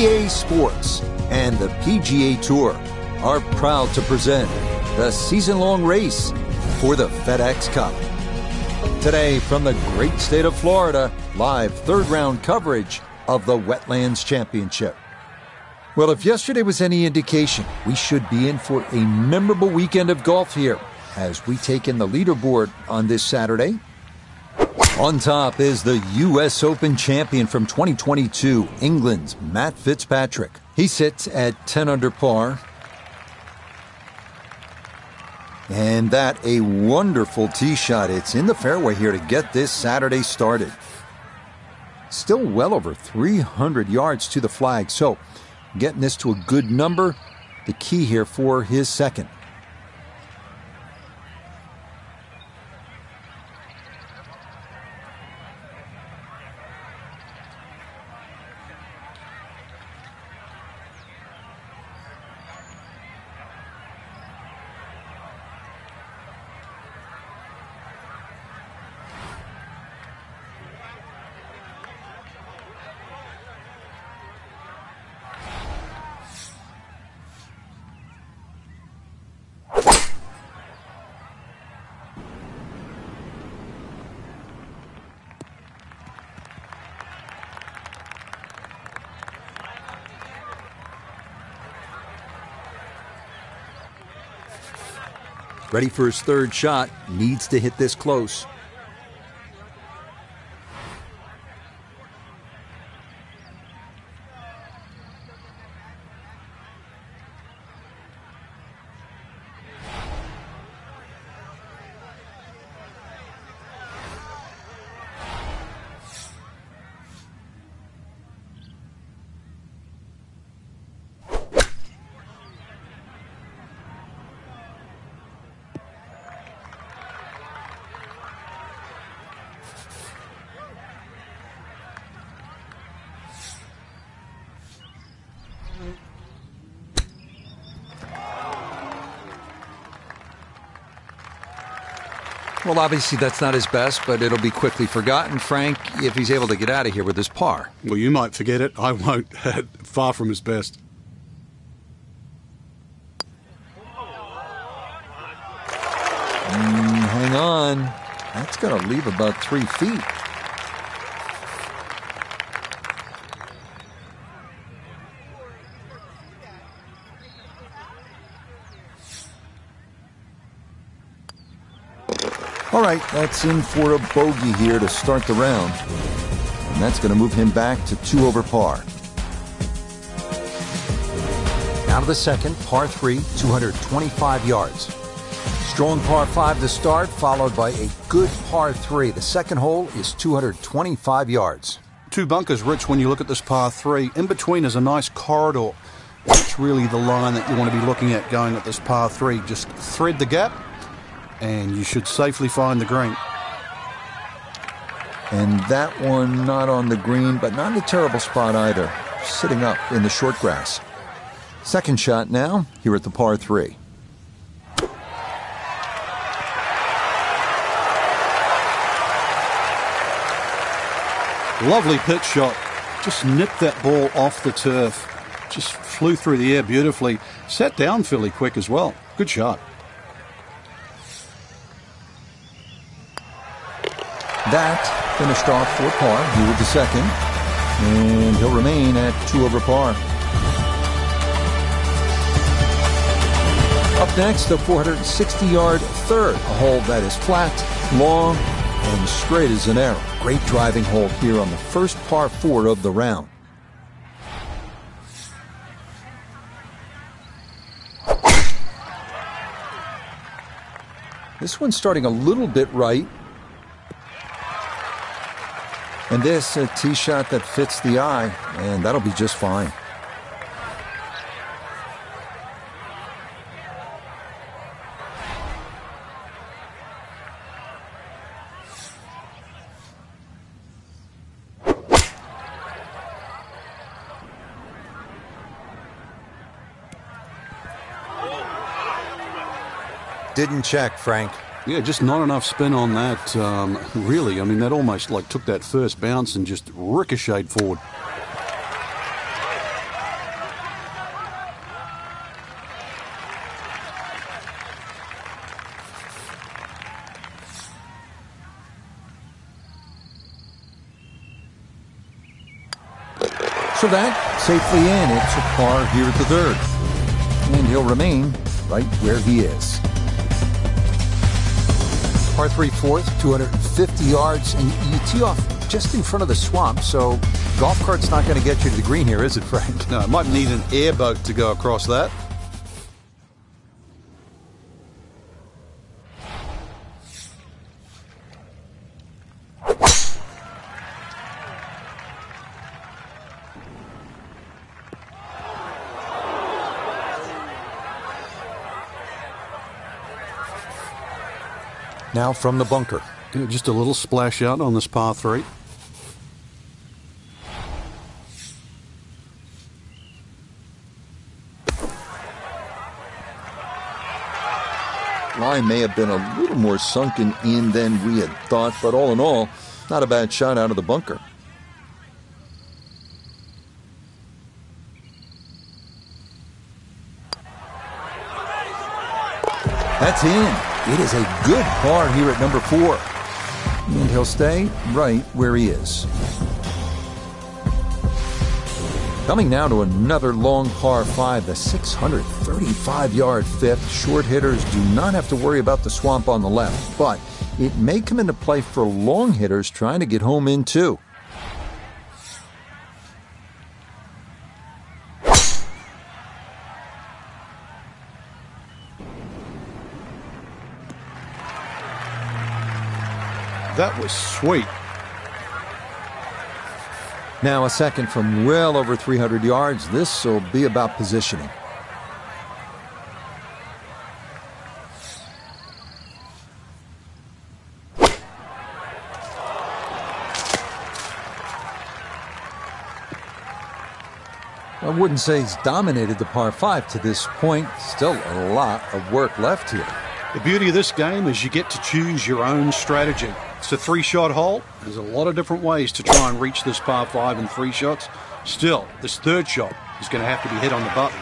EA Sports and the PGA Tour are proud to present the season-long race for the FedEx Cup. Today, from the great state of Florida, live third-round coverage of the Wetlands Championship. Well, if yesterday was any indication, we should be in for a memorable weekend of golf here as we take in the leaderboard on this Saturday. On top is the U.S. Open champion from 2022, England's Matt Fitzpatrick. He sits at 10 under par. And that a wonderful tee shot. It's in the fairway here to get this Saturday started. Still well over 300 yards to the flag, so getting this to a good number, the key here for his second. Ready for his third shot, needs to hit this close. Well, obviously that's not his best, but it'll be quickly forgotten, Frank, if he's able to get out of here with his par. Well, you might forget it. I won't. Far from his best. Hang on. That's going to leave about 3 feet. All right, that's in for a bogey here to start the round. And that's going to move him back to 2 over par. Now to the second, par 3, 225 yards. Strong par 5 to start, followed by a good par 3. The second hole is 225 yards. 2 bunkers, Rich, when you look at this par 3. In between is a nice corridor. That's really the line that you want to be looking at going at this par 3. Just thread the gap, and you should safely find the green. And that one not on the green, but not in a terrible spot either. Sitting up in the short grass. Second shot now, here at the par 3. Lovely pitch shot. Just nipped that ball off the turf. Just flew through the air beautifully. Sat down fairly quick as well. Good shot. That finished off for par. He with the second. And he'll remain at 2 over par. Up next, the 460-yard third. A hole that is flat, long, and straight as an arrow. Great driving hole here on the first par 4 of the round. This one's starting a little bit right. And this, a tee shot that fits the eye, and that'll be just fine. Didn't check, Frank. Yeah, just not enough spin on that, really. I mean, that almost like took that first bounce and just ricocheted forward. So that, safely in, it's a par here at the third. And he'll remain right where he is. Par 3 fourth, 250 yards, and you tee off just in front of the swamp, so golf cart's not going to get you to the green here, is it, Frank? No, it might need an airboat to go across that. Now from the bunker. Just a little splash out on this par 3. Line may have been a little more sunken in than we had thought, but all in all, not a bad shot out of the bunker. That's in. It is a good par here at number 4. And he'll stay right where he is. Coming now to another long par 5, the 635-yard fifth. Short hitters do not have to worry about the swamp on the left, but it may come into play for long hitters trying to get home in too. That was sweet. Now a second from well over 300 yards. This will be about positioning. I wouldn't say he's dominated the par 5 to this point. Still a lot of work left here. The beauty of this game is you get to choose your own strategy. It's a 3-shot hole. There's a lot of different ways to try and reach this par 5 in 3 shots. Still, this third shot is going to have to be hit on the button.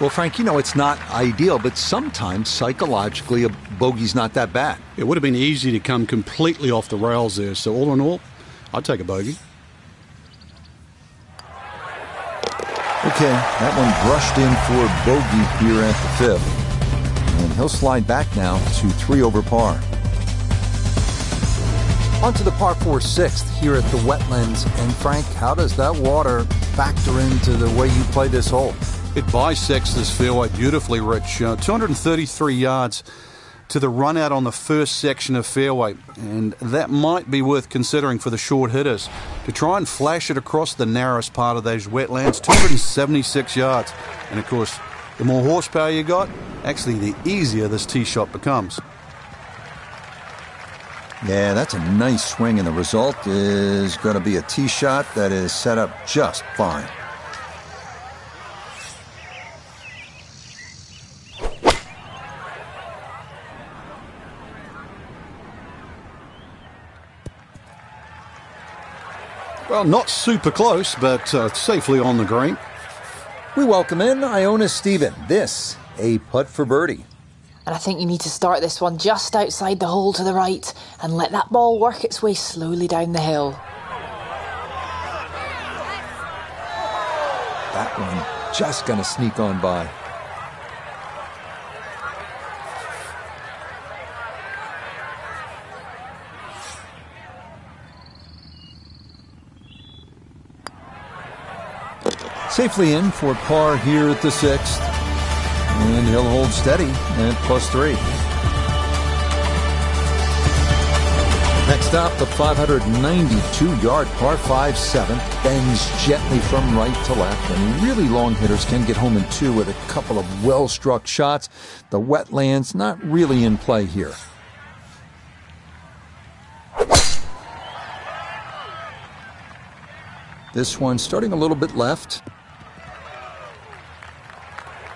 Well, Frank, you know it's not ideal, but sometimes psychologically a bogey's not that bad. It would have been easy to come completely off the rails there, so all in all, I'd take a bogey. Okay, that one brushed in for bogey here at the 5th. And he'll slide back now to 3 over par. On to the par 4 6th here at the wetlands. And Frank, how does that water factor into the way you play this hole? It bisects this fairway beautifully, Rich. 233 yards to the run out on the first section of fairway, and that might be worth considering for the short hitters to try and flash it across the narrowest part of those wetlands. 276 yards, and of course the more horsepower you got, actually the easier this tee shot becomes. Yeah, that's a nice swing, and the result is going to be a tee shot that is set up just fine. Well, not super close, but safely on the green. We welcome in Iona Stephen. This, a putt for birdie. And I think you need to start this one just outside the hole to the right and let that ball work its way slowly down the hill. That one just going to sneak on by. Safely in for par here at the 6th. And he'll hold steady at +3. Next up, the 592-yard par 5 7th bends gently from right to left. And really long hitters can get home in 2 with a couple of well-struck shots. The wetlands not really in play here. This one starting a little bit left.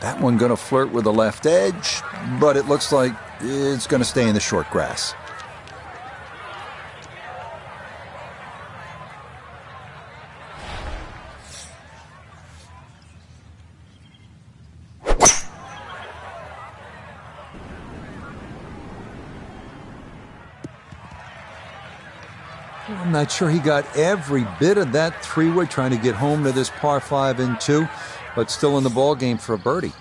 That one going to flirt with the left edge, but it looks like it's going to stay in the short grass. I'm not sure he got every bit of that three-wood trying to get home to this par 5 and 2, but still in the ball game for a birdie.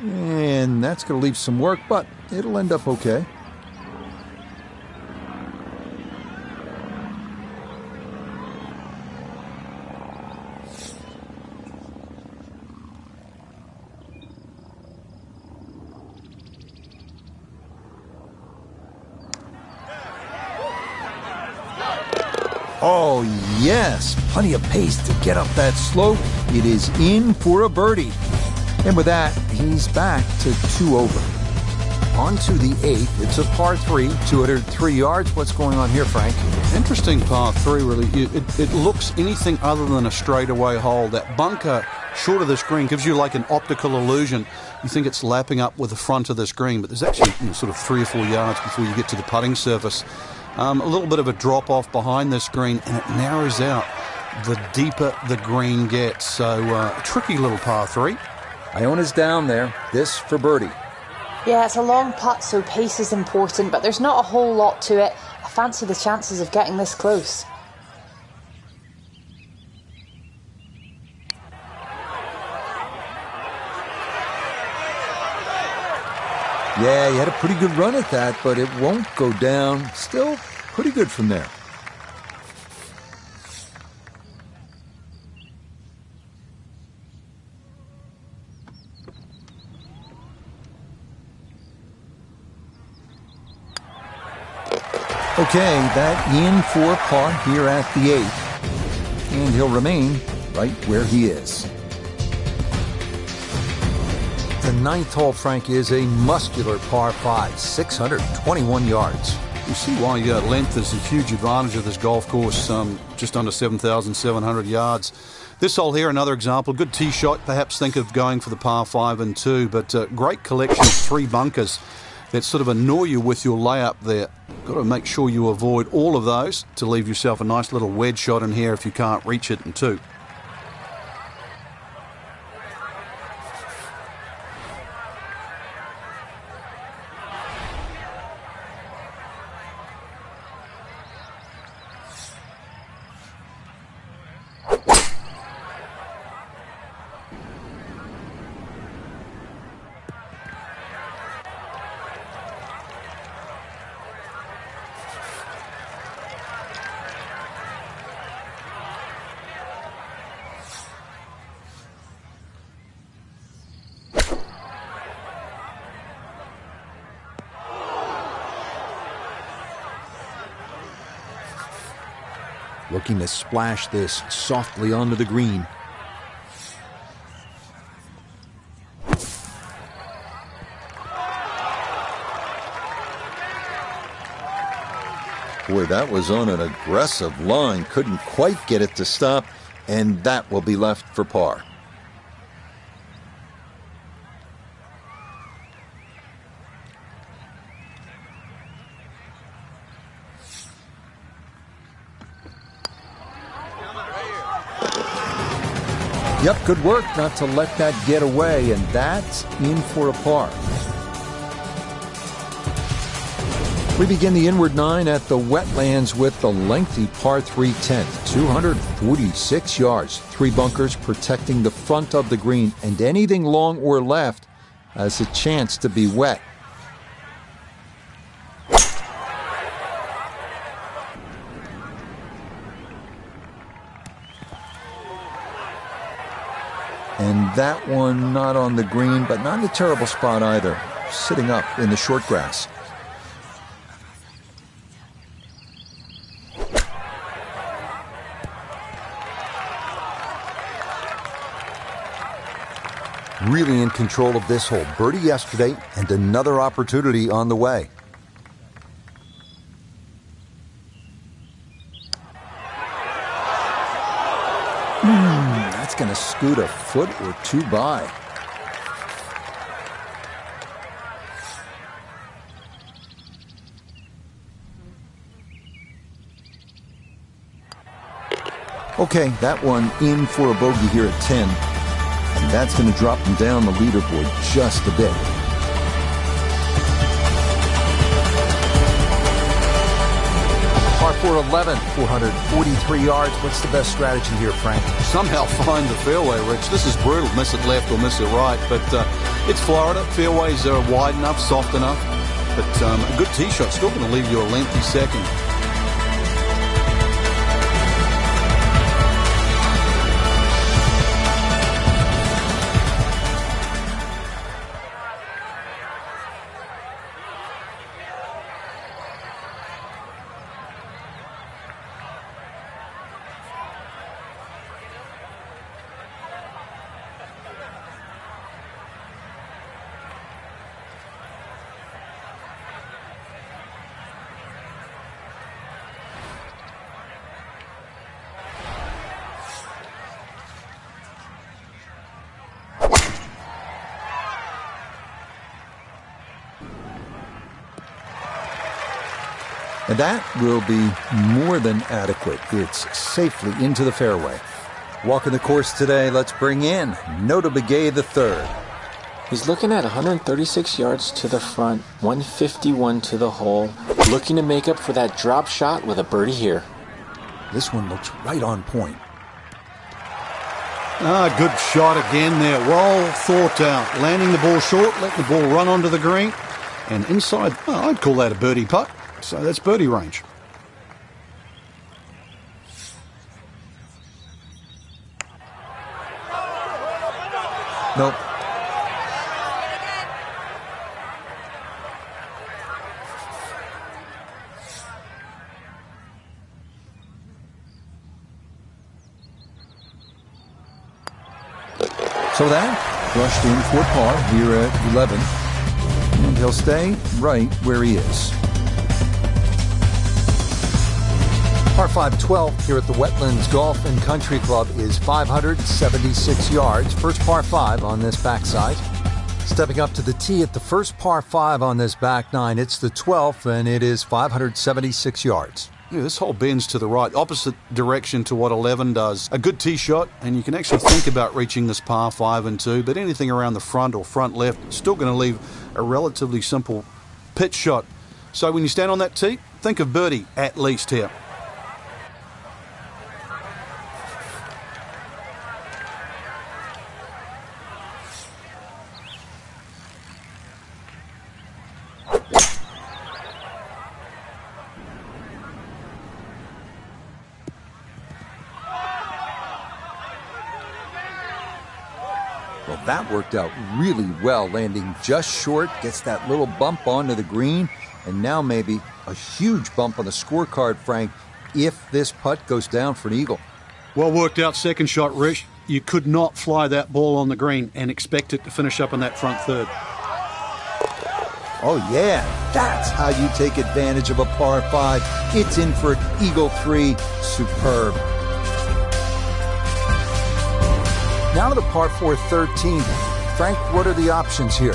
And that's going to leave some work, but it'll end up okay. Oh, yes, plenty of pace to get up that slope. It is in for a birdie. And with that, he's back to 2 over. On to the 8th. It's a par 3, 203 yards. What's going on here, Frank? Interesting par 3, really. It looks anything other than a straightaway hole. That bunker short of the screen gives you like an optical illusion. You think it's lapping up with the front of the screen, but there's actually sort of 3 or 4 yards before you get to the putting surface. A little bit of a drop-off behind the screen, and it narrows out the deeper the green gets. So a tricky little par 3. Iona's down there. This for birdie. Yeah, it's a long putt, so pace is important, but there's not a whole lot to it. I fancy the chances of getting this close. Yeah, he had a pretty good run at that, but it won't go down. Still pretty good from there. Okay, that in for par here at the 8th. And he'll remain right where he is. The 9th hole, Frank, is a muscular par 5, 621 yards. You see why length is a huge advantage of this golf course, just under 7,700 yards. This hole here, another example, good tee shot. Perhaps think of going for the par 5 and 2, but great collection of 3 bunkers that sort of annoy you with your layup there. Got to make sure you avoid all of those to leave yourself a nice little wedge shot in here if you can't reach it in 2. Looking to splash this softly onto the green. Boy, that was on an aggressive line. Couldn't quite get it to stop, and that will be left for par. Yep, good work not to let that get away, and that's in for a par. We begin the inward 9 at the wetlands with the lengthy par 3 10th, 246 yards, 3 bunkers protecting the front of the green, and anything long or left has a chance to be wet. And that one not on the green, but not in a terrible spot either, sitting up in the short grass. really in control of this hole. Birdie yesterday and another opportunity on the way. That's going to scoot a foot or two by. Okay, that one in for a bogey here at 10. And that's going to drop them down the leaderboard just a bit. Par 4 11, 443 yards. What's the best strategy here, Frank? Somehow find the fairway, Rich. This is brutal. Miss it left or miss it right. But it's Florida. Fairways are wide enough, soft enough. But a good tee shot still going to leave you a lengthy second. And that will be more than adequate. It's safely into the fairway. Walking the course today, let's bring in Nota Begay III. He's looking at 136 yards to the front, 151 to the hole, looking to make up for that drop shot with a birdie here. This one looks right on point. Good shot again there. Well thought out. Landing the ball short, letting the ball run onto the green. And inside, I'd call that a birdie putt. So that's birdie range. Nope. So that brushed in for par here at 11. And he'll stay right where he is. Par 5 12 here at the Wetlands Golf and Country Club is 576 yards. First par 5 on this backside. Stepping up to the tee at the first par 5 on this back nine. It's the 12th and it is 576 yards. Yeah, this hole bends to the right, opposite direction to what 11 does. A good tee shot, and you can actually think about reaching this par 5 and 2, but anything around the front or front left is still going to leave a relatively simple pitch shot. So when you stand on that tee, think of birdie at least here. Well, that worked out really well, landing just short, gets that little bump onto the green, and now maybe a huge bump on the scorecard, Frank, if this putt goes down for an eagle. Well worked out second shot, Rich. You could not fly that ball on the green and expect it to finish up in that front third. Oh, yeah, that's how you take advantage of a par 5. It's in for an eagle 3. Superb. Now to the par 4 13. Frank, what are the options here?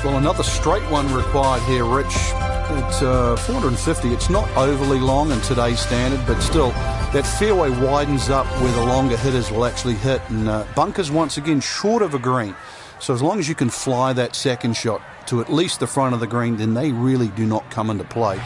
Well, another straight one required here, Rich. It's 450. It's not overly long in today's standard, but still, that fairway widens up where the longer hitters will actually hit. And bunkers, once again, short of a green. So as long as you can fly that second shot to at least the front of the green, then they really do not come into play.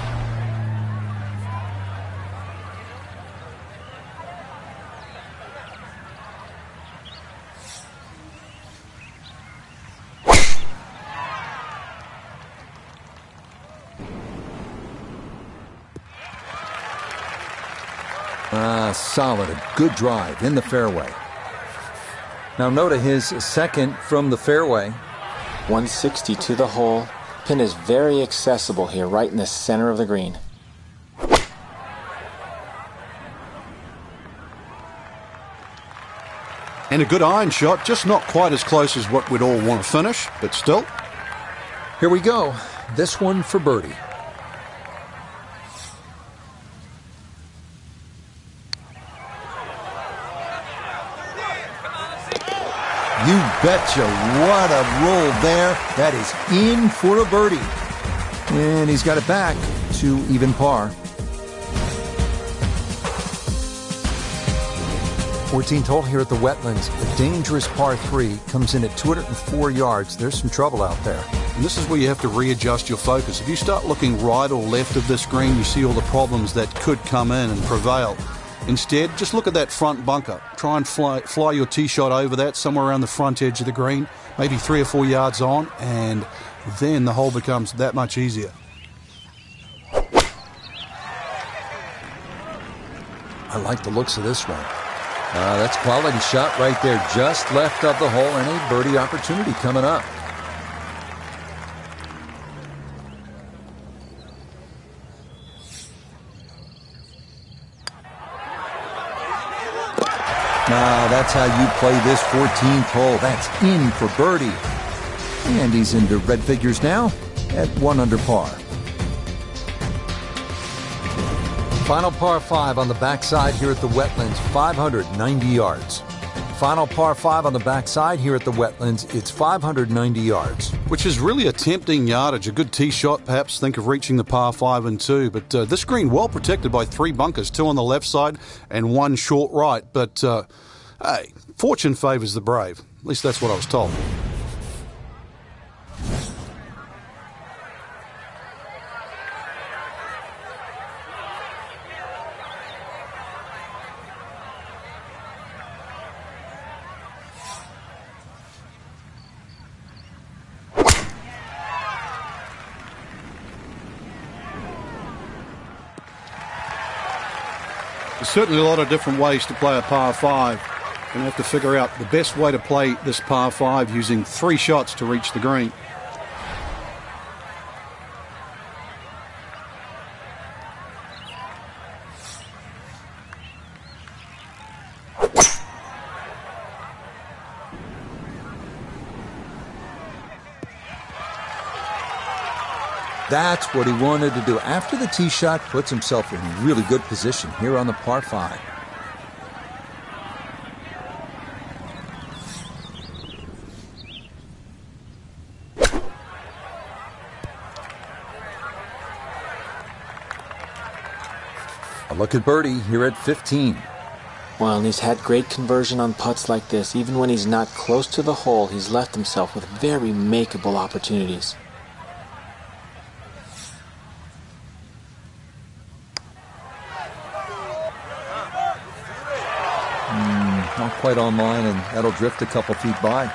Solid, a good drive in the fairway. Now Nota his second from the fairway. 160 to the hole. Pin is very accessible here, right in the center of the green. And a good iron shot, just not quite as close as what we'd all want to finish, but still. Here we go. This one for birdie. You betcha. What a roll there. That is in for a birdie. And he's got it back to even par. 14th hole here at the Wetlands. A dangerous par 3 comes in at 204 yards. There's some trouble out there. And this is where you have to readjust your focus. If you start looking right or left of this green, you see all the problems that could come in and prevail. Instead, just look at that front bunker. Try and fly your tee shot over that, somewhere around the front edge of the green, maybe 3 or 4 yards on, and then the hole becomes that much easier. I like the looks of this one. That's a quality shot right there, just left of the hole, and a birdie opportunity coming up. Now, that's how you play this 14th hole. That's in for birdie. And he's into red figures now at 1 under par. Final par 5 on the backside here at the Wetlands, 590 yards. Final par 5 on the backside here at the Wetlands, it's 590 yards. Which is really a tempting yardage. A good tee shot, perhaps think of reaching the par 5 and 2. But this green well protected by 3 bunkers, 2 on the left side and 1 short right. But, hey, fortune favours the brave. At least that's what I was told. There's certainly a lot of different ways to play a par 5. You're going to have to figure out the best way to play this par 5 using 3 shots to reach the green. That's what he wanted to do. After the tee shot, puts himself in really good position here on the par 5. A look at birdie here at 15. Well, and he's had great conversion on putts like this. Even when he's not close to the hole, he's left himself with very makeable opportunities. Not quite online, and that'll drift a couple feet by.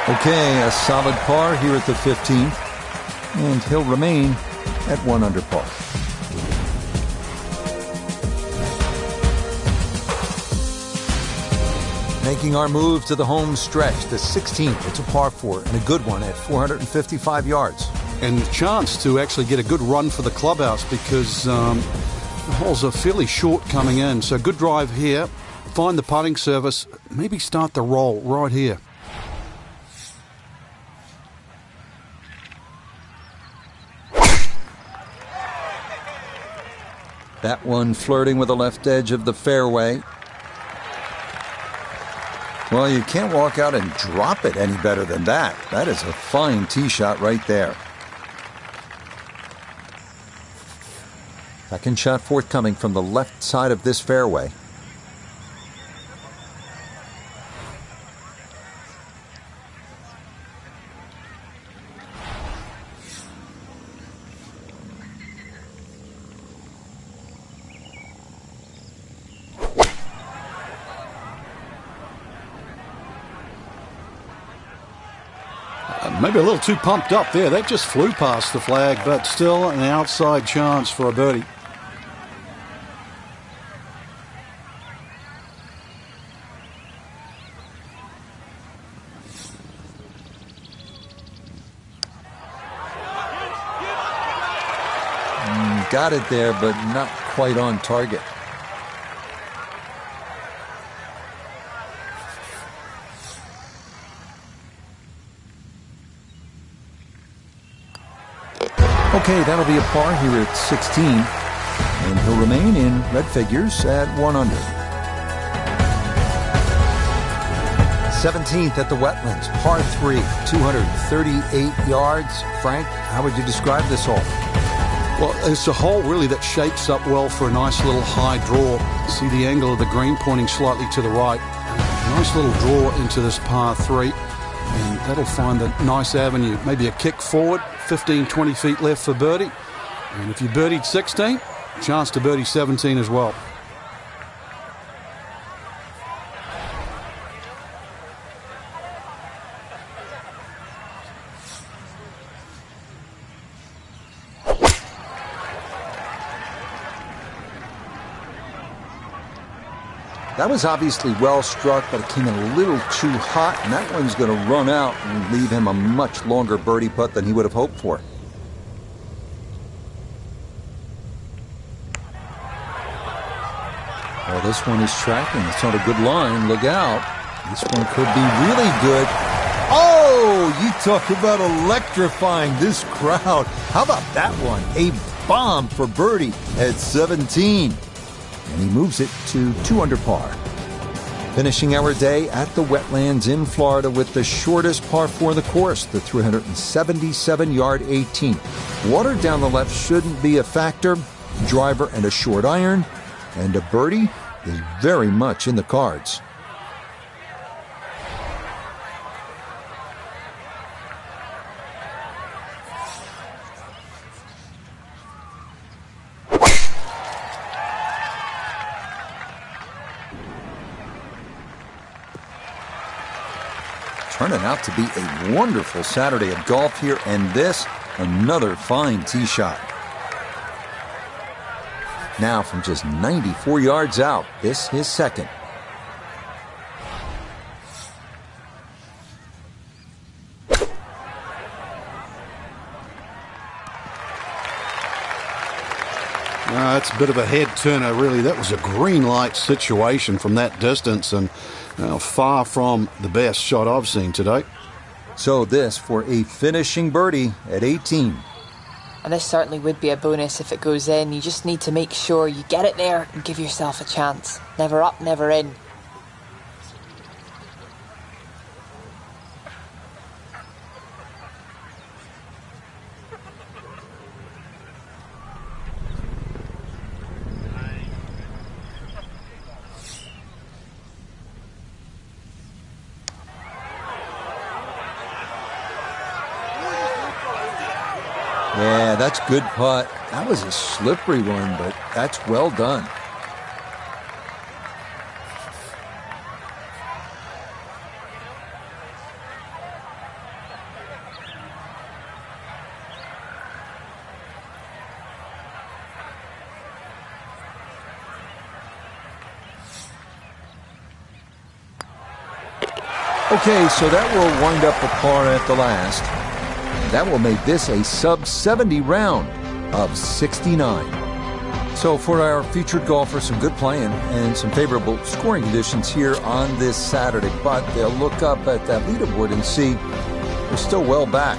Okay, a solid par here at the 15th, and he'll remain at 1 under par. Making our move to the home stretch, the 16th, it's a par 4, and a good one at 455 yards. And a chance to actually get a good run for the clubhouse because the holes are fairly short coming in. So good drive here, find the putting surface, maybe start the roll right here. That one flirting with the left edge of the fairway. Well, you can't walk out and drop it any better than that. That is a fine tee shot right there. Second shot forthcoming from the left side of this fairway. Maybe a little too pumped up there. That just flew past the flag, but still an outside chance for a birdie. Got it there, but not quite on target. Okay, that'll be a par here at 16, and he'll remain in red figures at 1 under. 17th at the Wetlands, par 3, 238 yards. Frank, how would you describe this hole? Well, it's a hole really that shapes up well for a nice little high draw. See the angle of the green pointing slightly to the right. Nice little draw into this par 3, and that'll find a nice avenue. Maybe a kick forward, 15, 20 feet left for birdie. And if you birdied 16, chance to birdie 17 as well. That was obviously well struck, but it came in a little too hot, and that one's going to run out and leave him a much longer birdie putt than he would have hoped for. Oh, this one is tracking. It's on a good line. Look out. This one could be really good. Oh, you talk about electrifying this crowd. How about that one? A bomb for birdie at 17. And he moves it to 2 under par. Finishing our day at the Wetlands in Florida with the shortest par 4 of the course, the 377-yard 18. Water down the left shouldn't be a factor. Driver and a short iron, and a birdie is very much in the cards. Turning out to be a wonderful Saturday of golf here, and this, another fine tee shot. Now from just 94 yards out, this his second. That's a bit of a head turner, really. That was a green light situation from that distance, and far from the best shot I've seen today. So this for a finishing birdie at 18. And this certainly would be a bonus if it goes in. You just need to make sure you get it there and give yourself a chance. Never up, never in. Yeah, that's good putt. That was a slippery one, but that's well done. Okay, so that will wind up a par at the last. That will make this a sub-70 round of 69. So for our featured golfers, some good playing and some favorable scoring conditions here on this Saturday. But they'll look up at that leaderboard and see they're still well back.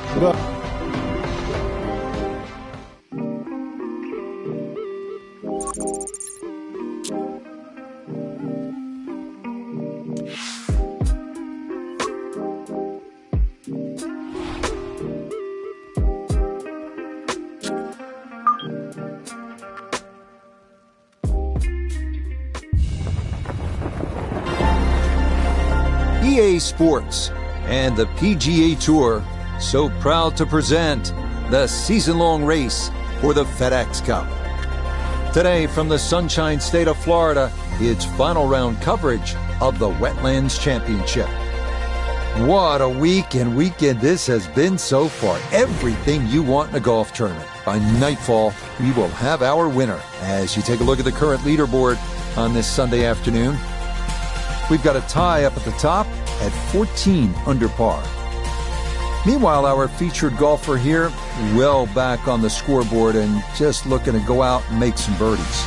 PGA Sports and the PGA Tour so proud to present the season-long race for the FedEx Cup. Today from the Sunshine State of Florida, it's final round coverage of the Wetlands Championship. What a week and weekend this has been so far. Everything you want in a golf tournament. By nightfall, we will have our winner. As you take a look at the current leaderboard on this Sunday afternoon, we've got a tie up at the top at 14 under par. Meanwhile, our featured golfer here, well back on the scoreboard and just looking to go out and make some birdies.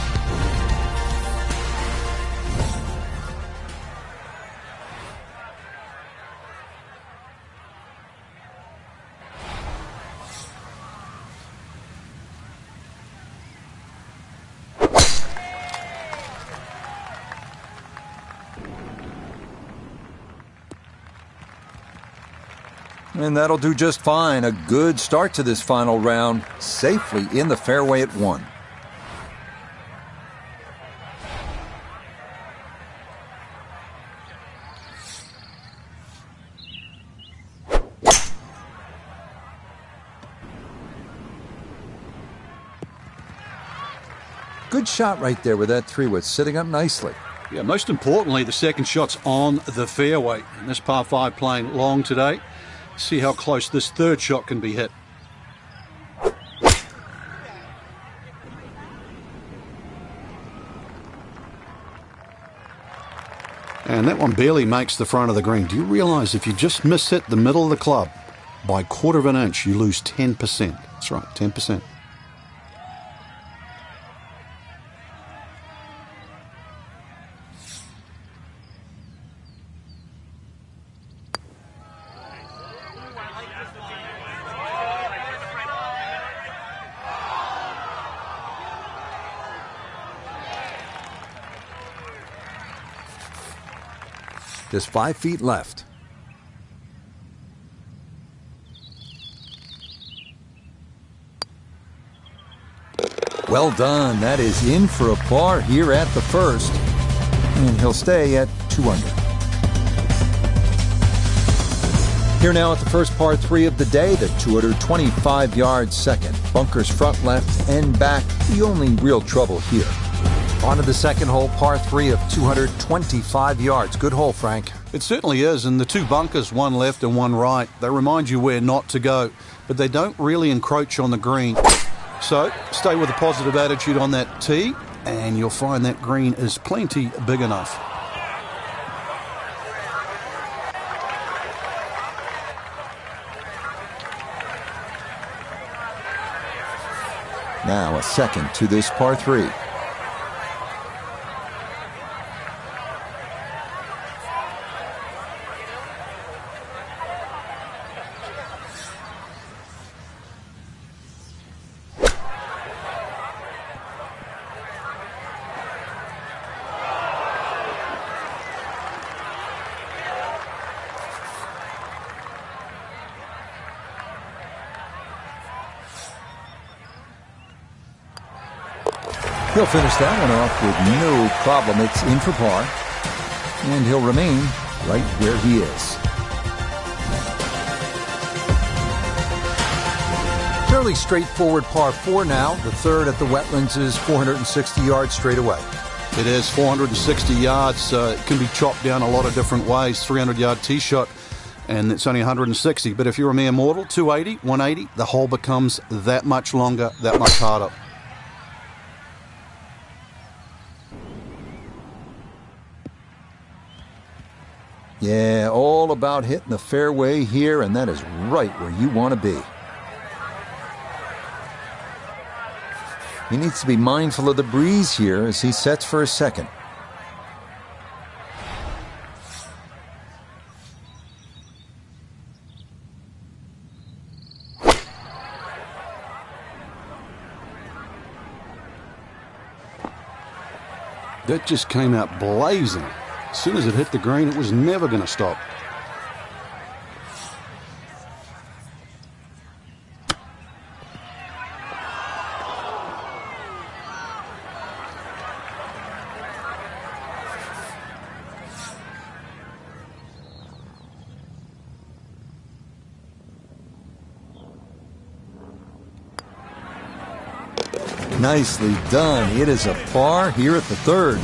And that'll do just fine. A good start to this final round. Safely in the fairway at 1. Good shot right there with that 3-wood, sitting up nicely. Yeah, most importantly, the second shot's on the fairway. And this par 5 playing long today. See how close this third shot can be hit. And that one barely makes the front of the green. Do you realise if you just miss hit the middle of the club by a quarter of an inch, you lose 10%. That's right, 10%. Just 5 feet left. Well done. That is in for a par here at the first. And he'll stay at 2 under. Here now at the first par 3 of the day, the 225-yard second. Bunkers front, left, and back. The only real trouble here. On to the second hole, par 3 of 225 yards. Good hole, Frank. It certainly is, and the 2 bunkers, one left and one right, they remind you where not to go, but they don't really encroach on the green. So, stay with a positive attitude on that tee, and you'll find that green is plenty big enough. Now a second to this par 3. He'll finish that one off with no problem. It's in for par. And he'll remain right where he is. Fairly straightforward par 4 now. The third at the Wetlands is 460 yards straight away. It is 460 yards. It can be chopped down a lot of different ways. 300-yard tee shot, and it's only 160. But if you're a mere mortal, 280, 180, the hole becomes that much longer, that much harder. Yeah, all about hitting the fairway here, and that is right where you want to be. He needs to be mindful of the breeze here as he sets for his second. That just came out blazing. As soon as it hit the green, it was never going to stop. Nicely done. It is a par here at the third.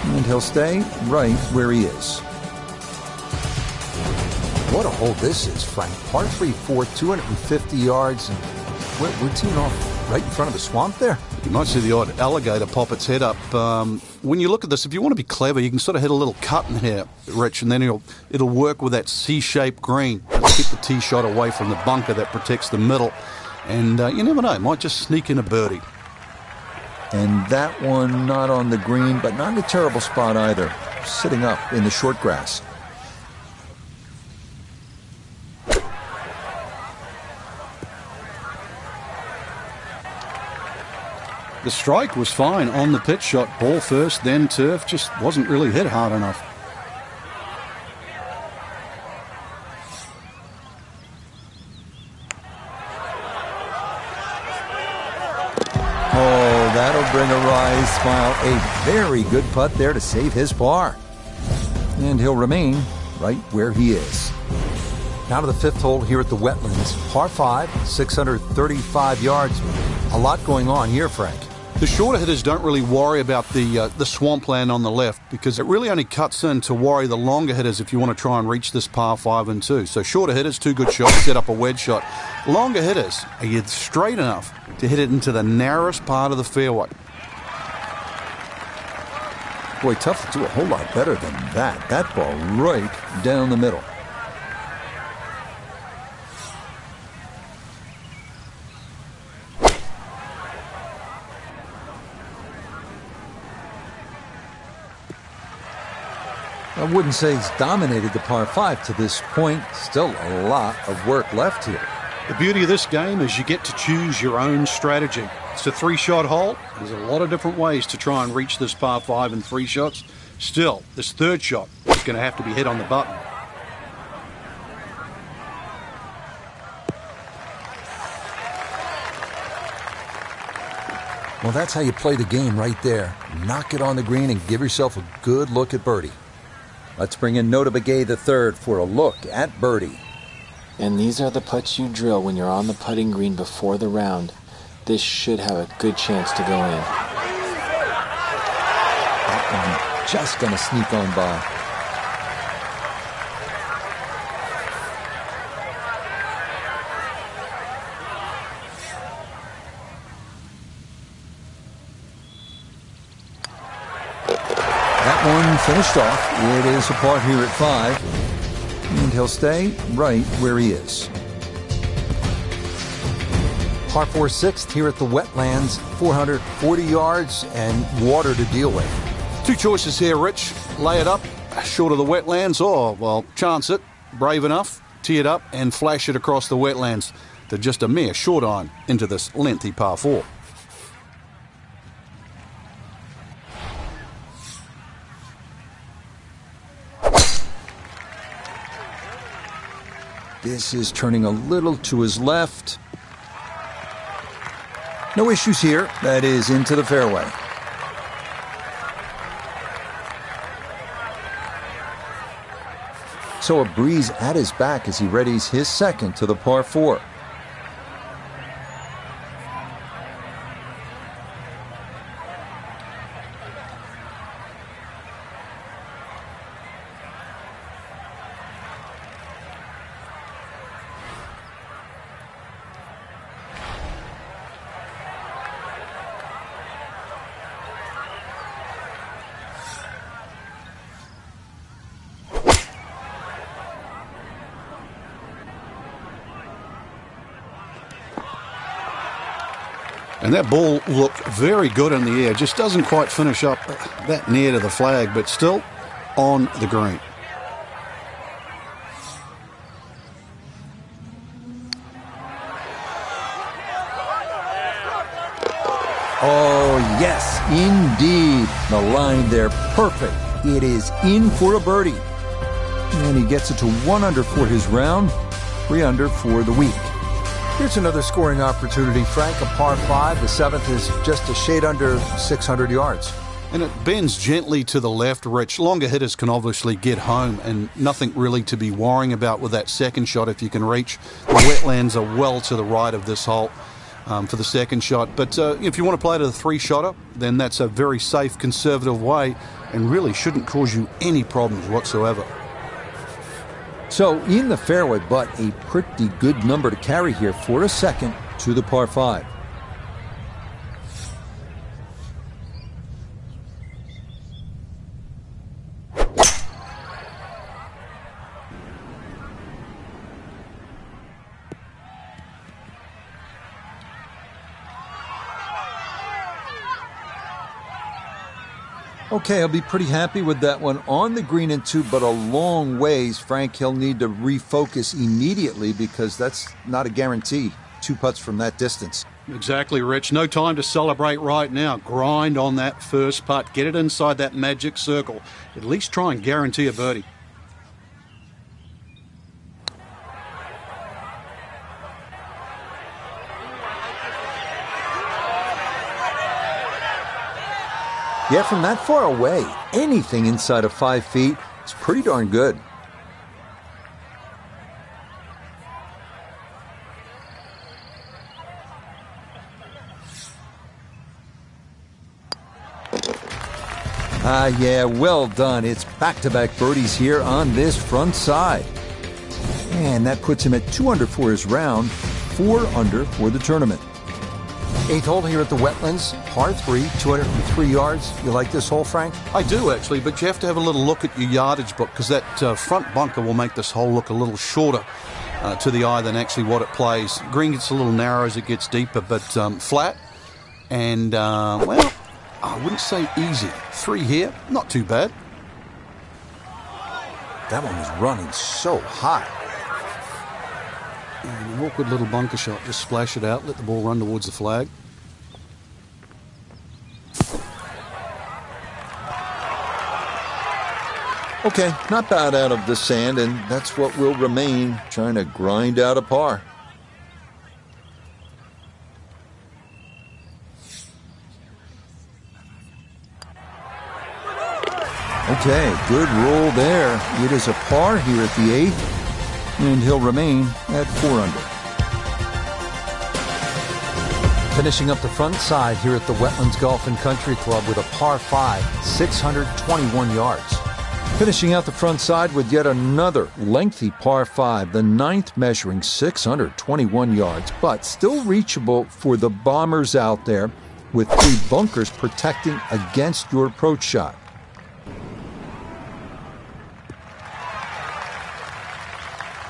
And he'll stay right where he is. What a hole this is, Frank. Par 3 4, 250 yards. And we're teeing off right in front of the swamp there. You might see the odd alligator pop its head up. When you look at this, if you want to be clever, you can sort of hit a little cut in here, Rich, and then it'll work with that C-shaped green. Keep the tee shot away from the bunker that protects the middle. And you never know, it might just sneak in a birdie. And that one not on the green, but not in a terrible spot either. Sitting up in the short grass. The strike was fine on the pitch shot. Ball first, then turf. Just wasn't really hit hard enough. Oh, that'll bring a wry smile. A very good putt there to save his par. And he'll remain right where he is. Now to the fifth hole here at the Wetlands. Par 5, 635 yards. A lot going on here, Frank. The shorter hitters don't really worry about the swampland on the left because it really only cuts in to worry the longer hitters if you want to try and reach this par 5 and 2. So shorter hitters, 2 good shots, set up a wedge shot. Longer hitters, are you straight enough to hit it into the narrowest part of the fairway? Boy, tough to do a whole lot better than that. That ball right down the middle. I wouldn't say he's dominated the par 5 to this point. Still a lot of work left here. The beauty of this game is you get to choose your own strategy. It's a 3-shot hole. There's a lot of different ways to try and reach this par 5 in 3 shots. Still, this third shot is going to have to be hit on the button. Well, that's how you play the game right there. Knock it on the green and give yourself a good look at birdie. Let's bring in Nota Begay III for a look at birdie. And these are the putts you drill when you're on the putting green before the round. This should have a good chance to go in. That one just going to sneak on by. One finished off. It is a par here at 5. And he'll stay right where he is. Par 4 6th here at the Wetlands. 440 yards and water to deal with. 2 choices here, Rich. Lay it up short of the Wetlands or, well, chance it. Brave enough, tee it up and flash it across the Wetlands to just a mere short iron into this lengthy par 4. This is turning a little to his left. No issues here. That is into the fairway. So a breeze at his back as he readies his second to the par 4. And that ball looked very good in the air. Just doesn't quite finish up that near to the flag, but still on the green. Oh, yes, indeed. The line there, perfect. It is in for a birdie. And he gets it to 1 under for his round, 3 under for the week. Here's another scoring opportunity, Frank, a par 5. The 7th is just a shade under 600 yards. And it bends gently to the left, Rich. Longer hitters can obviously get home and nothing really to be worrying about with that second shot if you can reach. The Wetlands are well to the right of this hole for the second shot. But if you want to play to the 3-shotter, then that's a very safe, conservative way and really shouldn't cause you any problems whatsoever. So in the fairway, but a pretty good number to carry here for a second to the par 5. Okay, I'll be pretty happy with that one on the green and 2, but a long ways. Frank, he'll need to refocus immediately because that's not a guarantee. 2 putts from that distance. Exactly, Rich. No time to celebrate right now. Grind on that first putt. Get it inside that magic circle. At least try and guarantee a birdie. Yeah, from that far away, anything inside of 5 feet is pretty darn good. Yeah, well done. It's back-to-back birdies here on this front side. And that puts him at 2 under for his round, 4 under for the tournament. 8th hole here at the Wetlands, par 3, 203 yards. You like this hole, Frank? I do, actually, but you have to have a little look at your yardage book because that front bunker will make this hole look a little shorter to the eye than actually what it plays. Green gets a little narrow as it gets deeper, but flat. And, well, I wouldn't say easy. 3 here, not too bad. That one was running so hot. And an awkward little bunker shot. Just splash it out, let the ball run towards the flag. Okay, not bad out of the sand, and that's what will remain, trying to grind out a par. Okay, good roll there. It is a par here at the 8th, and he'll remain at 4 under. Finishing up the front side here at the Wetlands Golf and Country Club with a par 5, 621 yards. Finishing out the front side with yet another lengthy par 5, the 9th measuring 621 yards, but still reachable for the bombers out there with 3 bunkers protecting against your approach shot.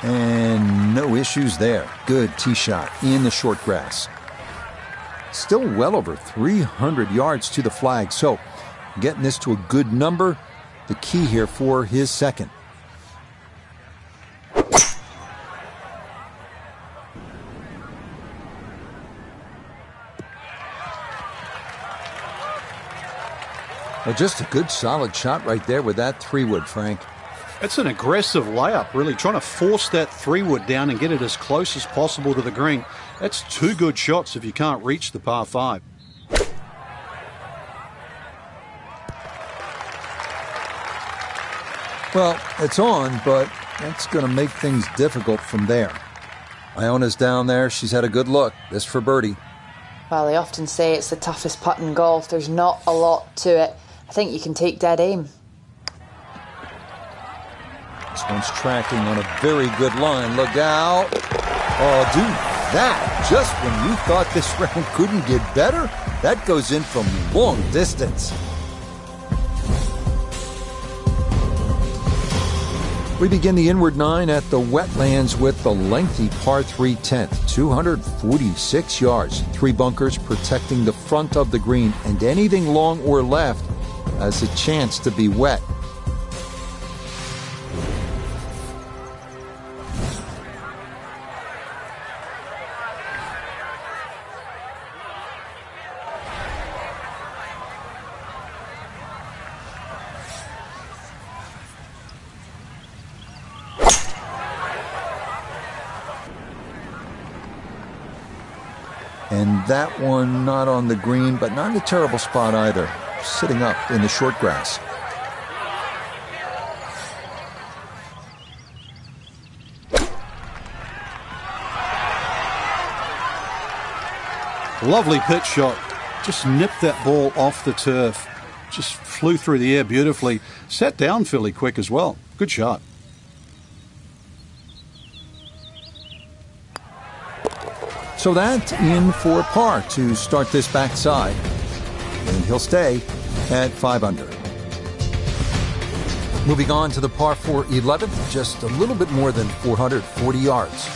And no issues there. Good tee shot in the short grass. Still well over 300 yards to the flag, so getting this to a good number, the key here for his second. Well, just a good solid shot right there with that 3-wood, Frank. It's an aggressive layup, really, trying to force that 3-wood down and get it as close as possible to the green. That's 2 good shots if you can't reach the par 5. Well, it's on, but that's going to make things difficult from there. Iona's down there. She's had a good look. This for birdie. Well, they often say it's the toughest putt in golf. There's not a lot to it. I think you can take dead aim. This one's tracking on a very good line. Look out. Oh, dude, that, just when you thought this round couldn't get better, that goes in from long distance. We begin the inward 9 at the Wetlands with the lengthy par 3 10th, 246 yards, 3 bunkers protecting the front of the green, and anything long or left has a chance to be wet. And that one not on the green, but not in a terrible spot either. Sitting up in the short grass. Lovely pitch shot. Just nipped that ball off the turf. Just flew through the air beautifully. Sat down fairly quick as well. Good shot. So that's in for par to start this backside. And he'll stay at 5 under. Moving on to the par 4 11th, just a little bit more than 440 yards.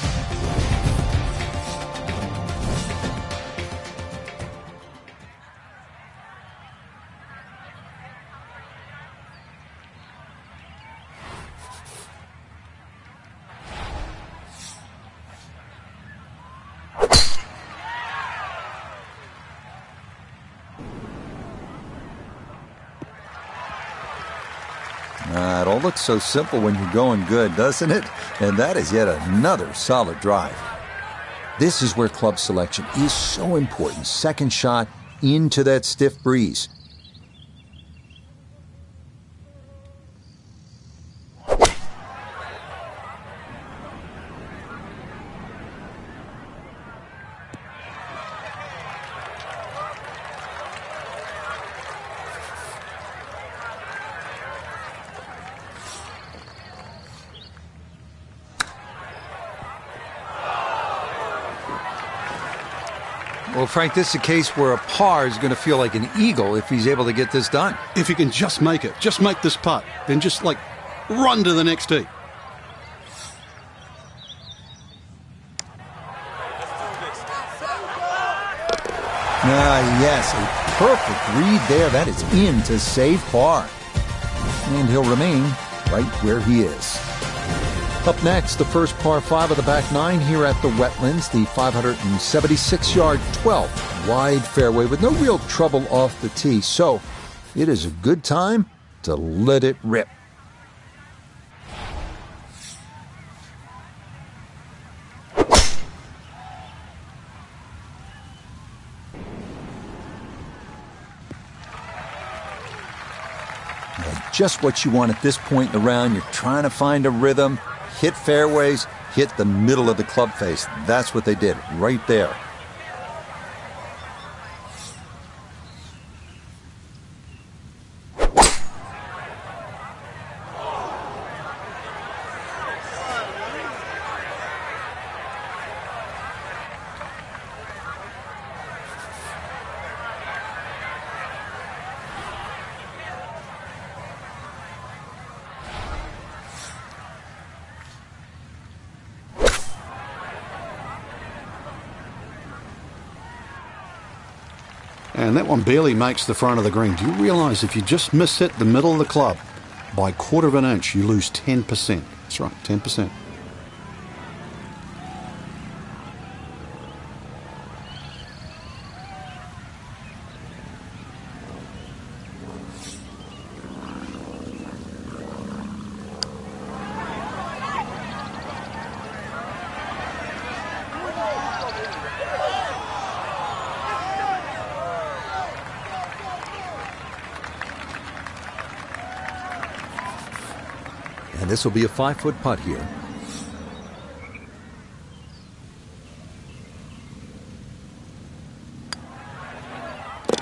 It all looks so simple when you're going good, doesn't it? And that is yet another solid drive. This is where club selection is so important. Second shot into that stiff breeze. Well, Frank, this is a case where a par is going to feel like an eagle if he's able to get this done. If he can just make it, just make this putt, then just run to the next tee. Yes, a perfect read there. That is in to save par. And he'll remain right where he is. Up next, the first par 5 of the back 9 here at the Wetlands, the 576-yard 12th wide fairway with no real trouble off the tee. So it is a good time to let it rip. Just what you want at this point in the round. You're trying to find a rhythm. Hit fairways, hit the middle of the club face. That's what they did right there. And that one barely makes the front of the green. Do you realise if you just miss hit the middle of the club by a quarter of an inch, you lose 10%. That's right, 10%. And this will be a 5-foot putt here.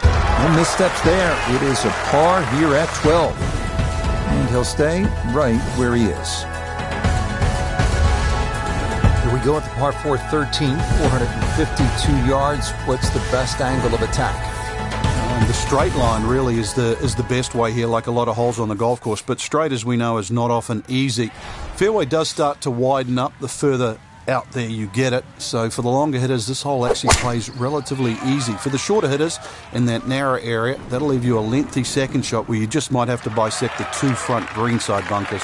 No missteps there. It is a par here at 12. And he'll stay right where he is. Here we go at the par 4 13, 452 yards. What's the best angle of attack? The straight line really is the best way here, like a lot of holes on the golf course. But straight, as we know, is not often easy. Fairway does start to widen up the further out there you get it. So for the longer hitters, this hole actually plays relatively easy. For the shorter hitters in that narrow area, that'll leave you a lengthy second shot where you just might have to bisect the 2 front greenside bunkers.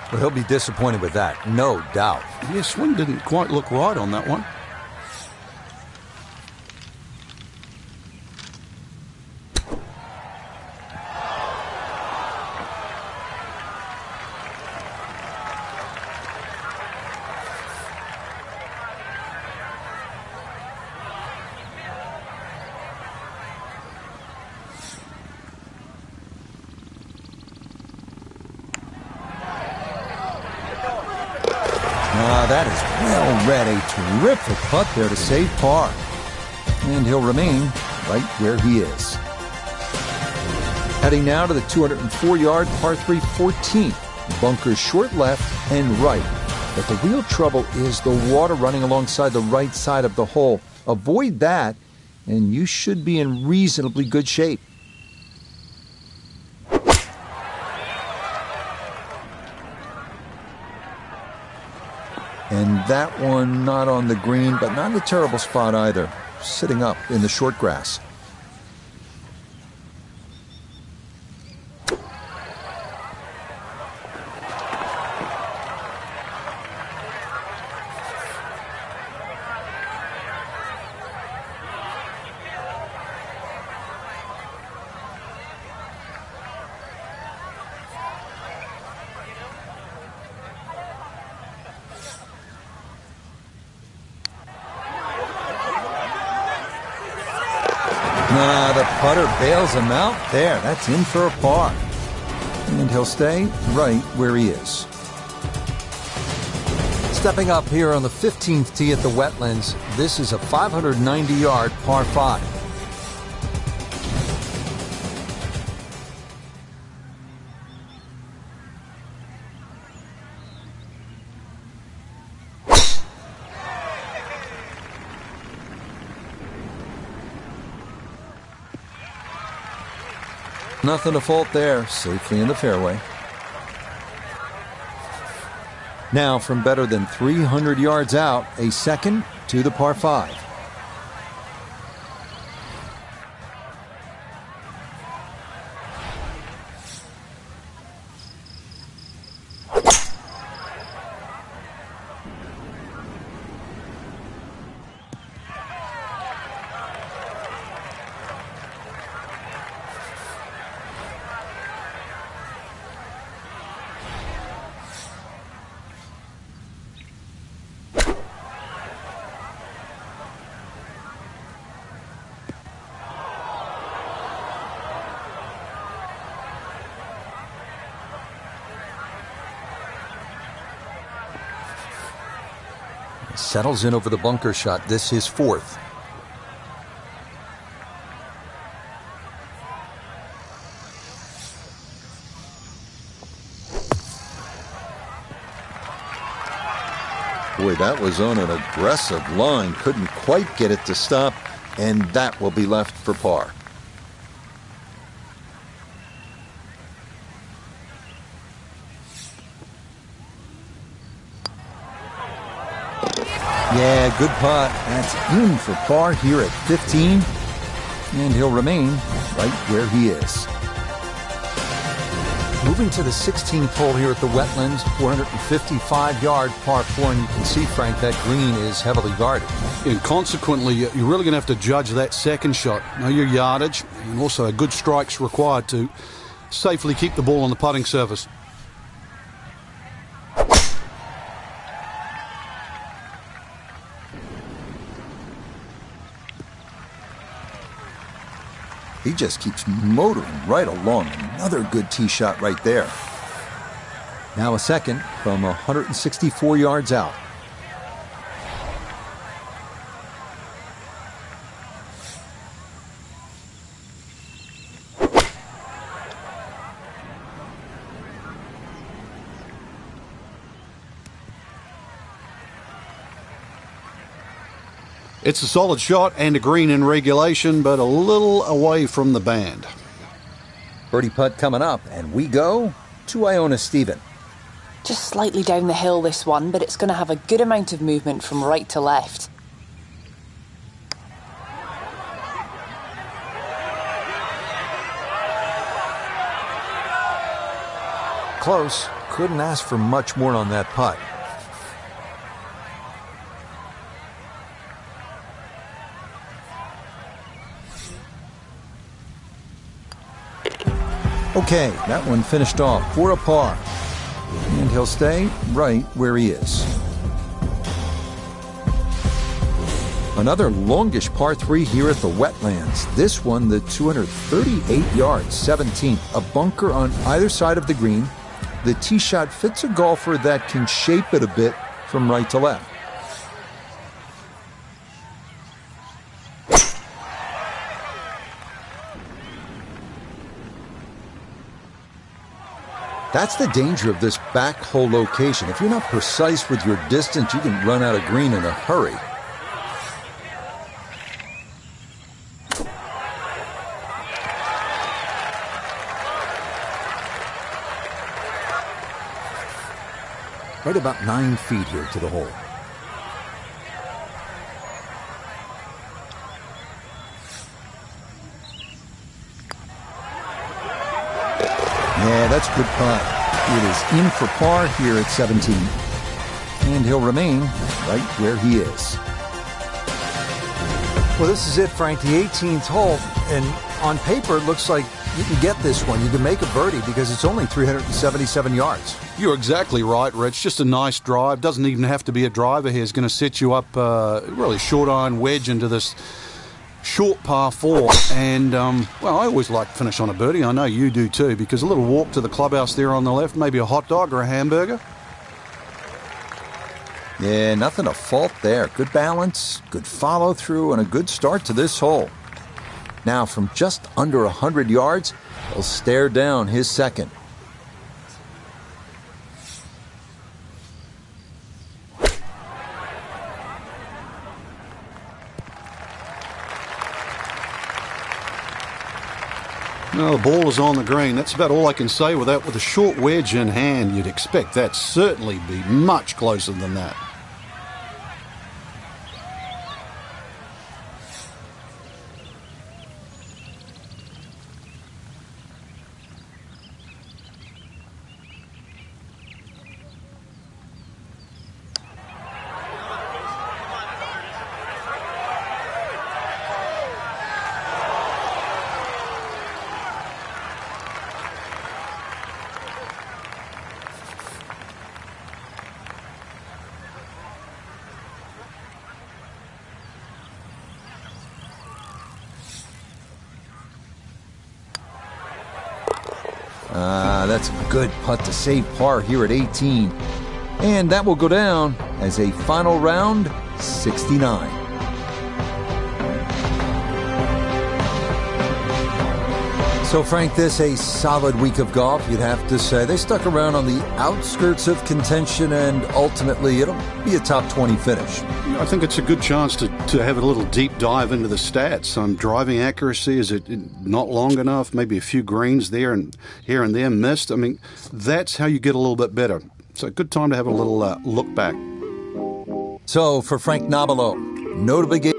Well, he'll be disappointed with that, no doubt. Yeah, swing didn't quite look right on that one. Red, a terrific putt there to save par. And he'll remain right where he is. Heading now to the 204-yard par 3 14th. Bunkers short left and right. But the real trouble is the water running alongside the right side of the hole. Avoid that, and you should be in reasonably good shape. And that one not on the green, but not in a terrible spot either. Sitting up in the short grass. The putter bails him out there. That's in for a par. And he'll stay right where he is. Stepping up here on the 15th tee at the Wetlands, this is a 590-yard par 5. Nothing to fault there, safely in the fairway. Now, from better than 300 yards out, a second to the par 5. Settles in over the bunker shot. This is 4th. Boy, that was on an aggressive line. Couldn't quite get it to stop, and that will be left for par. Yeah, good putt. That's in for par here at 15. And he'll remain right where he is. Moving to the 16th hole here at the Wetlands, 455-yard par 4. And you can see, Frank, that green is heavily guarded. And consequently, you're really going to have to judge that second shot. Know your yardage, and also a good strike's required to safely keep the ball on the putting surface. He just keeps motoring right along. Another good tee shot right there. Now a second from 164 yards out. It's a solid shot and a green in regulation, but a little away from the band. Birdie putt coming up, and we go to Iona Stephen. Just slightly down the hill, this one, but it's going to have a good amount of movement from right to left. Close. Couldn't ask for much more on that putt. Okay, that one finished off for a par. And he'll stay right where he is. Another longish par 3 here at the Wetlands. This one, the 238 yards, 17th. A bunker on either side of the green. The tee shot fits a golfer that can shape it a bit from right to left. That's the danger of this back hole location. If you're not precise with your distance, you can run out of green in a hurry. Right about 9 feet here to the hole. Yeah, that's a good putt. It is in for par here at 17. And he'll remain right where he is. Well, this is it, Frank, the 18th hole. And on paper, it looks like you can get this one. You can make a birdie because it's only 377 yards. You're exactly right, Rich. Just a nice drive. Doesn't even have to be a driver here. It's going to set you up really short iron wedge into this short par 4. And, well, I always like to finish on a birdie. I know you do too, because a little walk to the clubhouse there on the left, maybe a hot dog or a hamburger. Yeah, nothing to fault there. Good balance, good follow through, and a good start to this hole. Now, from just under 100 yards, he'll stare down his second. No, the ball is on the green. That's about all I can say with that. With a short wedge in hand, you'd expect that certainly be much closer than that. That's a good putt to save par here at 18. And that will go down as a final round 69. So, Frank, this a solid week of golf, you'd have to say. They stuck around on the outskirts of contention, and ultimately it'll be a top 20 finish. I think it's a good chance to have a little deep dive into the stats. Driving accuracy, is it not long enough? Maybe a few greens there and here and there missed. I mean, that's how you get a little bit better. So a good time to have a little look back. So, for Frank Nobilo, no to begin.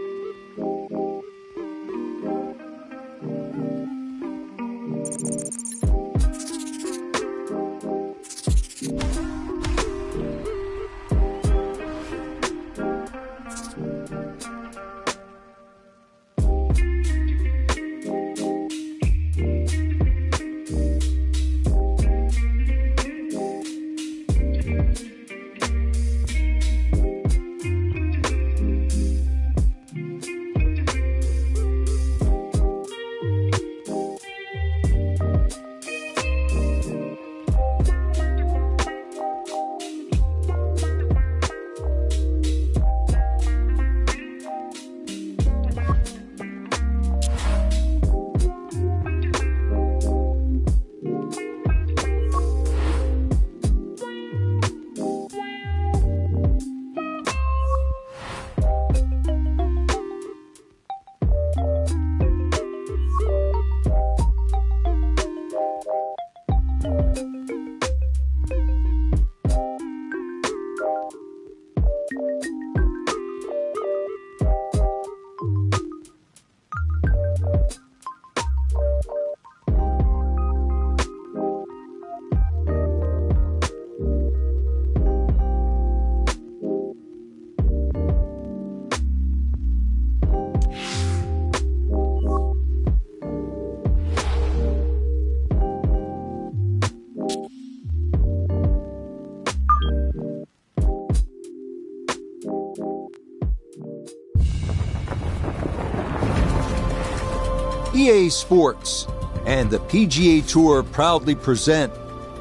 EA Sports and the PGA Tour proudly present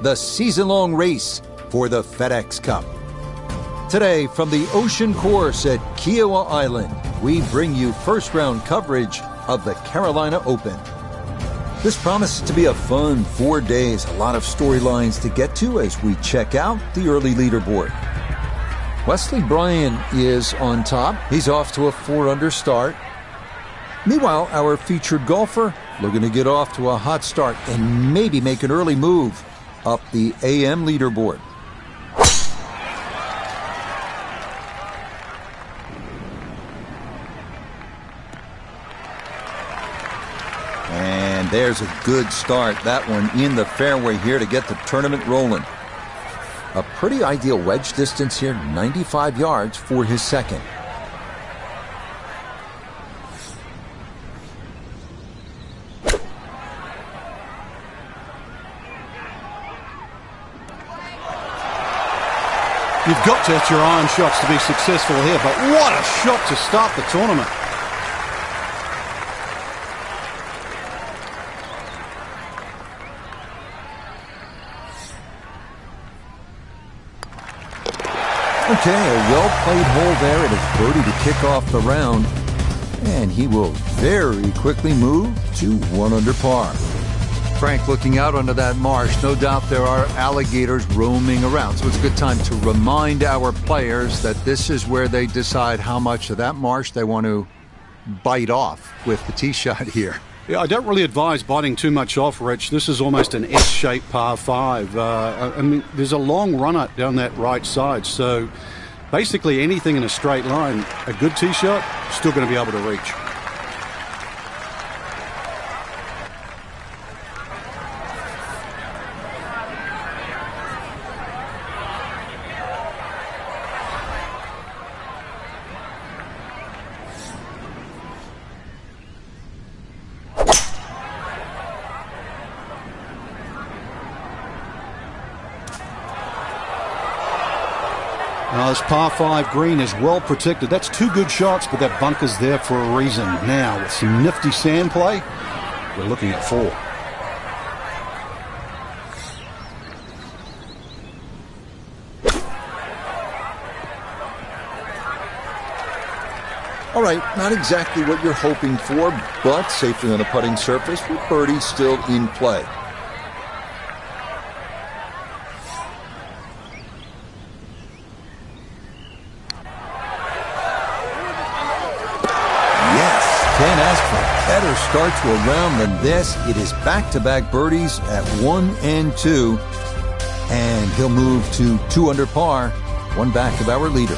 the season-long race for the FedEx Cup. Today, from the Ocean Course at Kiowa Island, we bring you first-round coverage of the Carolina Open. This promises to be a fun 4 days. A lot of storylines to get to as we check out the early leaderboard. Wesley Bryan is on top. He's off to a 4-under start. Meanwhile, our featured golfer looking to get off to a hot start and maybe make an early move up the AM leaderboard. And there's a good start. That one in the fairway here to get the tournament rolling. A pretty ideal wedge distance here, 95 yards for his second. You've got to hit your iron shots to be successful here, but what a shot to start the tournament. Okay, a well-played hole there. It is birdie to kick off the round. And he will very quickly move to 1 under par. Frank, looking out onto that marsh, no doubt there are alligators roaming around. So it's a good time to remind our players that this is where they decide how much of that marsh they want to bite off with the tee shot here. Yeah, I don't really advise biting too much off, Rich. This is almost an S-shaped par 5. I mean, there's a long run up down that right side. So basically anything in a straight line, a good tee shot, still going to be able to reach. This par 5 green is well protected. That's 2 good shots, but that bunker's there for a reason. Now, with some nifty sand play, we're looking at 4. All right, not exactly what you're hoping for, but safely on the putting surface with birdie still in play. Can't ask for a better start to a round than this. It is back-to-back birdies at 1 and 2. And he'll move to 2 under par, 1 back of our leader.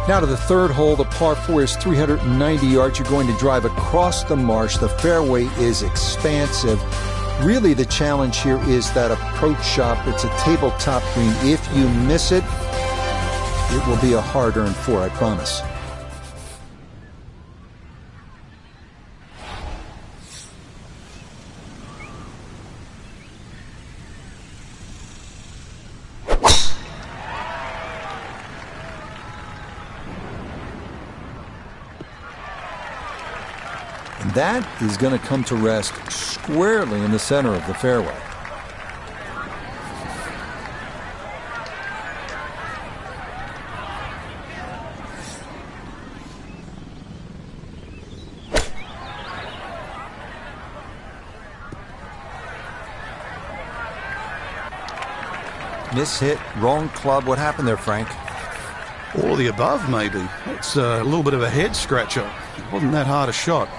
Now to the third hole. The par 4 is 390 yards. You're going to drive across the marsh. The fairway is expansive. Really the challenge here is that approach shot. It's a tabletop green. If you miss it, it will be a hard-earned 4, I promise. And that is going to come to rest squarely in the center of the fairway. Mishit, wrong club. What happened there, Frank? All of the above, maybe. It's a little bit of a head scratcher. It wasn't that hard a shot.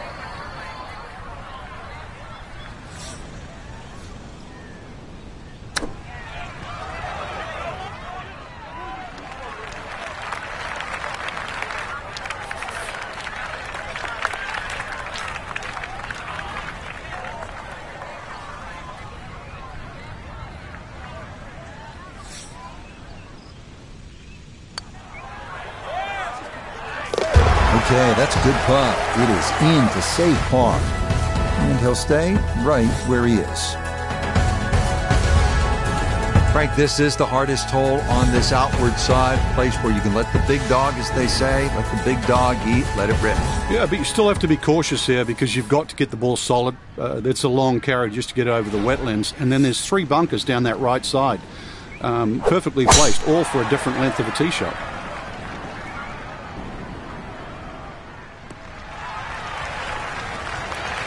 Okay, that's a good putt. It is in to save par. And he'll stay right where he is. Frank, this is the hardest hole on this outward side, a place where you can let the big dog, as they say, let the big dog eat, let it rip. Yeah, but you still have to be cautious here because you've got to get the ball solid. It's a long carry just to get over the wetlands. And then there's 3 bunkers down that right side. Perfectly placed, all for a different length of a tee shot.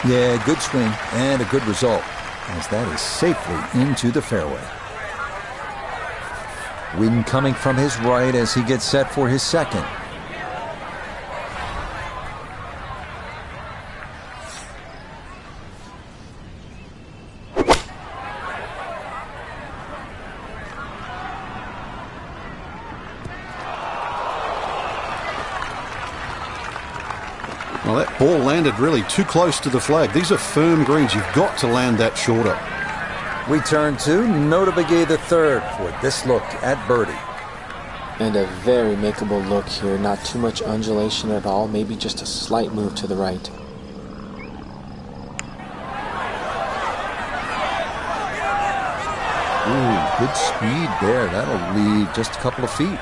Yeah, good swing and a good result, as that is safely into the fairway. Wind coming from his right as he gets set for his second. Well, that ball landed really too close to the flag. These are firm greens. You've got to land that shorter. We turn to Nota Begay the third for this look at birdie. And a very makeable look here. Not too much undulation at all. Maybe just a slight move to the right. Ooh, good speed there. That'll leave just a couple of feet.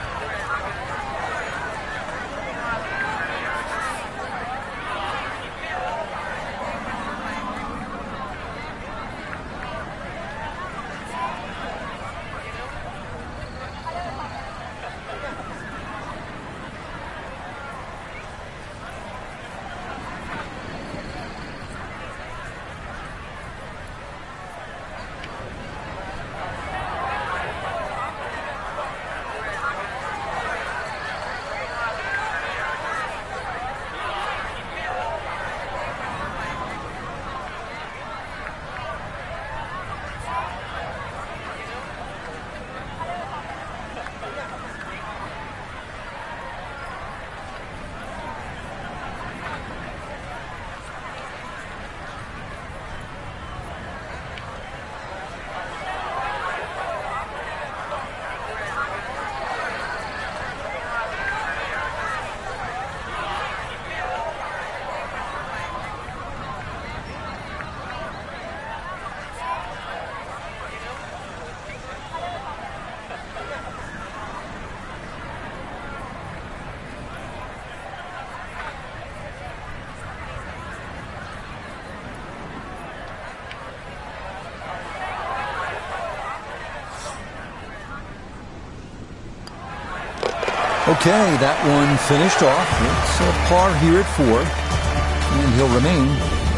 Okay, that one finished off. It's a par here at 4, and he'll remain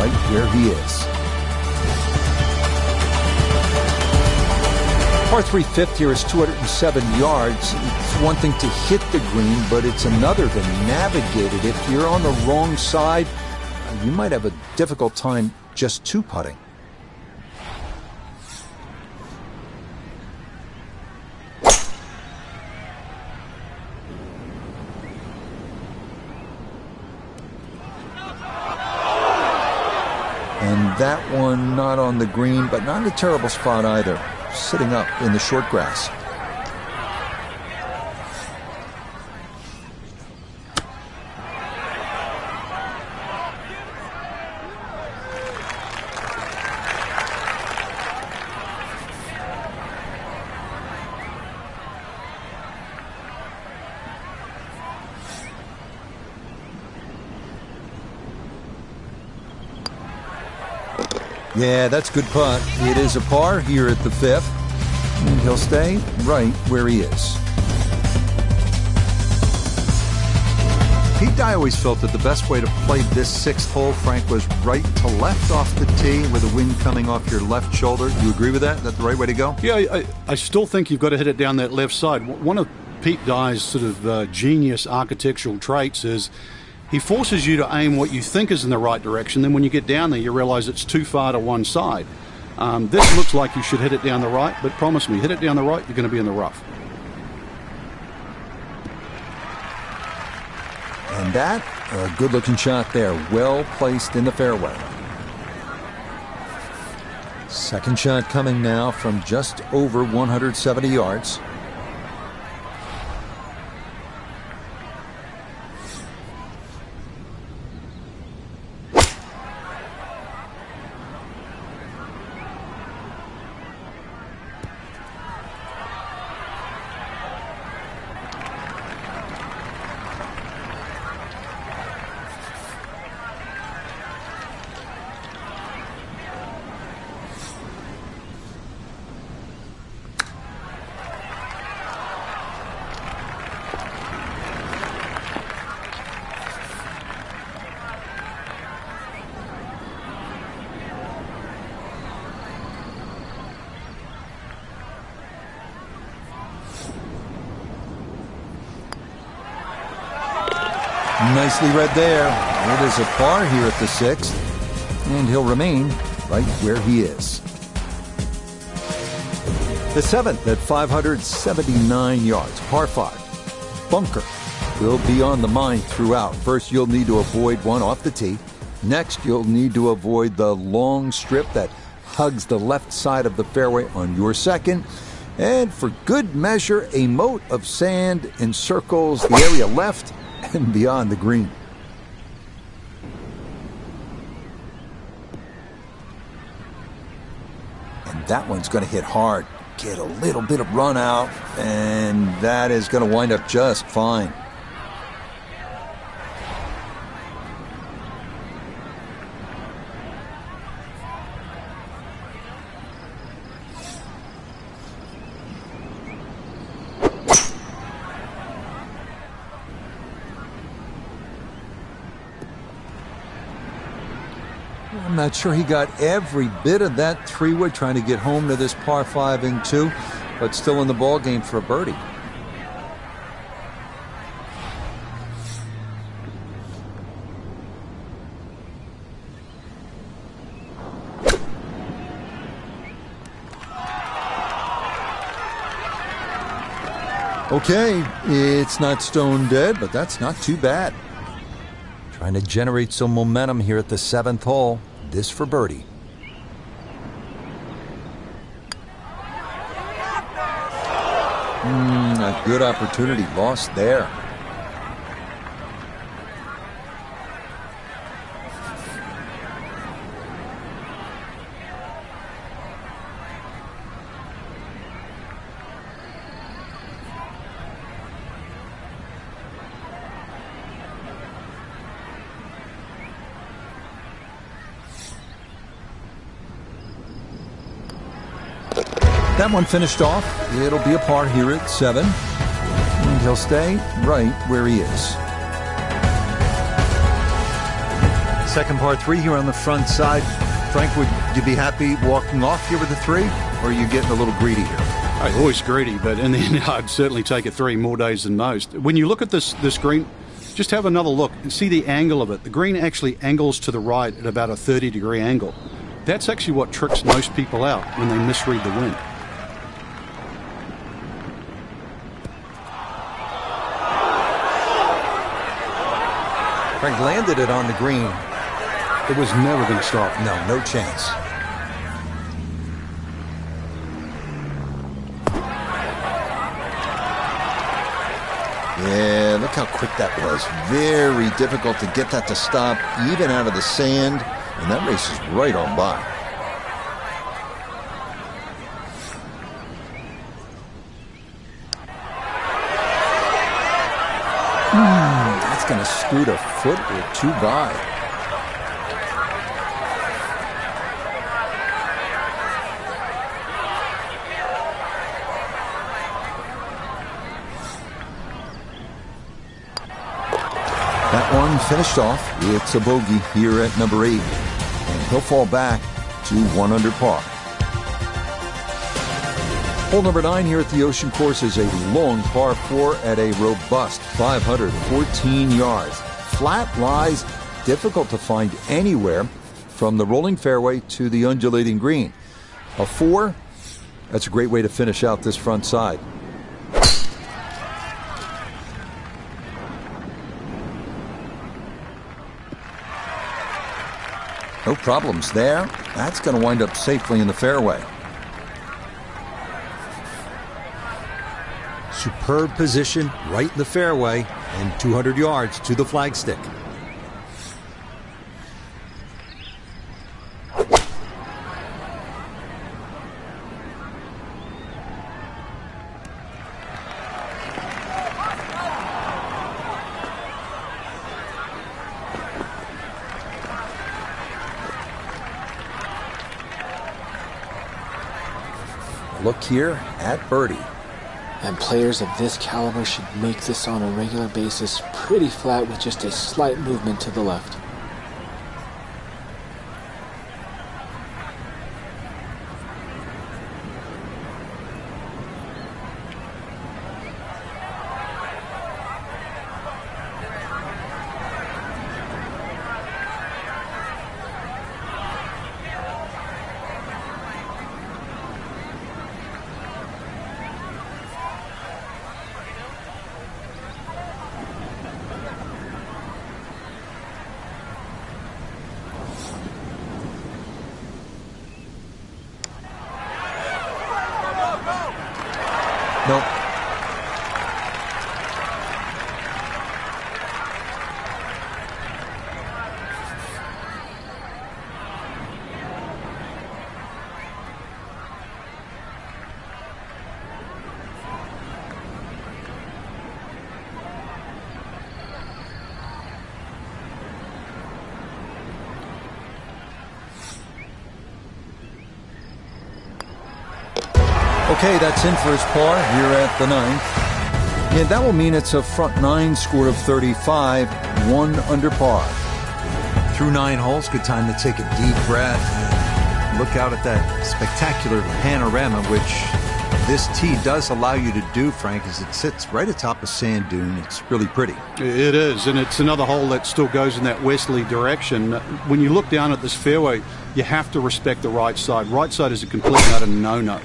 right where he is. Par 3 fifth here is 207 yards. It's one thing to hit the green, but it's another to navigate it. If you're on the wrong side, you might have a difficult time just two-putting. And that one not on the green, but not in a terrible spot either. Sitting up in the short grass. Yeah, that's a good putt. It is a par here at the 5th, and he'll stay right where he is. Pete Dye always felt that the best way to play this 6th hole, Frank, was right to left off the tee with the wind coming off your left shoulder. You agree with that? Is that the right way to go? Yeah, I still think you've got to hit it down that left side. One of Pete Dye's sort of genius architectural traits is he forces you to aim what you think is in the right direction. Then when you get down there, you realize it's too far to one side. This looks like you should hit it down the right, but promise me, hit it down the right, you're going to be in the rough. And that, a good-looking shot there, well placed in the fairway. Second shot coming now from just over 170 yards. Nicely read there. It is a par here at the 6th, and he'll remain right where he is. The 7th at 579 yards, par 5. Bunker will be on the mind throughout. First, you'll need to avoid one off the tee. Next, you'll need to avoid the long strip that hugs the left side of the fairway on your second. And for good measure, a moat of sand encircles the area left and beyond the green. And that one's going to hit hard. Get a little bit of run out, and that is going to wind up just fine. I'm not sure he got every bit of that 3-wood trying to get home to this par 5 and 2, but still in the ball game for a birdie. Okay, it's not stone dead, but that's not too bad. Trying to generate some momentum here at the 7th hole. This for birdie. A good opportunity lost there. That one finished off. It'll be a par here at 7. And he'll stay right where he is. Second par 3 here on the front side. Frank, would you be happy walking off here with a 3? Or are you getting a little greedy here? I'm always greedy, but in the end, I'd certainly take a 3 more days than most. When you look at this green, just have another look and see the angle of it. The green actually angles to the right at about a 30-degree angle. That's actually what tricks most people out when they misread the wind. Frank landed it on the green. It was never going to stop. No chance. Yeah, look how quick that was. Very difficult to get that to stop, even out of the sand. And that race is right on by. That's going to scoot a foot or 2 by. That one finished off. It's a bogey here at number 8. And he'll fall back to 1 under par. Hole number 9 here at the Ocean Course is a long par 4 at a robust 514 yards. Flat lies difficult to find anywhere from the rolling fairway to the undulating green. A 4, that's a great way to finish out this front side. No problems there. That's going to wind up safely in the fairway. Superb position right in the fairway and 200 yards to the flagstick. Look here at birdie. And players of this caliber should make this on a regular basis pretty flat with just a slight movement to the left. Nope. Okay, that's in for his par here at the 9th. And that will mean it's a front 9 score of 35, 1 under par. Through 9 holes, good time to take a deep breath and look out at that spectacular panorama, which this tee does allow you to do, Frank, as it sits right atop a sand dune. It's really pretty. It is, and it's another hole that still goes in that westerly direction. When you look down at this fairway, you have to respect the right side. Right side is a complete and utter no-no.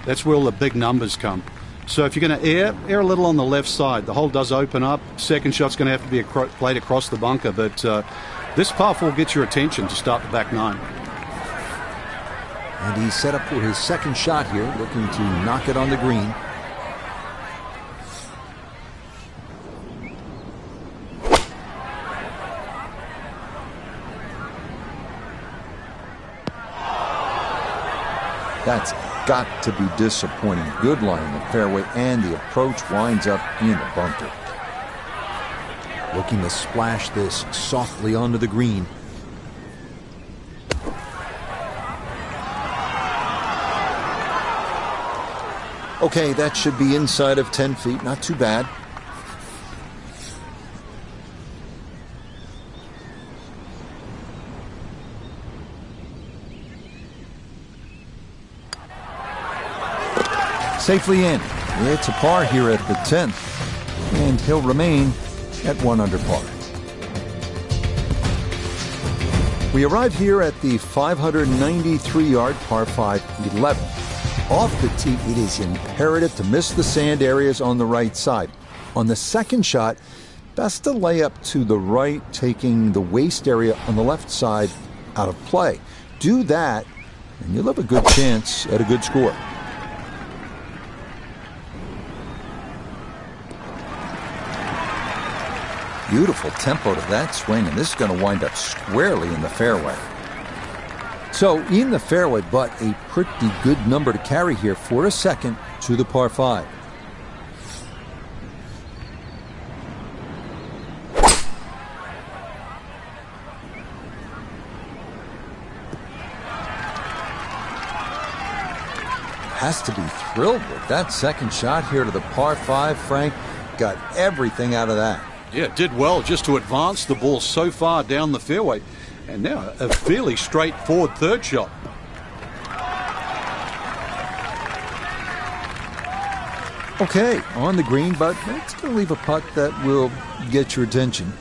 That's where all the big numbers come. So if you're going to err a little on the left side. The hole does open up. Second shot's going to have to be played across the bunker, but this par 4 gets your attention to start the back 9. And he's set up for his second shot here, looking to knock it on the green. That's got to be disappointing. Good line in the fairway, and the approach winds up in the bunker. Looking to splash this softly onto the green. Okay, that should be inside of 10 feet. Not too bad. Safely in. It's a par here at the 10th, and he'll remain at 1 under par. We arrive here at the 593-yard par 5 11. Off the tee, it is imperative to miss the sand areas on the right side. On the second shot, best to lay up to the right, taking the waist area on the left side out of play. Do that, and you'll have a good chance at a good score. Beautiful tempo to that swing, and this is going to wind up squarely in the fairway. So in the fairway, but a pretty good number to carry here for a second to the par 5. Has to be thrilled with that second shot here to the par 5, Frank. Got everything out of that. Yeah, did well just to advance the ball so far down the fairway. And now a fairly straightforward third shot. Okay, on the green, but it's going to leave a putt that will get your attention.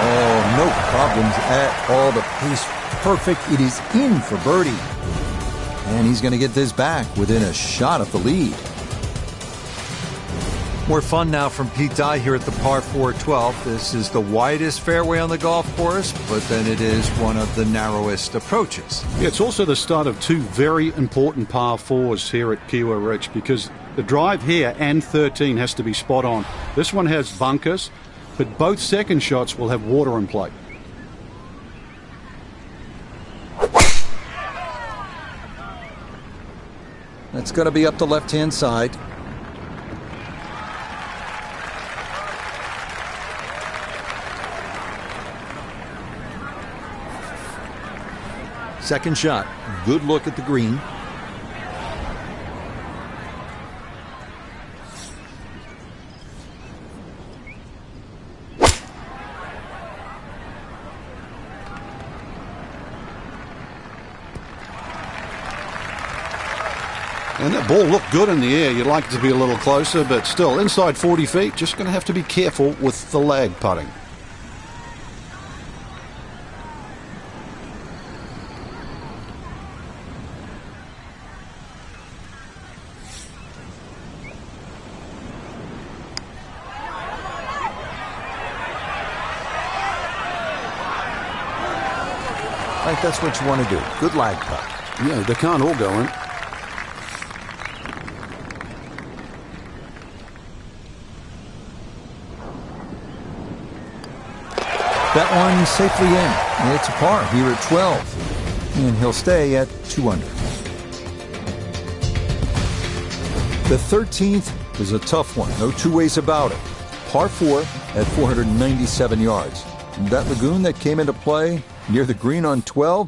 Oh, no problems at all. The pace perfect. It is in for birdie. And he's going to get this back within a shot of the lead. More fun now from Pete Dye here at the par 4 12. This is the widest fairway on the golf course, but then it is one of the narrowest approaches. Yeah, it's also the start of 2 very important par 4s here at Kiwa Ridge, because the drive here and 13 has to be spot on. This one has bunkers, but both second shots will have water in play. That's going to be up the left-hand side. Second shot. Good look at the green. And that ball looked good in the air. You'd like it to be a little closer, but still inside 40 feet. Just going to have to be careful with the lag putting. I think that's what you want to do. Good lag putt. Yeah, they can't all go in. That one safely in. It's a par here at 12. And he'll stay at 2 under. The 13th is a tough one. No two ways about it. Par 4 at 497 yards. That lagoon that came into play near the green on 12,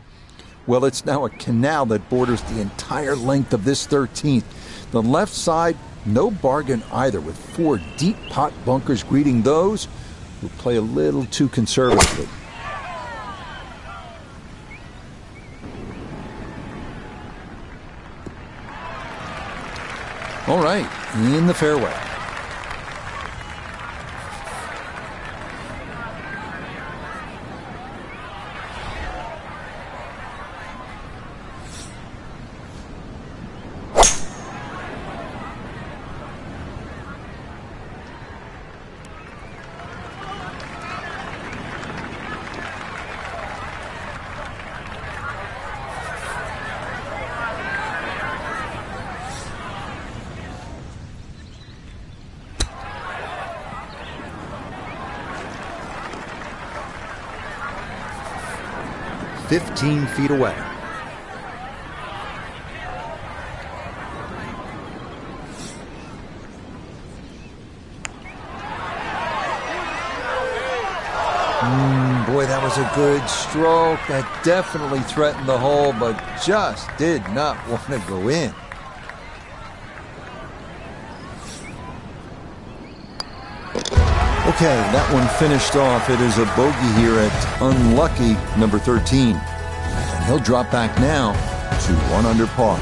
well, it's now a canal that borders the entire length of this 13th. The left side, no bargain either, with 4 deep pot bunkers greeting those who play a little too conservatively. All right, in the fairway. "15 feet away. Boy, that was a good stroke. That definitely threatened the hole, but just did not want to go in. Okay, that one finished off. It is a bogey here at unlucky number 13. And he'll drop back now to 1 under par.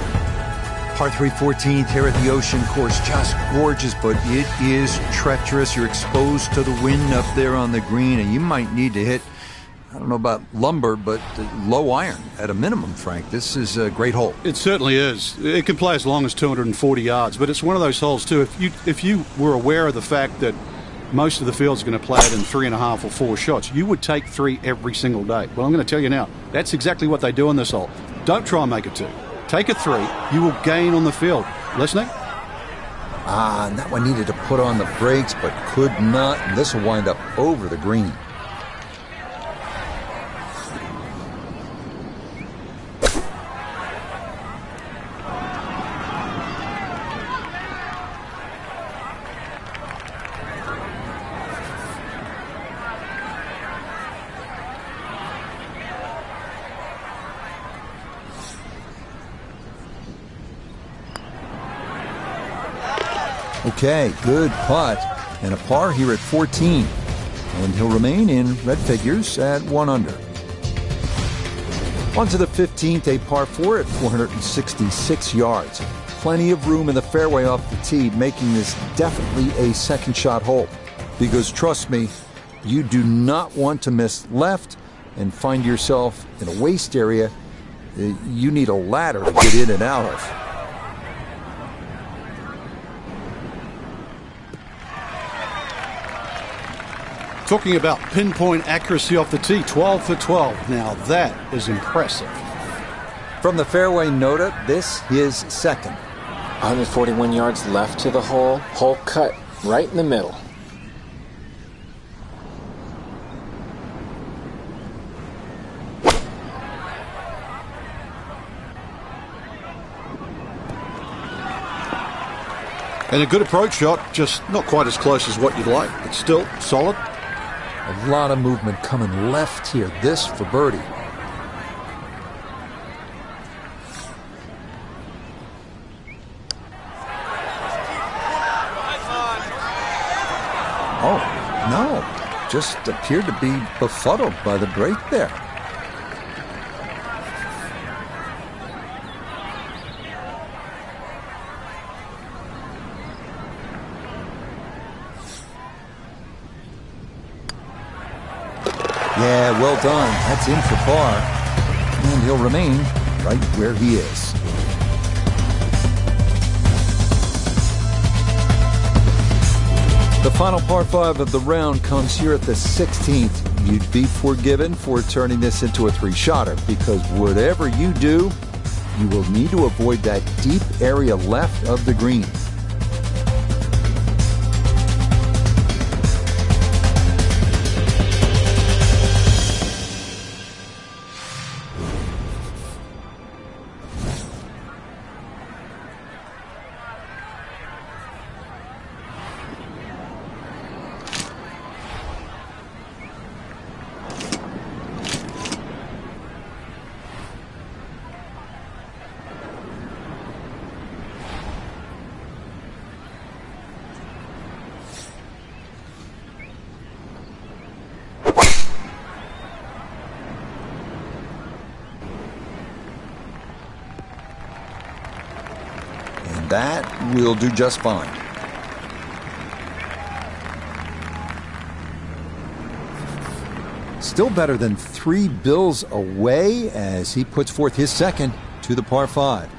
Par 3 14th here at the Ocean Course. Just gorgeous, but it is treacherous. You're exposed to the wind up there on the green, and you might need to hit, I don't know about lumber, but low iron at a minimum, Frank. This is a great hole. It certainly is. It can play as long as 240 yards, but it's one of those holes, too. If you were aware of the fact that most of the field's going to play it in 3.5 or 4 shots, you would take 3 every single day. Well, I'm going to tell you now, that's exactly what they do in this hole. Don't try and make it 2. Take a 3. You will gain on the field. Listening? And that one needed to put on the brakes, but could not. And this will wind up over the green. Okay, good putt, and a par here at 14. And he'll remain in red figures at 1 under. On to the 15th, a par 4 at 466 yards. Plenty of room in the fairway off the tee, making this definitely a second shot hole. Because trust me, you do not want to miss left and find yourself in a waste area you need a ladder to get in and out of. Talking about pinpoint accuracy off the tee, 12 for 12. Now that is impressive. From the fairway nota, this is second. 141 yards left to the hole. Hole cut right in the middle. And a good approach shot, just not quite as close as what you'd like, but still solid. A lot of movement coming left here. This for birdie. Oh, no. Just appeared to be befuddled by the break there. Yeah, well done. That's in for par. And he'll remain right where he is. The final par 5 of the round comes here at the 16th. You'd be forgiven for turning this into a three-shotter because whatever you do, you will need to avoid that deep area left of the green. That will do just fine. Still better than 3 bills away as he puts forth his second to the par 5.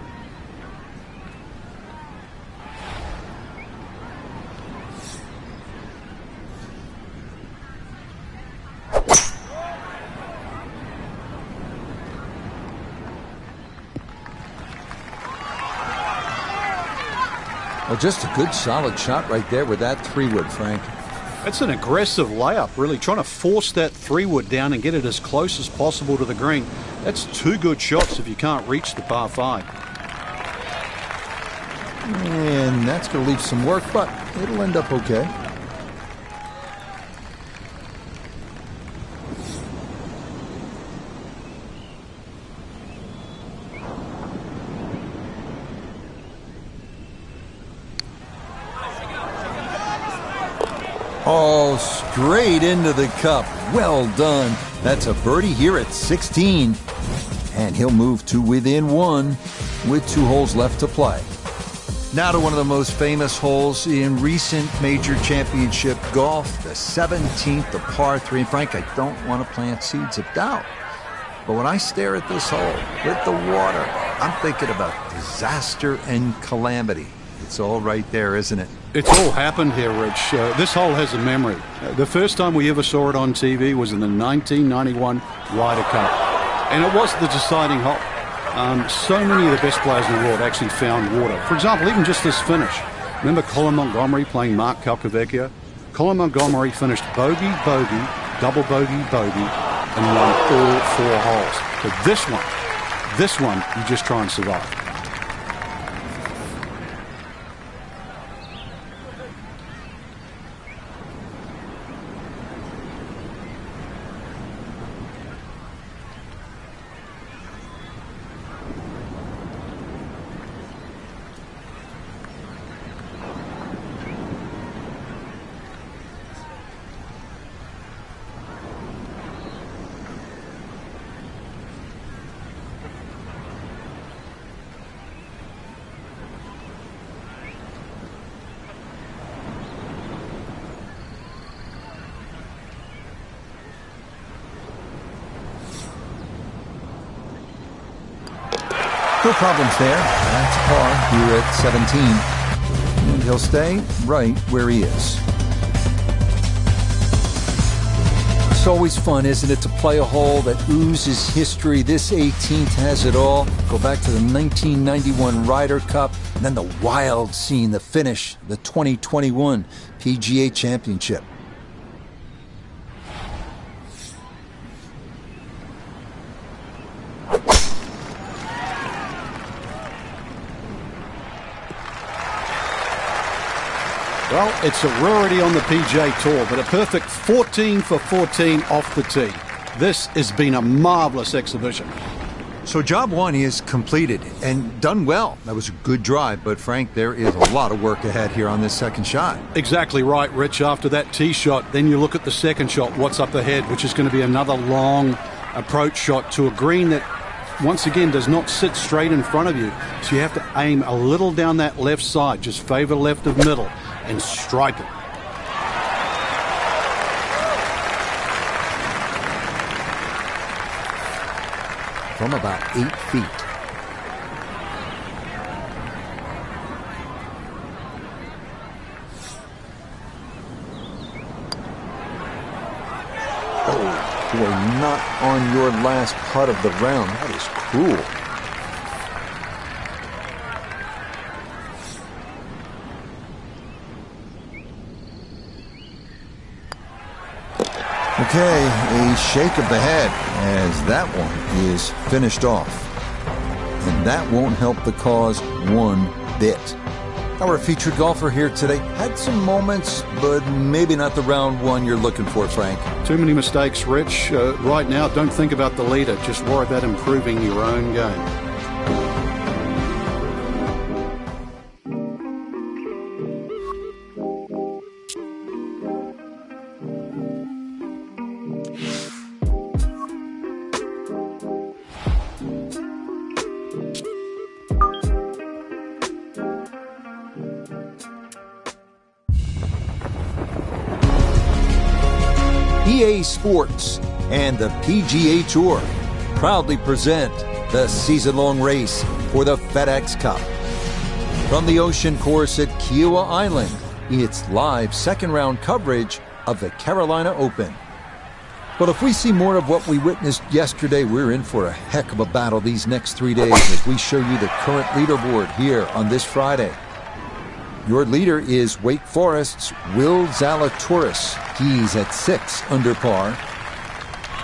Well, just a good solid shot right there with that 3-wood, Frank. It's an aggressive layup, really, trying to force that 3-wood down and get it as close as possible to the green. That's 2 good shots if you can't reach the par 5. And that's going to leave some work, but it'll end up okay. Oh, straight into the cup. Well done. That's a birdie here at 16. And he'll move to within 1 with 2 holes left to play. Now to one of the most famous holes in recent major championship golf, the 17th, the par 3. And Frank, I don't want to plant seeds of doubt. But when I stare at this hole with the water, I'm thinking about disaster and calamity. It's all right there, isn't it? It's all happened here, Rich. This hole has a memory. The first time we ever saw it on TV was in the 1991 Ryder Cup. And it was the deciding hole. So many of the best players in the world actually found water. For example, even just this finish. Remember Colin Montgomery playing Mark Calcavecchia? Colin Montgomery finished bogey, bogey, double bogey, bogey, and won all 4 holes. But this one, you just try and survive. No problems there. That's par here at 17. And he'll stay right where he is. It's always fun, isn't it, to play a hole that oozes history. This 18th has it all. Go back to the 1991 Ryder Cup, and then the wild scene, the finish, the 2021 PGA Championship. Well, it's a rarity on the PGA Tour, but a perfect 14 for 14 off the tee. This has been a marvelous exhibition. So job 1 is completed and done well. That was a good drive, but Frank, there is a lot of work ahead here on this second shot. Exactly right, Rich. After that tee shot, then you look at the second shot, what's up ahead, which is going to be another long approach shot to a green that, once again, does not sit straight in front of you. So you have to aim a little down that left side, just favor left of middle, and stripe it. From about 8 feet. Boy, not on your last putt of the round. That is cruel. Okay, a shake of the head as that one is finished off. And that won't help the cause one bit. Our featured golfer here today had some moments, but maybe not the round one you're looking for, Frank. Too many mistakes, Rich. Right now, don't think about the leader. Just worry about improving your own game. PGA Sports and the PGA Tour proudly present the season-long race for the FedEx Cup. From the Ocean Course at Kiowa Island, it's live second-round coverage of the Carolina Open. But if we see more of what we witnessed yesterday, we're in for a heck of a battle these next 3 days as we show you the current leaderboard here on this Friday. Your leader is Wake Forest's Will Zalatoris. He's at 6 under par.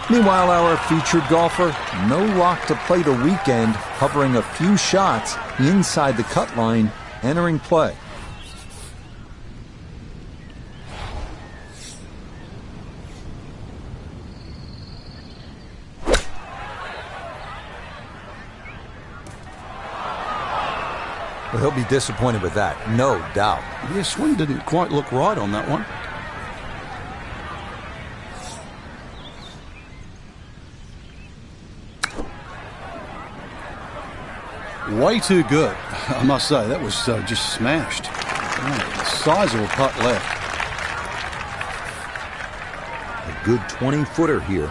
Meanwhile, our featured golfer, no lock to play the weekend, hovering a few shots inside the cut line, entering play. Well, he'll be disappointed with that, no doubt. Yeah, swing didn't quite look right on that one. Way too good, I must say. That was just smashed. Oh, size of a putt left. A good 20-footer here.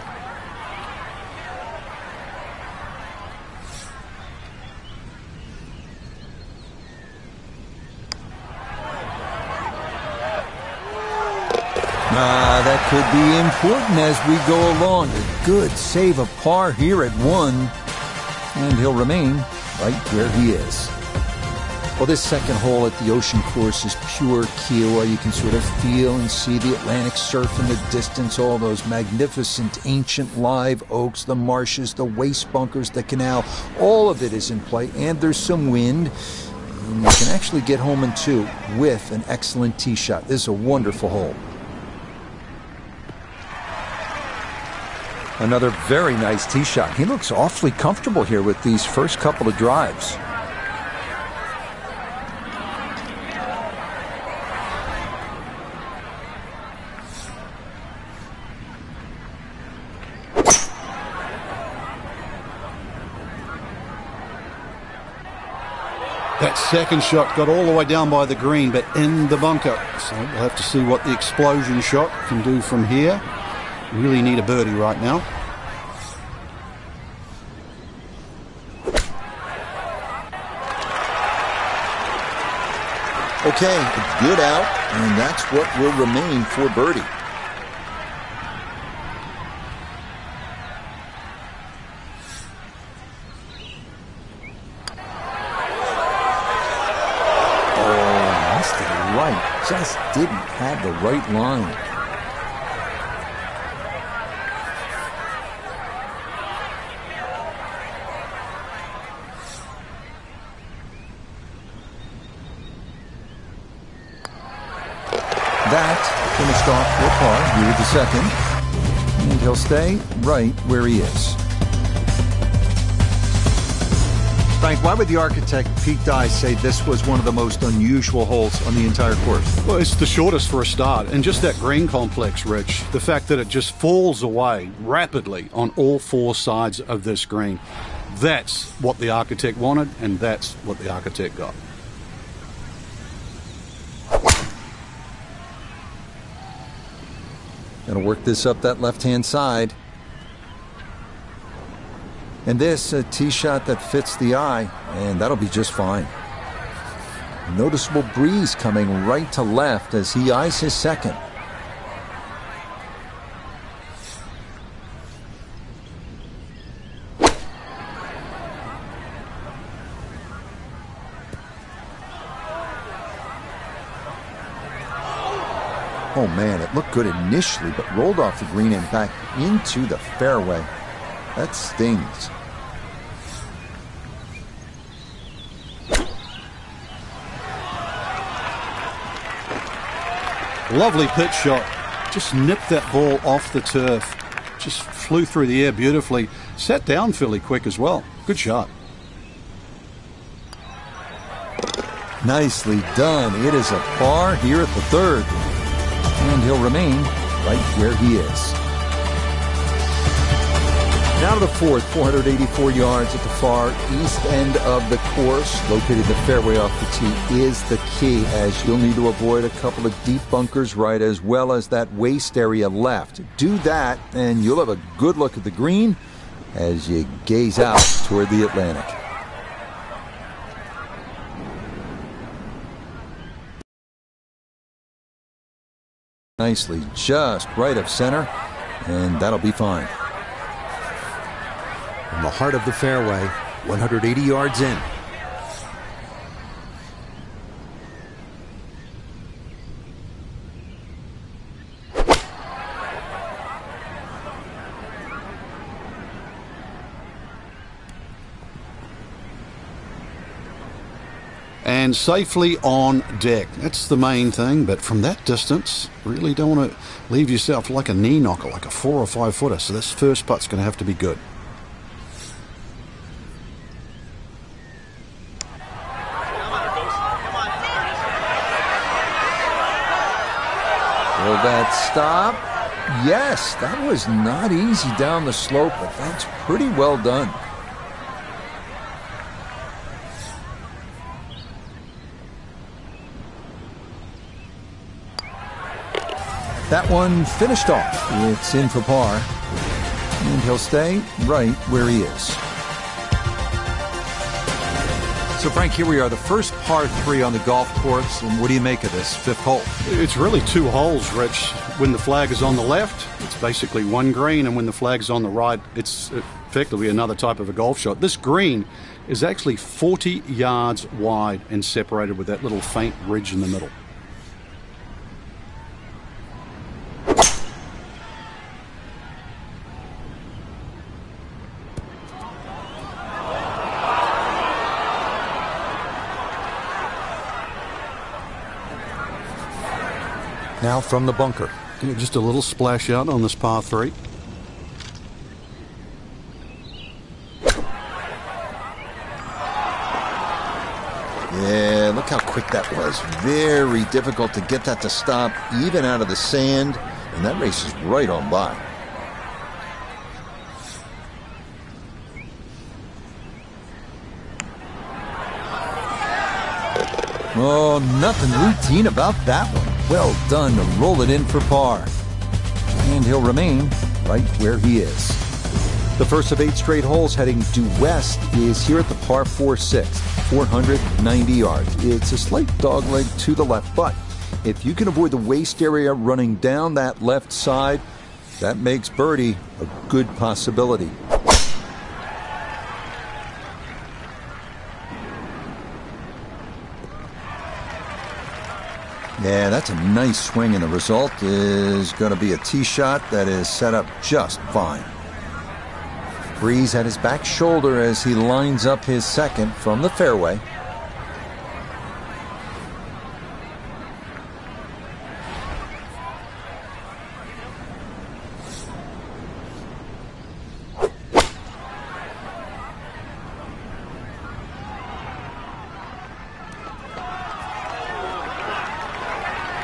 That could be important as we go along. A good save of par here at 1. And he'll remain right where he is. Well, this second hole at the Ocean Course is pure Kiowa. You can sort of feel and see the Atlantic surf in the distance, all those magnificent ancient live oaks, the marshes, the waste bunkers, the canal. All of it is in play, and there's some wind. And you can actually get home in 2 with an excellent tee shot. This is a wonderful hole. Another very nice tee shot. He looks awfully comfortable here with these first couple of drives. That second shot got all the way down by the green, but in the bunker. So we'll have to see what the explosion shot can do from here. Really need a birdie right now. Okay, a good out, and that's what will remain for birdie. Oh, missed it right. Just didn't have the right line. That finished off for par here the second, and he'll stay right where he is. Frank, why would the architect Pete Dye say this was one of the most unusual holes on the entire course? Well, it's the shortest for a start, and just that green complex, Rich, the fact that it just falls away rapidly on all 4 sides of this green. That's what the architect wanted, and that's what the architect got. Gonna work this up that left-hand side. And this, a tee shot that fits the eye, and that'll be just fine. Noticeable breeze coming right to left as he eyes his second. Oh man, it looked good initially, but rolled off the green and back into the fairway. That stings. Lovely pitch shot. Just nipped that ball off the turf. Just flew through the air beautifully. Sat down fairly quick as well. Good shot. Nicely done. It is a par here at the third. And he'll remain right where he is. Now to the fourth, 484 yards at the far east end of the course. Located the fairway off the tee is the key, as you'll need to avoid a couple of deep bunkers right as well as that waist area left. Do that and you'll have a good look at the green as you gaze out toward the Atlantic. Nicely, just right of center, and that'll be fine. In the heart of the fairway, 180 yards in. And safely on deck. That's the main thing, but from that distance, really don't want to leave yourself like a knee knocker, like a 4 or 5 footer. So this first putt's going to have to be good. Will that stop? Yes, that was not easy down the slope, but that's pretty well done. That one finished off. It's in for par. And he'll stay right where he is. So, Frank, here we are, the first par 3 on the golf course. And what do you make of this fifth hole? It's really 2 holes, Rich. When the flag is on the left, it's basically one green, and when the flag is on the right, it's effectively another type of a golf shot. This green is actually 40 yards wide and separated with that little faint ridge in the middle. Now from the bunker. Just a little splash out on this par 3. Yeah, look how quick that was. Very difficult to get that to stop, even out of the sand. And that race is right on by. Oh, nothing routine about that one. Well done to roll it in for par. And he'll remain right where he is. The first of 8 straight holes heading due west is here at the par 4-6, 490 yards. It's a slight dogleg to the left, but if you can avoid the waist area running down that left side, that makes birdie a good possibility. Yeah, that's a nice swing, and the result is going to be a tee shot that is set up just fine. Breeze at his back shoulder as he lines up his second from the fairway.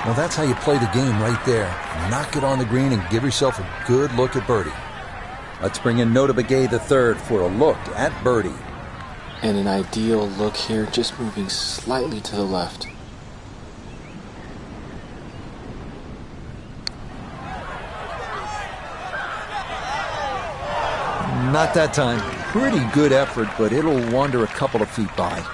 Well, that's how you play the game right there. Knock it on the green and give yourself a good look at birdie. Let's bring in Nota Begay III for a look at birdie. And an ideal look here, just moving slightly to the left. Not that time. Pretty good effort, but it'll wander a couple of feet by.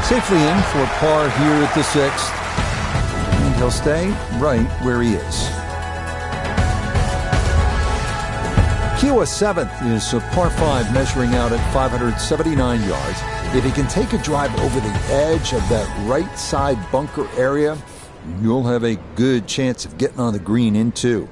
Safely in for par here at the 6th. And he'll stay right where he is. Kiowa 7th is a par 5 measuring out at 579 yards. If he can take a drive over the edge of that right side bunker area, you'll have a good chance of getting on the green in 2.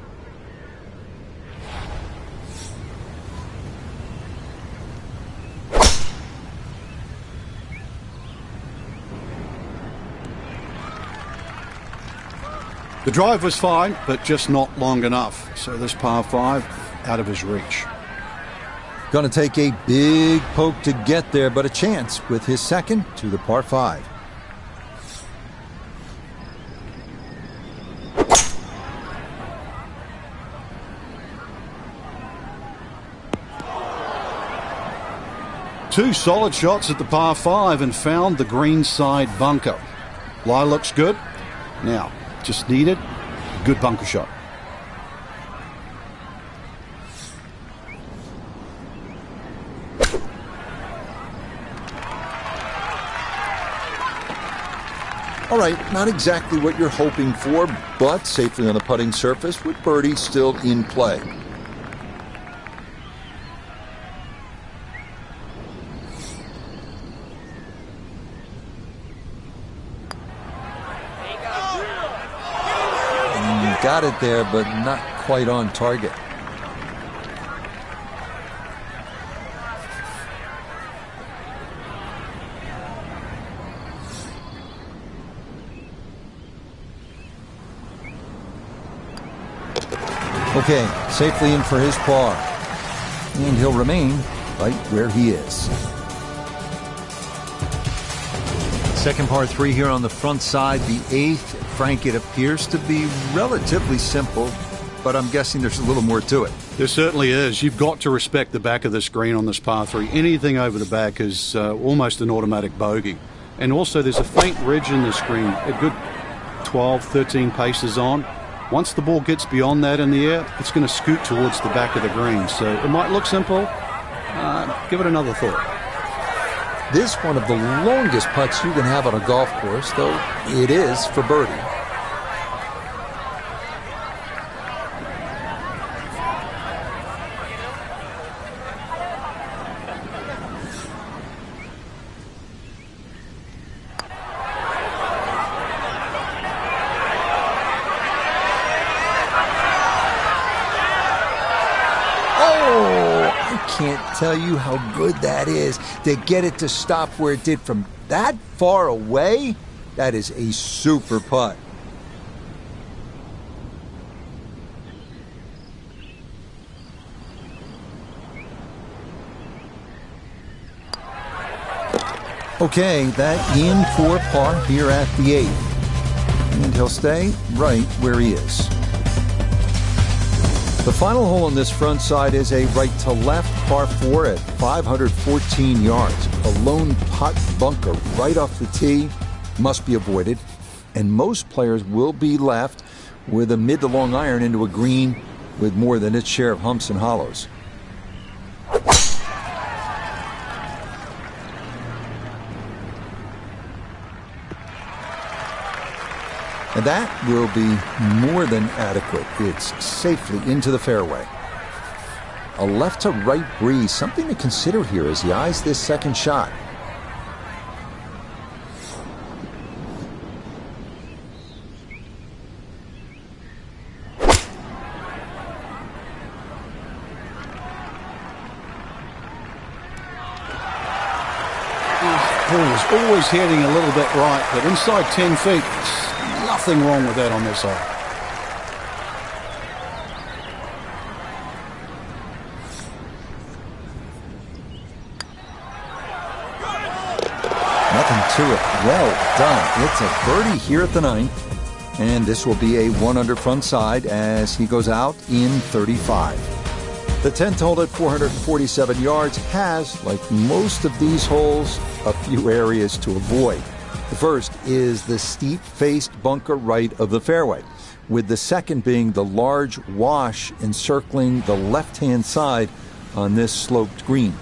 The drive was fine, but just not long enough. So this par 5 out of his reach. Going to take a big poke to get there, but a chance with his second to the par 5. Two solid shots at the par 5 and found the green side bunker. Lie looks good. Now, just needed a good bunker shot. All right, not exactly what you're hoping for, but safely on the putting surface with birdie still in play. Got it there, but not quite on target. Okay, safely in for his par. And he'll remain right where he is. Second par 3 here on the front side, the 8th. Frank, it appears to be relatively simple, but I'm guessing there's a little more to it. There certainly is. You've got to respect the back of this green on this par 3. Anything over the back is almost an automatic bogey. And also there's a faint ridge in this green, a good 12, 13 paces on. Once the ball gets beyond that in the air, it's going to scoot towards the back of the green. So it might look simple. Give it another thought. This one of the longest putts you can have on a golf course, though it is for birdie. Can't tell you how good that is to get it to stop where it did from that far away. That is a super putt. Okay, that in for par here at the 8th. And he'll stay right where he is. The final hole on this front side is a right to left par 4 at 514 yards. A lone putt bunker right off the tee must be avoided, and most players will be left with a mid to long iron into a green with more than its share of humps and hollows. And that will be more than adequate. It's safely into the fairway. A left to right breeze, something to consider here as he eyes this second shot. Ball is always heading a little bit right, but inside 10 feet, nothing wrong with that on this side. Nothing to it. Well done. It's a birdie here at the 9th, and this will be a 1 under front side as he goes out in 35. The 10th hole at 447 yards has, like most of these holes, a few areas to avoid. The first is the steep-faced bunker right of the fairway, with the second being the large wash encircling the left-hand side on this sloped green.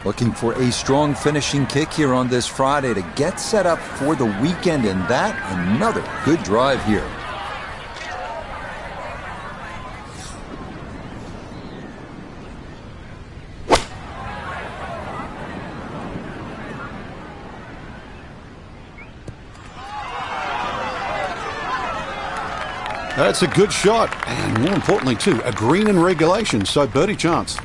Looking for a strong finishing kick here on this Friday to get set up for the weekend, and that another good drive here. That's a good shot, and more importantly too, a green in regulation, so birdie chance.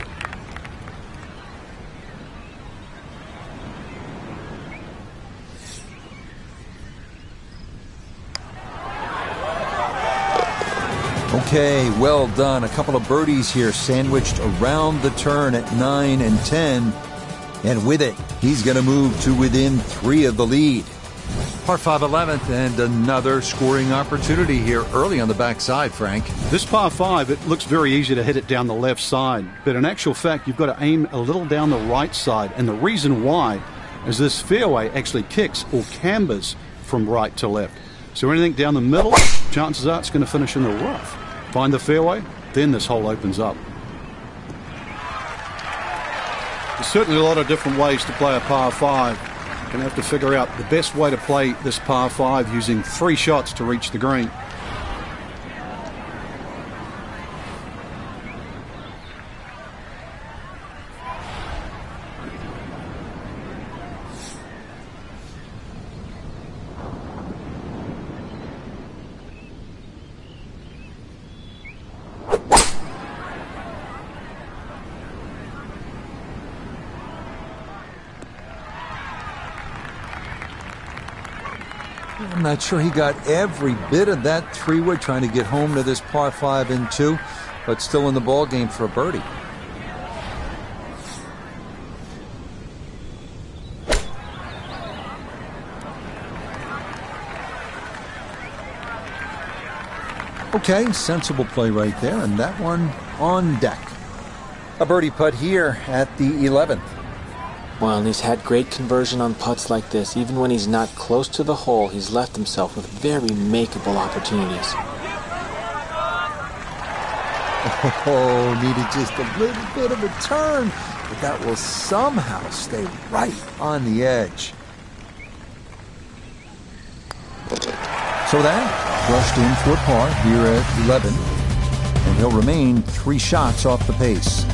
Okay, well done. A couple of birdies here sandwiched around the turn at 9 and 10. And with it, he's going to move to within 3 of the lead. Par 5 11th, and another scoring opportunity here early on the backside, Frank. This par 5, it looks very easy to hit it down the left side, but in actual fact, you've got to aim a little down the right side, and the reason why is this fairway actually kicks or cambers from right to left. So anything down the middle, chances are it's going to finish in the rough. Find the fairway, then this hole opens up. There's certainly a lot of different ways to play a par 5. You're going to have to figure out the best way to play this par 5 using 3 shots to reach the green. I'm not sure he got every bit of that 3-wood trying to get home to this par 5 and 2, but still in the ball game for a birdie. Okay, sensible play right there, and that one on deck. A birdie putt here at the 11th. Well, and he's had great conversion on putts like this. Even when he's not close to the hole, he's left himself with very makeable opportunities. Oh, needed just a little bit of a turn, but that will somehow stay right on the edge. So that brushed in for par here at 11, and he'll remain 3 shots off the pace.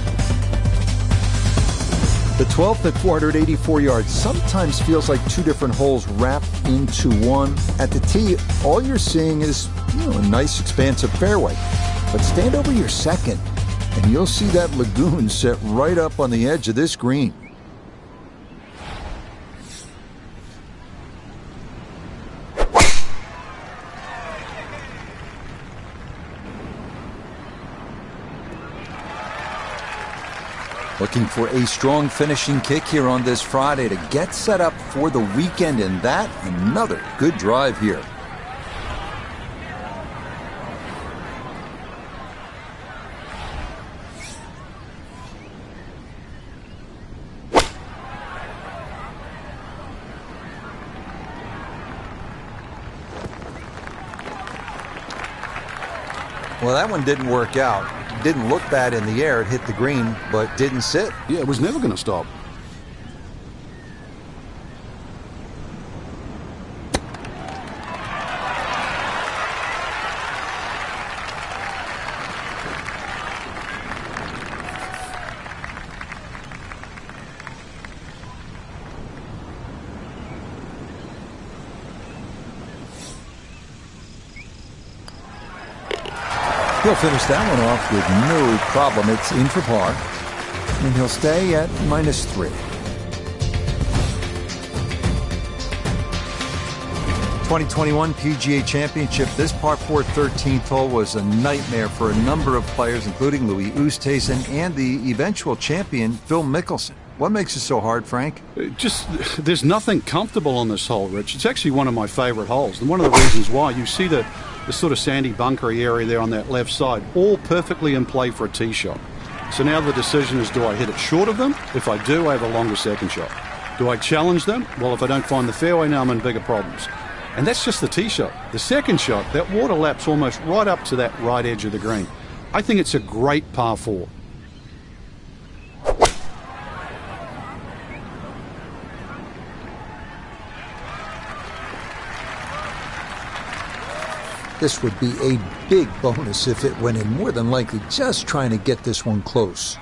The 12th at 484 yards sometimes feels like 2 different holes wrapped into one. At the tee, all you're seeing is, a nice expansive fairway. But stand over your second, and you'll see that lagoon set right up on the edge of this green. Looking for a strong finishing kick here on this Friday to get set up for the weekend, and that another good drive here. Well, that one didn't work out. Didn't look bad in the air. It hit the green, but didn't sit. Yeah, it was never going to stop. He'll finish that one off with no problem. It's in for par, and he'll stay at -3. 2021 PGA Championship. This par 4 13th hole was a nightmare for a number of players, including Louis Oosthuizen and the eventual champion, Phil Mickelson. What makes it so hard, Frank? There's nothing comfortable on this hole, Rich. It's actually one of my favorite holes, and one of the reasons why, you see the sort of sandy bunkery area there on that left side, all perfectly in play for a tee shot. So now the decision is, do I hit it short of them? If I do, I have a longer second shot. Do I challenge them? Well, if I don't find the fairway, now I'm in bigger problems. And that's just the tee shot. The second shot, that water laps almost right up to that right edge of the green. I think it's a great par 4. This would be a big bonus if it went in, more than likely just trying to get this one close.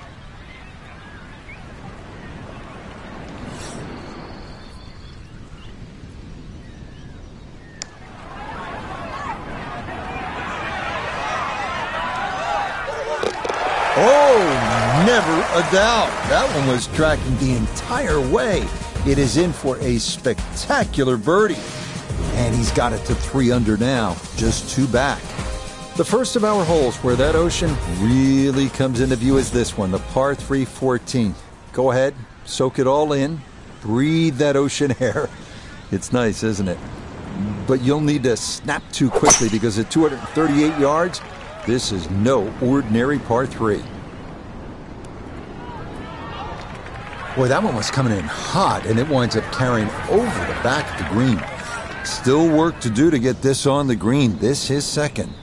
Oh, never a doubt. That one was tracking the entire way. It is in for a spectacular birdie. And he's got it to 3 under now, just 2 back. The first of our holes where that ocean really comes into view is this one, the par 3 14. Go ahead, soak it all in, breathe that ocean air. It's nice, isn't it? But you'll need to snap to quickly because at 238 yards, this is no ordinary par 3. Boy, that one was coming in hot, and it winds up carrying over the back of the green. Still work to do to get this on the green. This is second.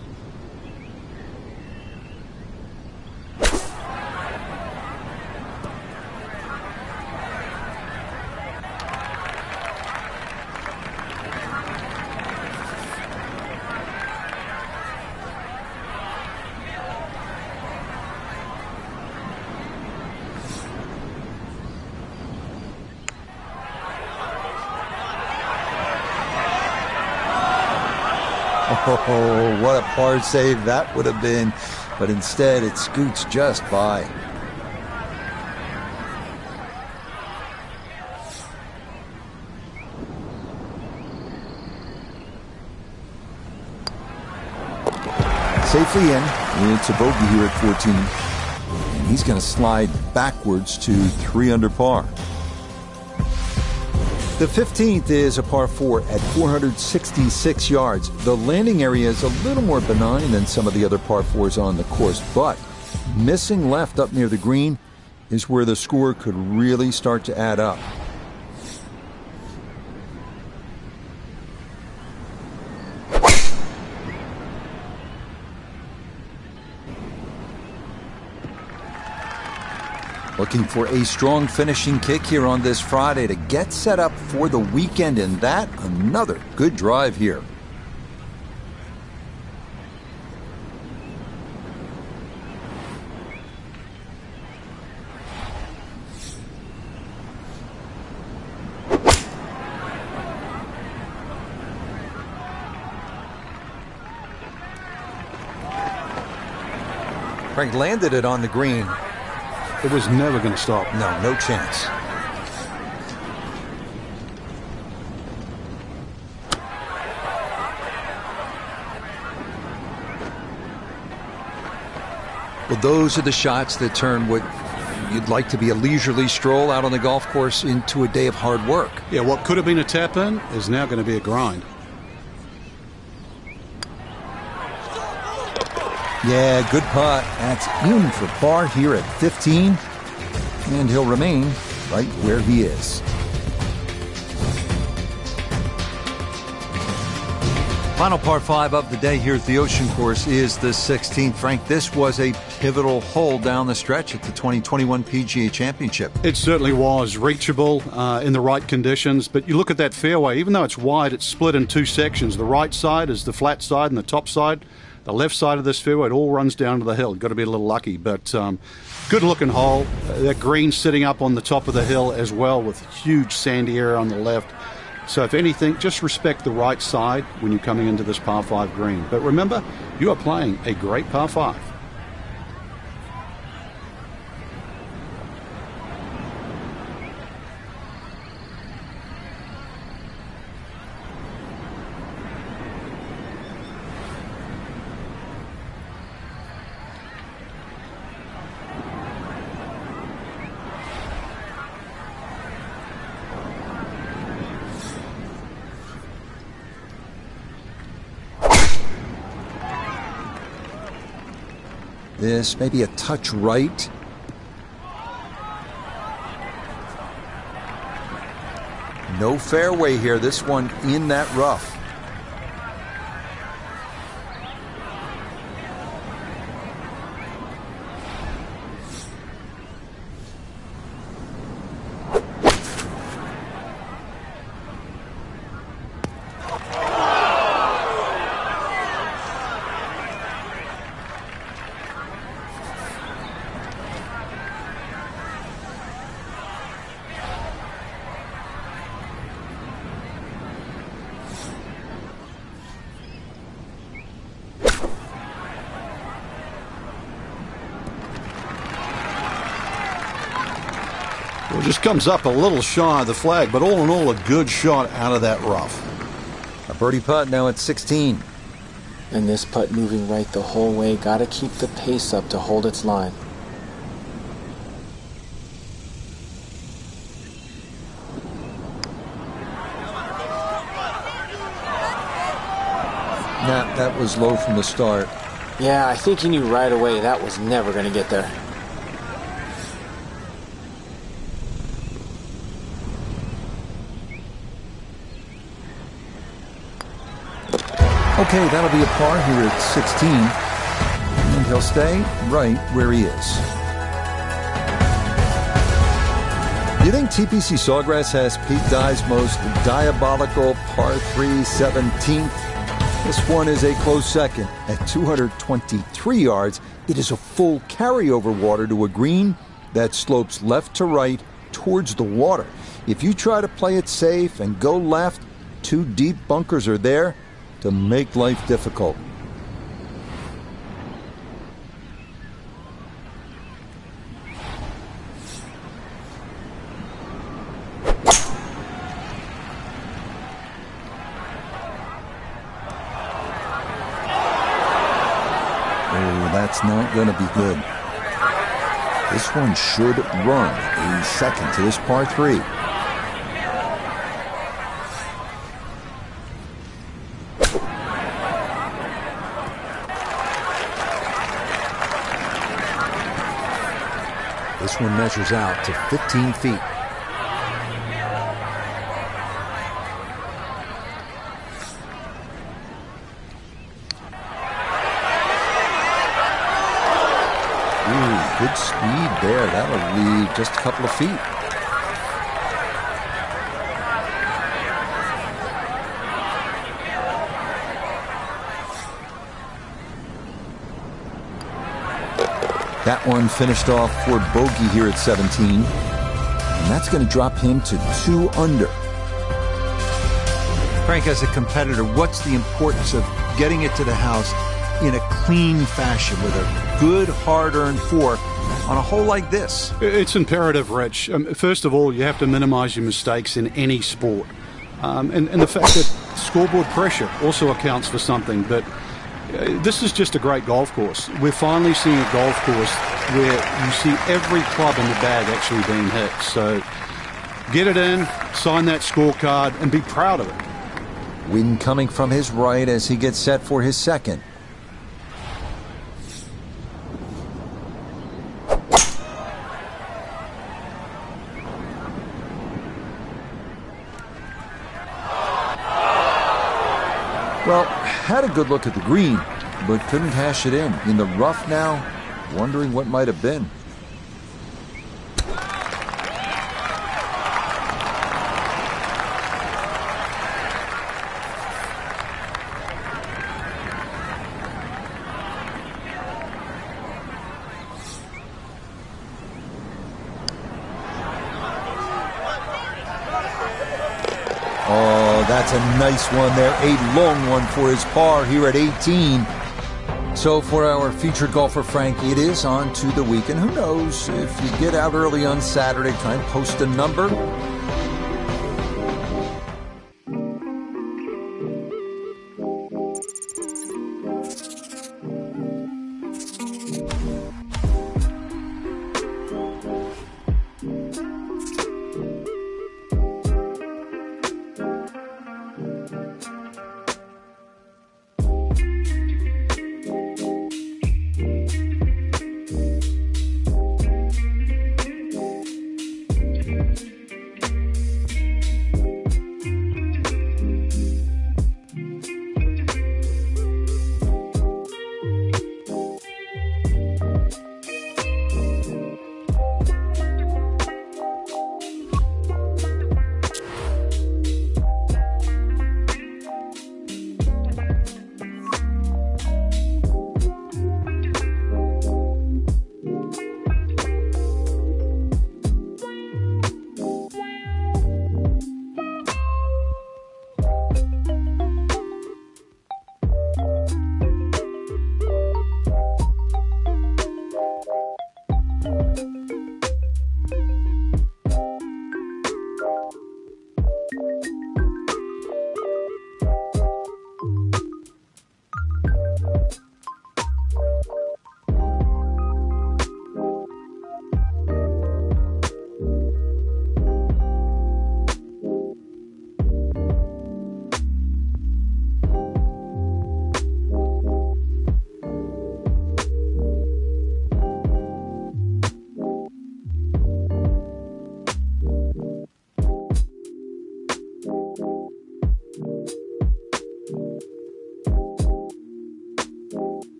Oh, what a par save that would have been. But instead, it scoots just by. Safely in. It's a bogey here at 14. And he's going to slide backwards to 3 under par. The 15th is a par 4 at 466 yards. The landing area is a little more benign than some of the other par 4s on the course, but missing left up near the green is where the score could really start to add up. Looking for a strong finishing kick here on this Friday to get set up for the weekend, and that another good drive here. Frank landed it on the green. It was never going to stop. No chance. Well, those are the shots that turn what you'd like to be a leisurely stroll out on the golf course into a day of hard work. Yeah, what could have been a tap-in is now going to be a grind. Yeah, good putt. That's in for par here at 15. And he'll remain right where he is. Final par 5 of the day here at the Ocean Course is the 16th. Frank, this was a pivotal hole down the stretch at the 2021 PGA Championship. It certainly was reachable in the right conditions, but you look at that fairway, even though it's wide, it's split in 2 sections. The right side is the flat side and the top side. The left side of this fairway, it all runs down to the hill. You've got to be a little lucky, but good-looking hole. That green sitting up on the top of the hill as well with a huge sandy area on the left. So if anything, just respect the right side when you're coming into this par 5 green. But remember, you are playing a great par 5. This may be a touch right. No fairway here. This one in that rough. Just comes up a little shy of the flag, but all in all, a good shot out of that rough. A birdie putt now at 16. And this putt moving right the whole way. Got to keep the pace up to hold its line. Nah, that was low from the start. Yeah, I think he knew right away that was never going to get there. Okay, that'll be a par here at 16. And he'll stay right where he is. You think TPC Sawgrass has Pete Dye's most diabolical par 3 17th? This one is a close second at 223 yards. It is a full carryover water to a green that slopes left to right towards the water. If you try to play it safe and go left, 2 deep bunkers are there to make life difficult. That's not going to be good. This one should run a second to this par 3. This one measures out to 15 feet. Good speed there. That'll leave just a couple of feet. That one finished off for bogey here at 17. And that's going to drop him to 2 under. Frank, as a competitor, what's the importance of getting it to the house in a clean fashion with a good, hard-earned 4 on a hole like this? It's imperative, Rich. First of all, you have to minimize your mistakes in any sport. And the fact that scoreboard pressure also accounts for something. But this is just a great golf course. We're finally seeing a golf course where you see every club in the bag actually being hit. So get it in, sign that scorecard, and be proud of it. Wind coming from his right as he gets set for his second. Well, had a good look at the green, but couldn't hash it in the rough now, wondering what might have been. Oh, that's a nice one there. A long one for his par here at 18. So for our featured golfer, Frank, it is on to the weekend. Who knows, if you get out early on Saturday, try and post a number.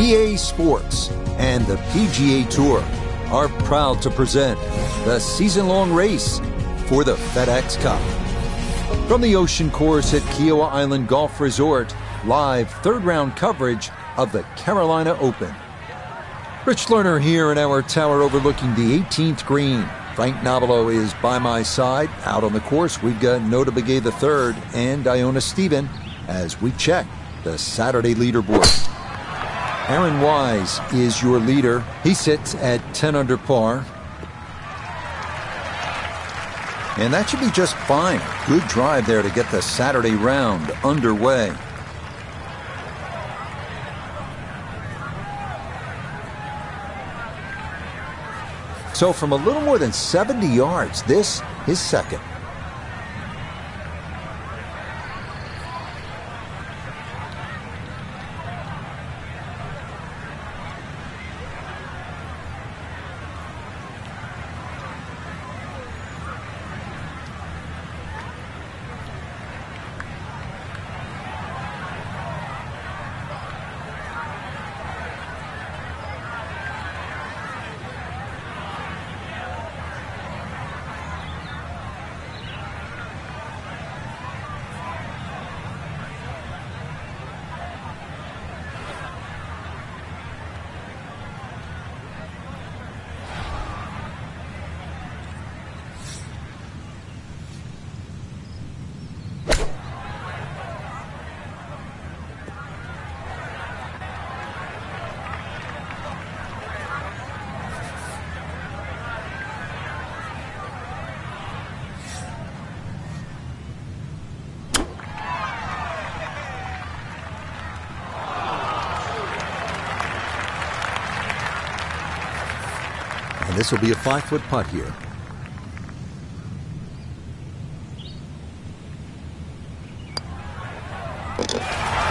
EA Sports and the PGA Tour are proud to present the season-long race for the FedEx Cup. From the ocean course at Kiowa Island Golf Resort, live third-round coverage of the Carolina Open. Rich Lerner here in our tower overlooking the 18th green. Frank Nobilo is by my side. Out on the course, we've got Nota Begay III and Iona Stephen as we check the Saturday leaderboard. Aaron Wise is your leader. He sits at 10 under par. And that should be just fine. Good drive there to get the Saturday round underway. So from a little more than 70 yards, this is second. And this will be a 5-foot putt here.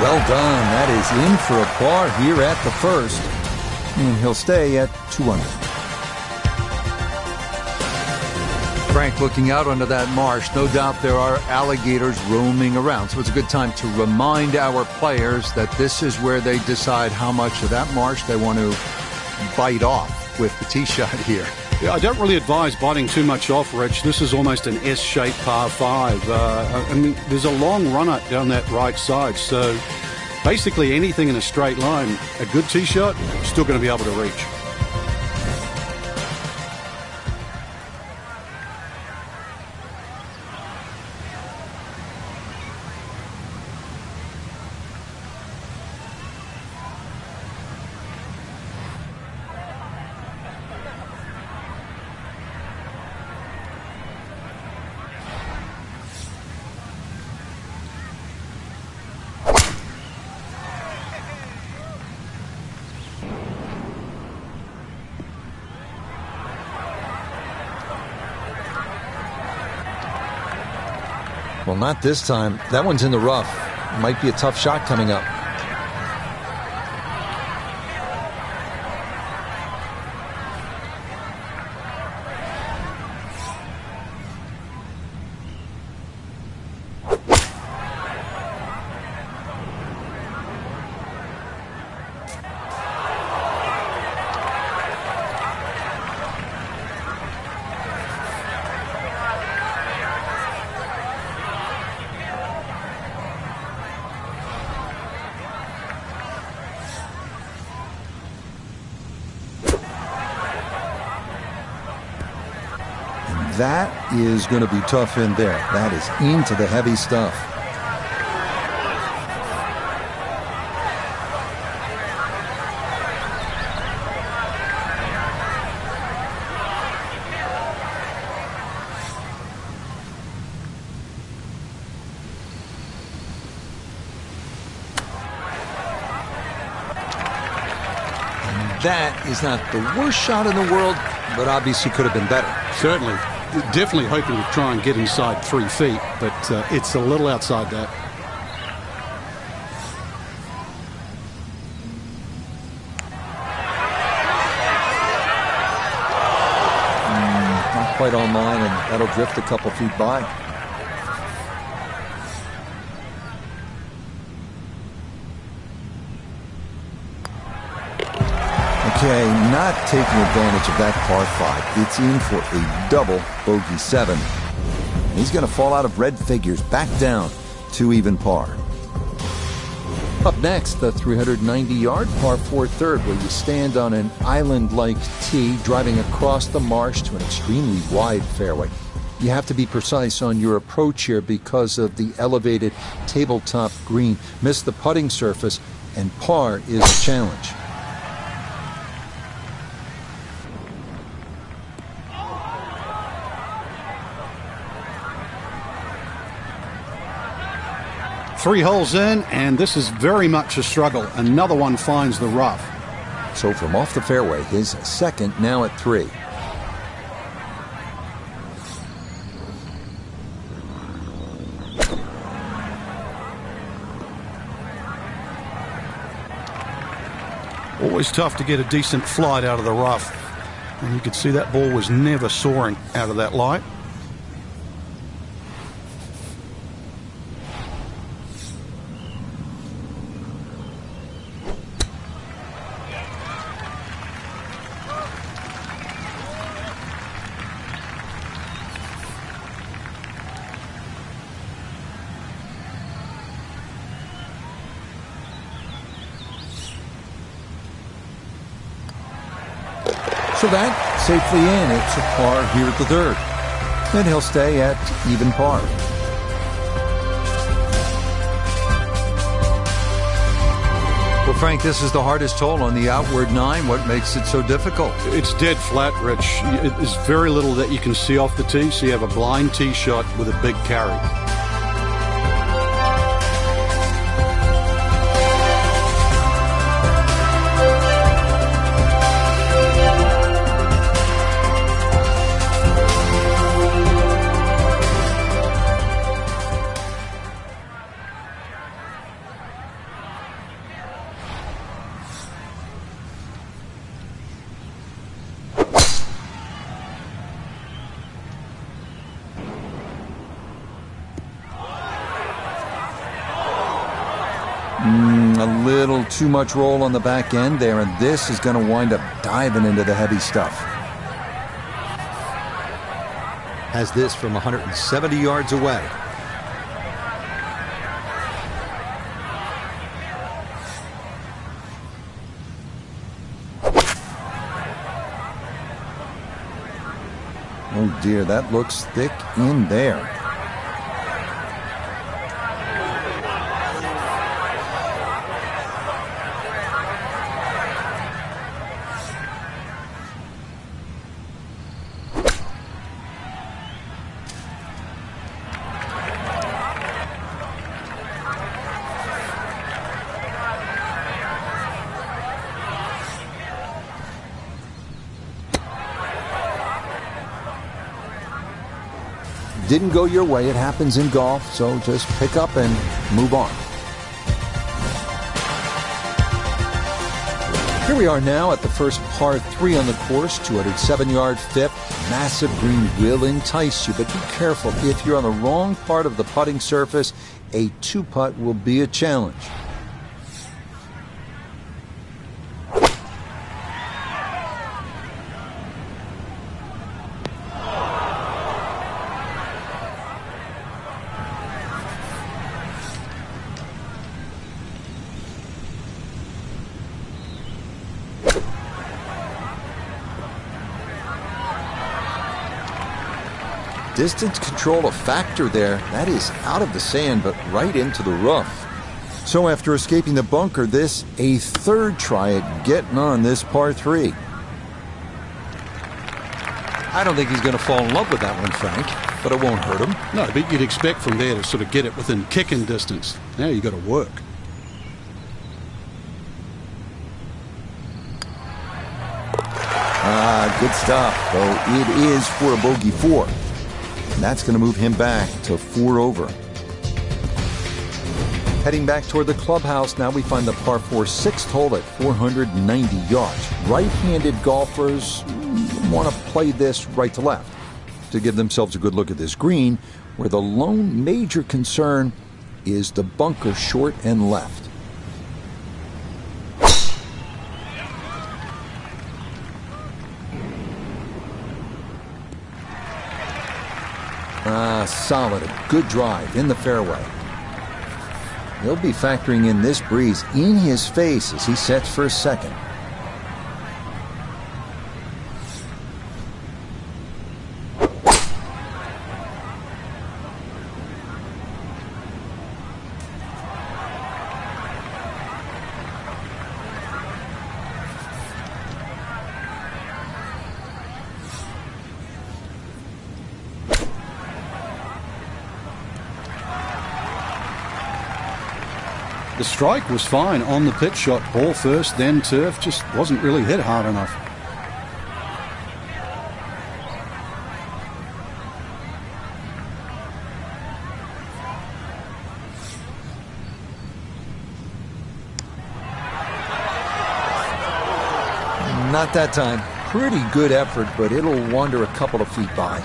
Well done. That is in for a par here at the first. And he'll stay at 2 under. Frank, looking out onto that marsh, no doubt there are alligators roaming around. So it's a good time to remind our players that this is where they decide how much of that marsh they want to bite off with the tee shot here. Yeah, I don't really advise biting too much off, Rich. This is almost an S-shaped par 5. I mean, there's a long run up down that right side. So basically anything in a straight line, a good tee shot, still going to be able to reach. Well, not this time. That one's in the rough. Might be a tough shot coming up. That is going to be tough in there. That is into the heavy stuff. And that is not the worst shot in the world, but obviously could have been better. Certainly. Definitely hoping to try and get inside 3 feet, but it's a little outside that. Not quite on line, and that'll drift a couple feet by. Okay, not taking advantage of that par 5. It's in for a double bogey 7. And he's going to fall out of red figures, back down to even par. Up next, the 390-yard par 4 third, where you stand on an island-like tee, driving across the marsh to an extremely wide fairway. You have to be precise on your approach here because of the elevated tabletop green. Miss the putting surface, and par is a challenge. Three holes in, and this is very much a struggle. Another one finds the rough. So from off the fairway, his second now at 3. Always tough to get a decent flight out of the rough. And you could see that ball was never soaring out of that light. So that safely in. It's a par here at the third. And he'll stay at even par. Well, Frank, this is the hardest hole on the outward 9. What makes it so difficult? It's dead flat, Rich. There's very little that you can see off the tee, so you have a blind tee shot with a big carry. A little too much roll on the back end there, and this is going to wind up diving into the heavy stuff. Has this from 170 yards away. Oh dear, that looks thick in there. Didn't go your way. It happens in golf, so just pick up and move on. Here we are now at the first par 3 on the course, 207-yard fifth. Massive green will entice you, but be careful. If you're on the wrong part of the putting surface, a 2-putt will be a challenge. Distance control a factor there. That is out of the sand, but right into the rough. So after escaping the bunker, this a third try at getting on this par 3. I don't think he's going to fall in love with that one, Frank, but it won't hurt him. No, but you'd expect from there to sort of get it within kicking distance. Now you got to work. Good stop, though it is for a bogey 4. And that's going to move him back to 4 over. Heading back toward the clubhouse, now we find the par 4 6th hole at 490 yards. Right-handed golfers want to play this right to left to give themselves a good look at this green, where the lone major concern is the bunker short and left. A solid, good drive in the fairway. He'll be factoring in this breeze in his face as he sets for a second. The strike was fine on the pitch shot. Ball first, then turf. Just wasn't really hit hard enough. Not that time. Pretty good effort, but it'll wander a couple of feet by.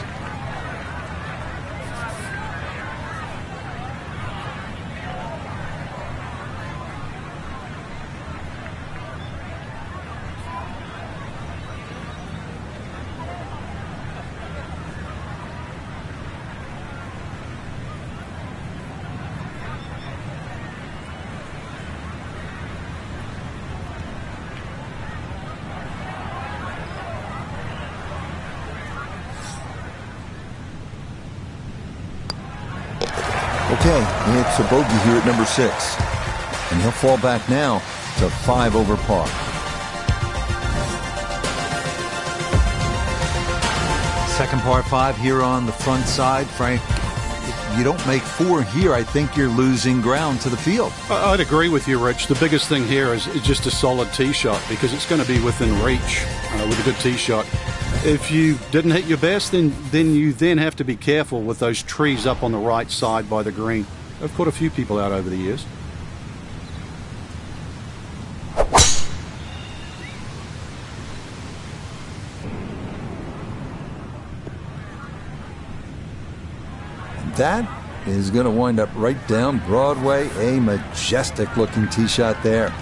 Okay, it's a bogey here at number 6. And he'll fall back now to 5 over par. Second par 5 here on the front side, Frank. If you don't make 4 here, I think you're losing ground to the field. I'd agree with you, Rich. The biggest thing here is just a solid tee shot, because it's going to be within reach with a good tee shot. If you didn't hit your best, then you have to be careful with those trees up on the right side by the green. I've caught a few people out over the years. That is going to wind up right down Broadway. A majestic looking tee shot there.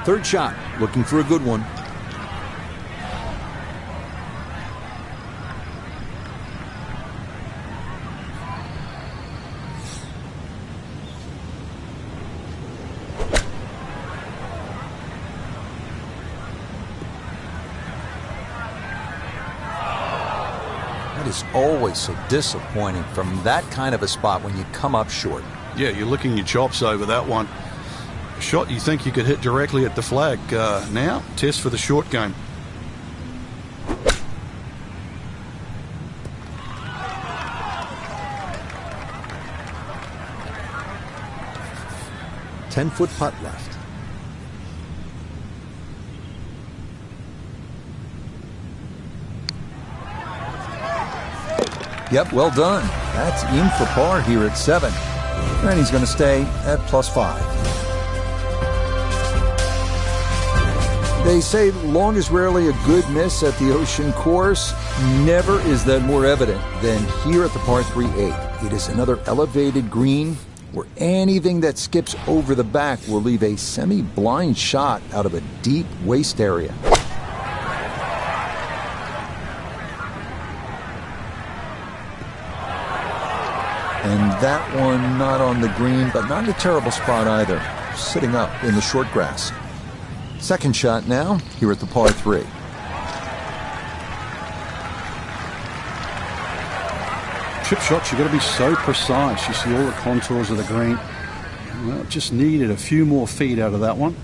Third shot, looking for a good one. That is always so disappointing from that kind of a spot when you come up short. Yeah, you're licking your chops over that one. A shot you think you could hit directly at the flag. Now, test for the short game. Ten-foot putt left. Yep, well done. That's in for par here at 7. And he's going to stay at +5. They say long is rarely a good miss at the Ocean course. Never is that more evident than here at the par 3-8. It is another elevated green where anything that skips over the back will leave a semi-blind shot out of a deep waist area. And that one not on the green, but not in a terrible spot either. Sitting up in the short grass. Second shot now, here at the par 3. Chip shots, you've got to be so precise. You see all the contours of the green. Well, just needed a few more feet out of that one.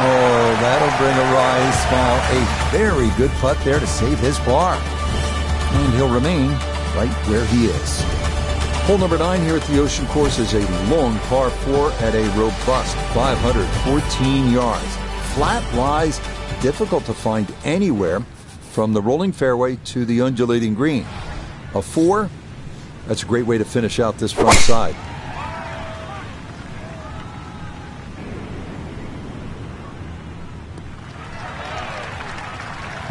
Oh, that'll bring a wry smile. A very good putt there to save his par. And he'll remain right where he is. Hole number 9 here at the Ocean course is a long par 4 at a robust 514 yards. Flat lies, difficult to find anywhere from the rolling fairway to the undulating green. A 4, that's a great way to finish out this front side.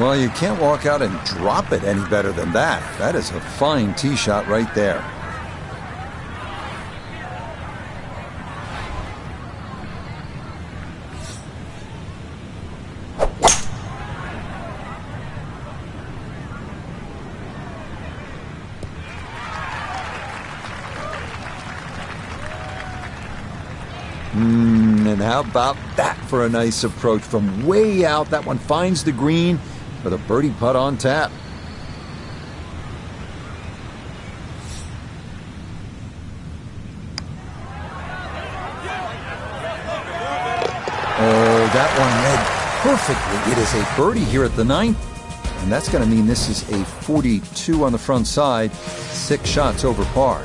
Well, you can't walk out and drop it any better than that. That is a fine tee shot right there. And how about that for a nice approach from way out? That one finds the green with a birdie putt on tap. Oh, that one read perfectly. It is a birdie here at the 9th, and that's going to mean this is a 42 on the front side, 6 shots over par.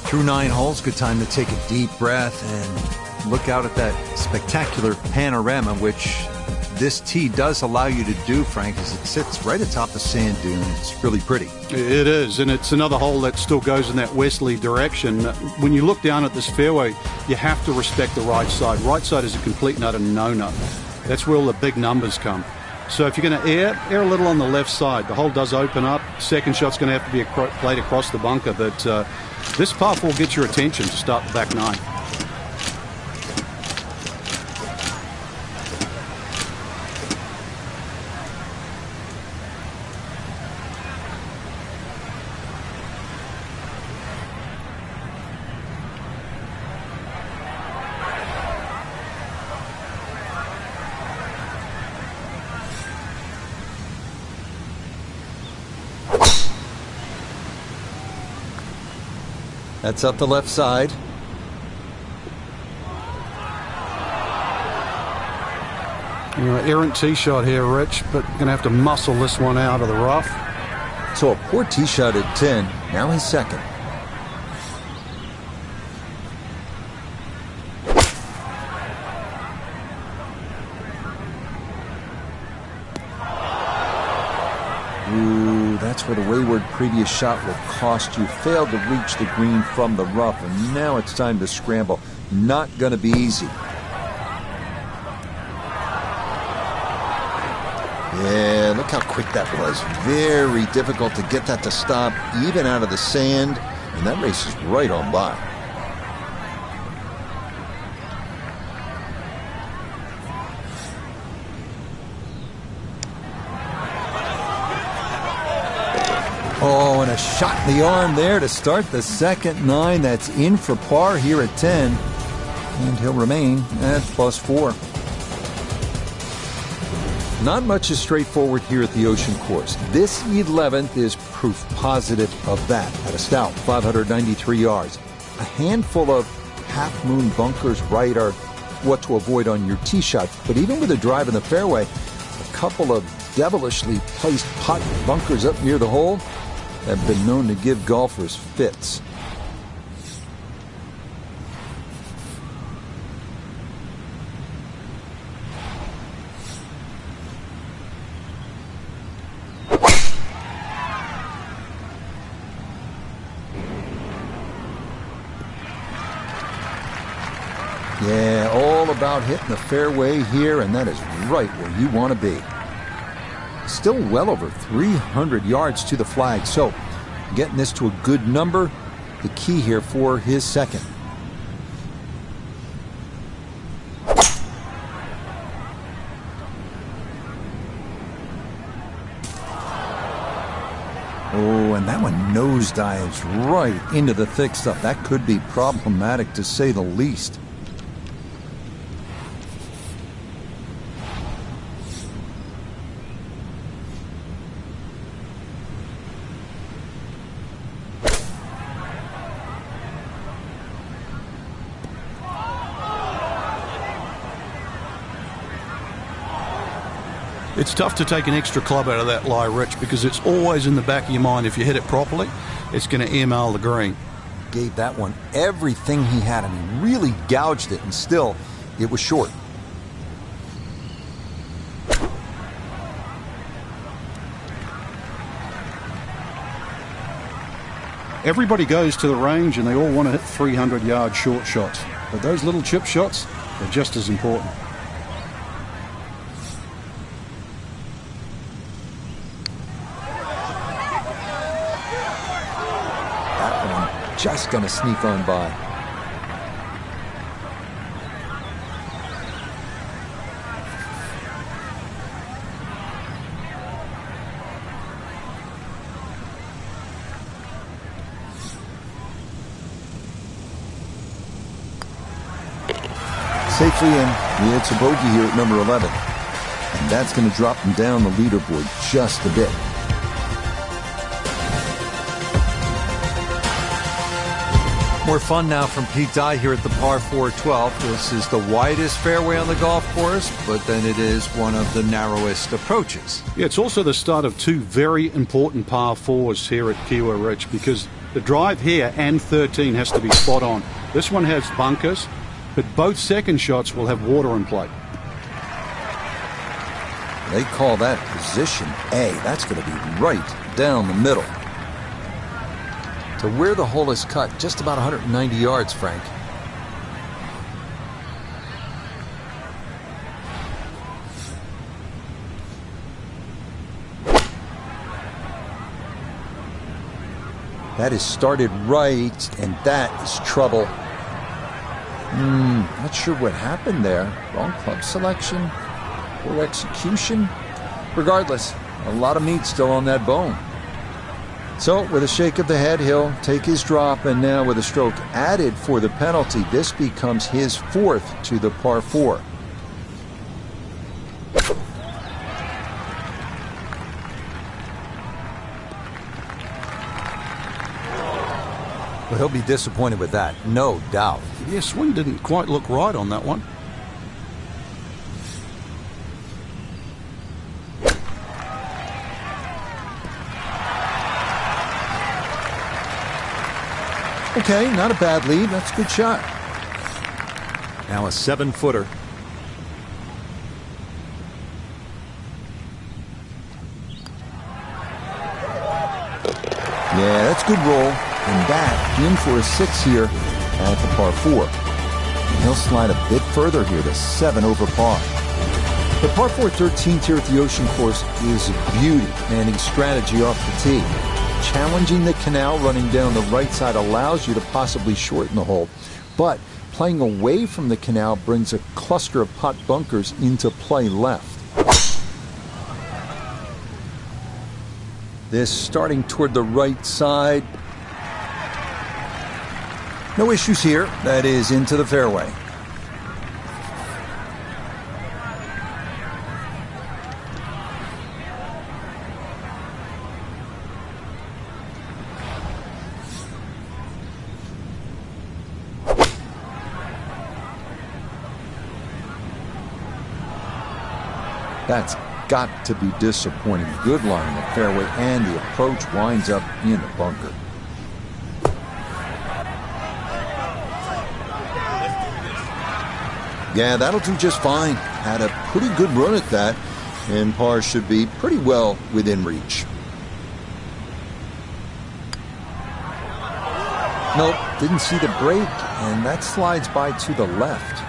Through 9 holes, good time to take a deep breath and look out at that spectacular panorama, which this tee does allow you to do, Frank, as it sits right atop the sand dune. It's really pretty. It is, and it's another hole that still goes in that westerly direction. When you look down at this fairway, you have to respect the right side. Right side is a complete and utter no-no. That's where all the big numbers come. So if you're going to err a little on the left side. The hole does open up. Second shot's going to have to be played across the bunker, but this par 4 gets your attention to start the back 9. That's up the left side. Errant tee shot here, Rich, but going to have to muscle this one out of the rough. So a poor tee shot at 10. Now he's second. Ooh, that's where the wayward previous shot will cost you. Failed to reach the green from the rough, and now it's time to scramble. Not going to be easy. Yeah, look how quick that was. Very difficult to get that to stop, even out of the sand, and that race is right on by. Oh, and a shot in the arm there to start the second 9. That's in for par here at 10. And he'll remain at +4. Not much is straightforward here at the Ocean Course. This 11th is proof positive of that at a stout 593 yards. A handful of half-moon bunkers right are what to avoid on your tee shot. But even with a drive in the fairway, a couple of devilishly placed putt bunkers up near the hole have been known to give golfers fits. Yeah, all about hitting the fairway here, and that is right where you want to be. Still well over 300 yards to the flag, so getting this to a good number, the key here for his second. Oh, and that one nosedives right into the thick stuff. That could be problematic, to say the least. It's tough to take an extra club out of that lie, Rich, because it's always in the back of your mind. If you hit it properly, it's going to email the green. Gave that one everything he had, and he really gouged it, and still, it was short. Everybody goes to the range, and they all want to hit 300-yard short shots. But those little chip shots are just as important. just going to sneak on by. Safely in. He hits a bogey here at number 11. And that's going to drop him down the leaderboard just a bit. More fun now from Pete Dye here at the par 4 12. This is the widest fairway on the golf course, but then it is one of the narrowest approaches. Yeah, it's also the start of two very important par 4s here at Kiwa Ridge, because the drive here and 13 has to be spot on. This one has bunkers, but both second shots will have water in play. They call that position A. That's going to be right down the middle. To where the hole is cut, just about 190 yards, Frank. That is started right, and that is trouble. Not sure what happened there. Wrong club selection, poor execution. Regardless, a lot of meat still on that bone. So, with a shake of the head, he'll take his drop, and now with a stroke added for the penalty, this becomes his 4th to the par 4. Well, he'll be disappointed with that, no doubt. Yeah, swing didn't quite look right on that one. Okay, not a bad lead. That's a good shot. Now a 7-footer. Yeah, that's good roll. And back in for a 6 here at the par 4. And he'll slide a bit further here to 7 over par. The par 4 13th here at the Ocean Course is a beauty, manning strategy off the tee. Challenging the canal running down the right side allows you to possibly shorten the hole, but playing away from the canal brings a cluster of pot bunkers into play left. This starting toward the right side. No issues here. That is into the fairway. That's got to be disappointing. Good line in the fairway, and the approach winds up in the bunker. Yeah, that'll do just fine. Had a pretty good run at that, and par should be pretty well within reach. Nope, didn't see the break, and that slides by to the left.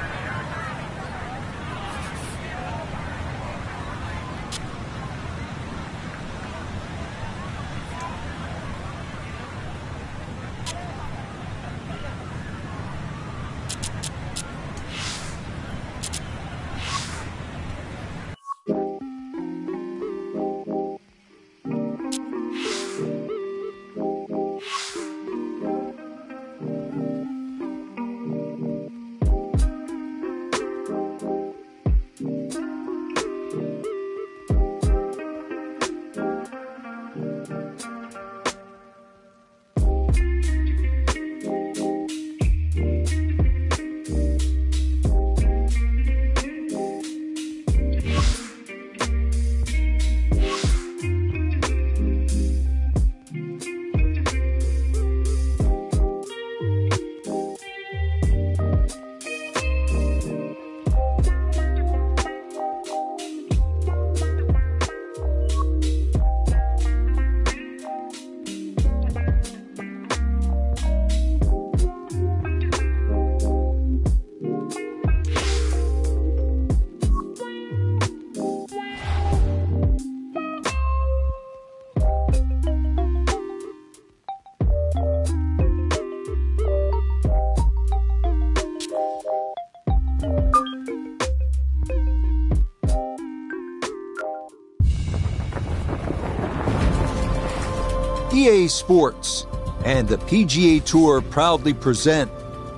EA Sports and the PGA Tour proudly present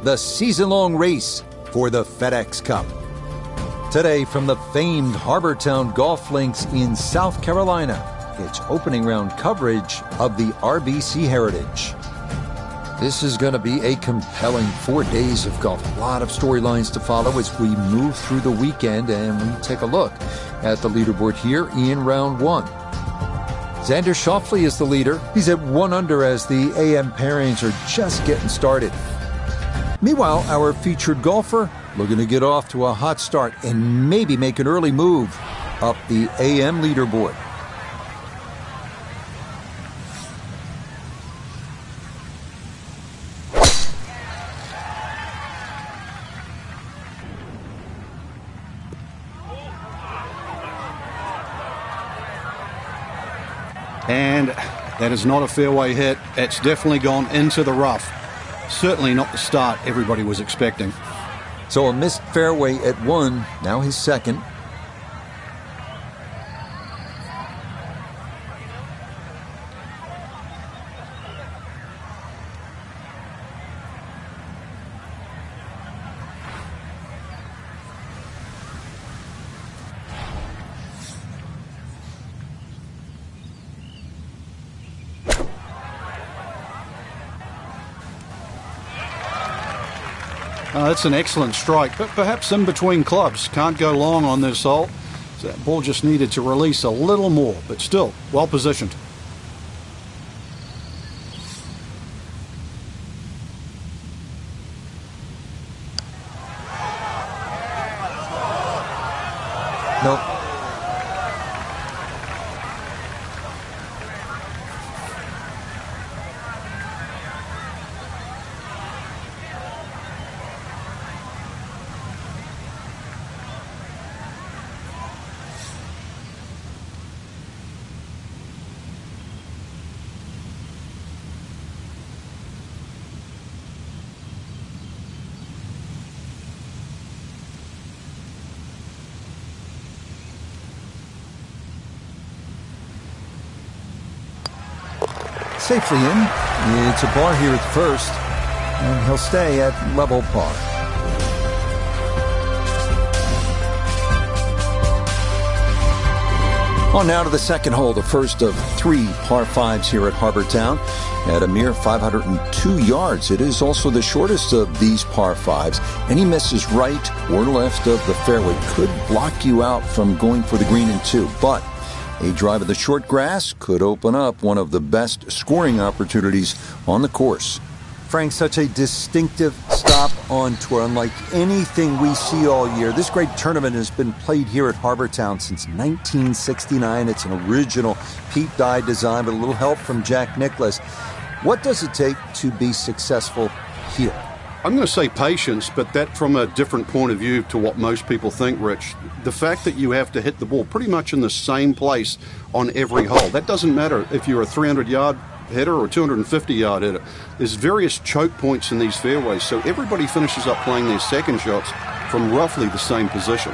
the season-long race for the FedEx Cup. Today, from the famed Harbortown Golf Links in South Carolina, it's opening round coverage of the RBC Heritage. This is going to be a compelling 4 days of golf. A lot of storylines to follow as we move through the weekend, and we take a look at the leaderboard here in round one. Xander Schauffele is the leader. He's at 1 under as the AM pairings are just getting started. Meanwhile, our featured golfer looking to get off to a hot start and maybe make an early move up the AM leaderboard. And that is not a fairway hit. It's definitely gone into the rough. Certainly not the start everybody was expecting. So a missed fairway at 1, now his second. That's an excellent strike, but perhaps in between clubs. Can't go long on this hole. So that ball just needed to release a little more, but still well positioned. Nope. Safely in. It's a par here at the first, and he'll stay at level par. On now to the second hole, the first of 3 par 5s here at Harbortown. At a mere 502 yards, it is also the shortest of these par 5s. Any misses right or left of the fairway could block you out from going for the green in 2, but a drive of the short grass could open up one of the best scoring opportunities on the course. Frank, such a distinctive stop on tour, unlike anything we see all year. This great tournament has been played here at Harbortown since 1969. It's an original Pete Dye design with a little help from Jack Nicklaus. What does it take to be successful here? I'm going to say patience, but that from a different point of view to what most people think, Rich. The fact that you have to hit the ball pretty much in the same place on every hole. That doesn't matter if you're a 300-yard hitter or a 250-yard hitter. There's various choke points in these fairways, so everybody finishes up playing their second shots from roughly the same position.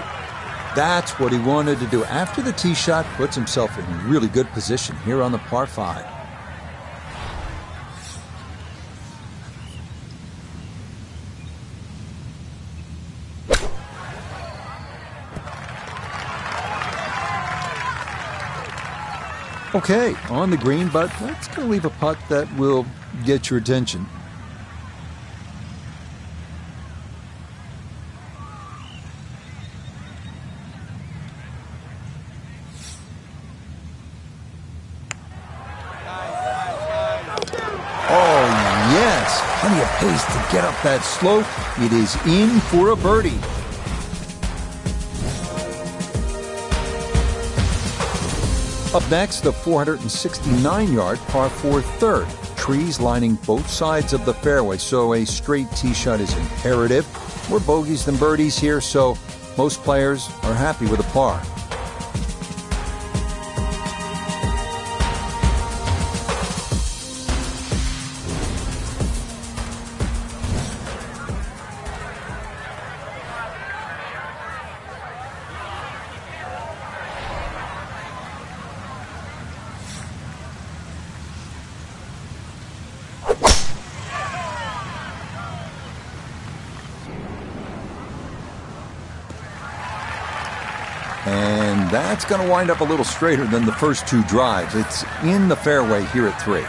That's what he wanted to do. After the tee shot, puts himself in really good position here on the par 5. Okay, on the green, but that's going to leave a putt that will get your attention. Oh, yes, plenty of pace to get up that slope. It is in for a birdie. Up next, the 469-yard par 4 third. Trees lining both sides of the fairway, so a straight tee shot is imperative. More bogeys than birdies here, so most players are happy with a par. And that's going to wind up a little straighter than the first two drives. It's in the fairway here at 3.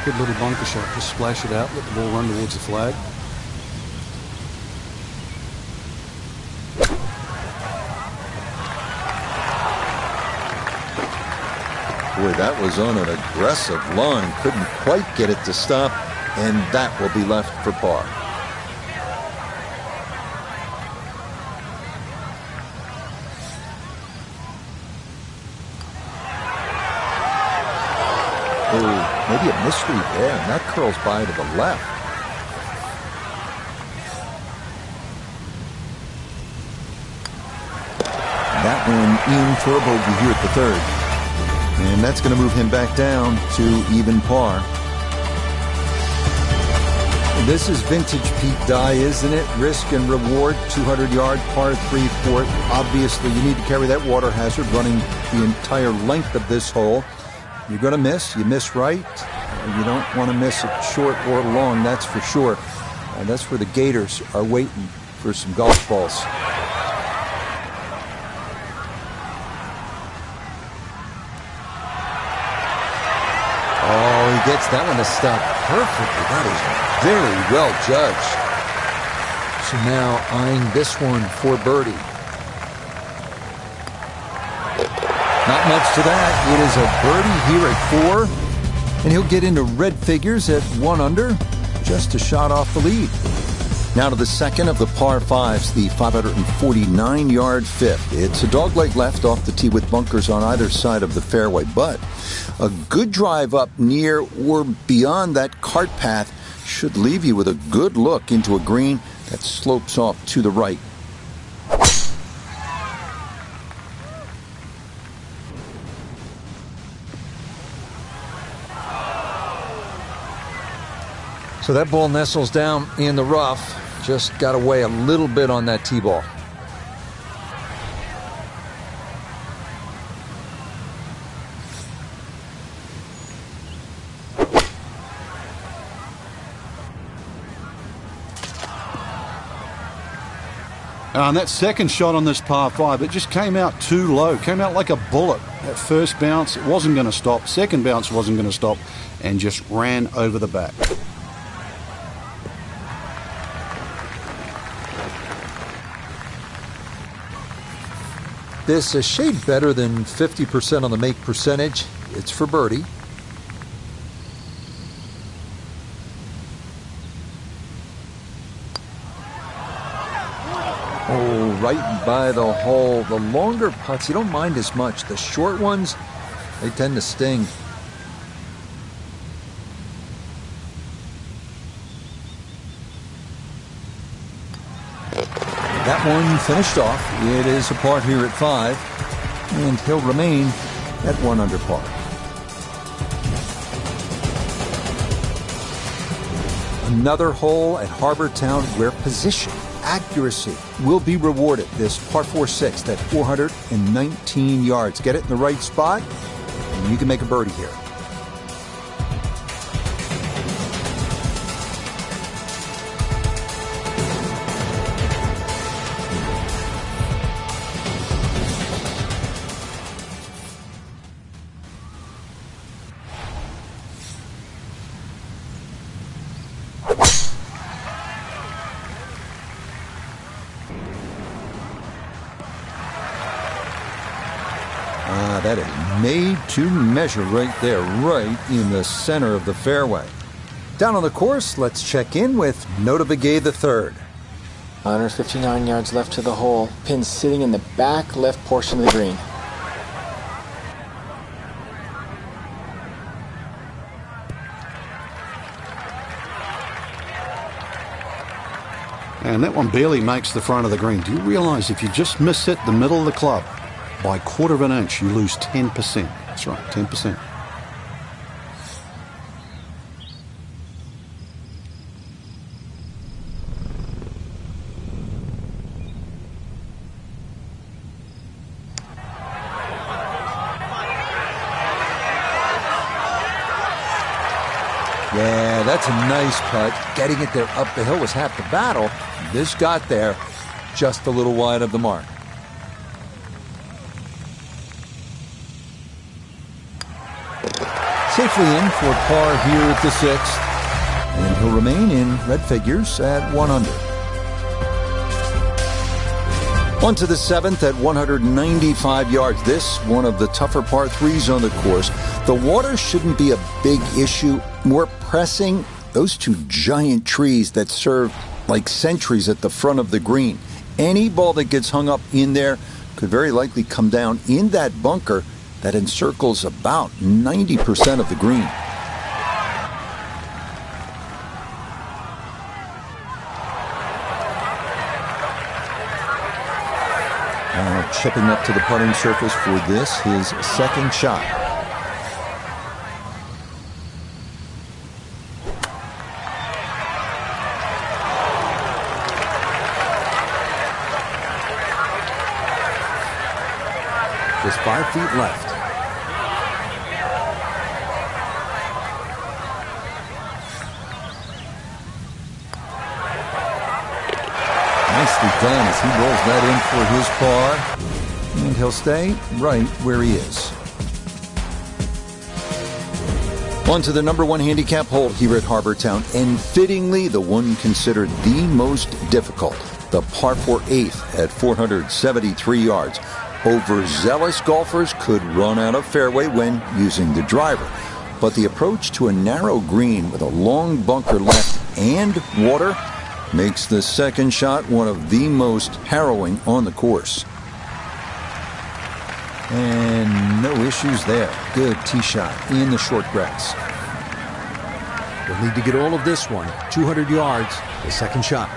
Good little bunker shot. Just splash it out, let the ball run towards the flag. Boy, that was on an aggressive line. Couldn't quite get it to stop, and that will be left for par. Oh, maybe a mystery there, and that curls by to the left. That one in for a bogey here at the 3rd. And that's going to move him back down to even par. This is vintage Pete Dye, isn't it? Risk and reward, 200-yard par 3 4. Obviously, you need to carry that water hazard running the entire length of this hole. You're going to miss. You miss right. You don't want to miss it short or long, that's for sure. And that's where the Gators are waiting for some golf balls. Oh, he gets that one to stop perfectly. That is very well judged. So now eyeing this one for birdie. Not much to that. It is a birdie here at 4, and he'll get into red figures at 1 under, just a shot off the lead. Now to the second of the par 5s, the 549-yard 5th. It's a dogleg left off the tee with bunkers on either side of the fairway, but a good drive up near or beyond that cart path should leave you with a good look into a green that slopes off to the right. So that ball nestles down in the rough. Just got to weigh a little bit on that tee ball. And that second shot on this par 5, it just came out too low. Came out like a bullet. That first bounce, it wasn't going to stop. Second bounce wasn't going to stop. And just ran over the back. This a shade better than 50% on the make percentage. It's for birdie. Oh, right by the hole. The longer putts, you don't mind as much. The short ones, they tend to sting. That one finished off. It is a par here at 5, and he'll remain at 1 under par. Another hole at Harbor Town where position, accuracy will be rewarded. This par 4-6 at 419 yards. Get it in the right spot, and you can make a birdie here. That is made to measure right there, right in the center of the fairway. Down on the course, let's check in with Nota Begay III. 159 yards left to the hole. Pin sitting in the back left portion of the green. And that one barely makes the front of the green. Do you realize if you just miss it the middle of the club by 1/4 of an inch, you lose 10%. That's right, 10%. that's a nice putt. Getting it there up the hill was half the battle. This got there just a little wide of the mark. Safely in for par here at the 6th. And he'll remain in red figures at 1 under. On to the 7th at 195 yards. This one of the tougher par 3s on the course. The water shouldn't be a big issue. More pressing, those two giant trees that serve like sentries at the front of the green. Any ball that gets hung up in there could very likely come down in that bunker that encircles about 90% of the green. Now chipping up to the putting surface for this, his second shot. Just 5 feet left. Nicely done as he rolls that in for his par. And he'll stay right where he is. On to the number 1 handicap hole here at Harbour Town, and fittingly the one considered the most difficult, the par 4 8th at 473 yards. Overzealous golfers could run out of fairway when using the driver, but the approach to a narrow green with a long bunker left and water makes the second shot one of the most harrowing on the course. And no issues there. Good tee shot in the short grass. We'll need to get all of this one. 200 yards, the second shot.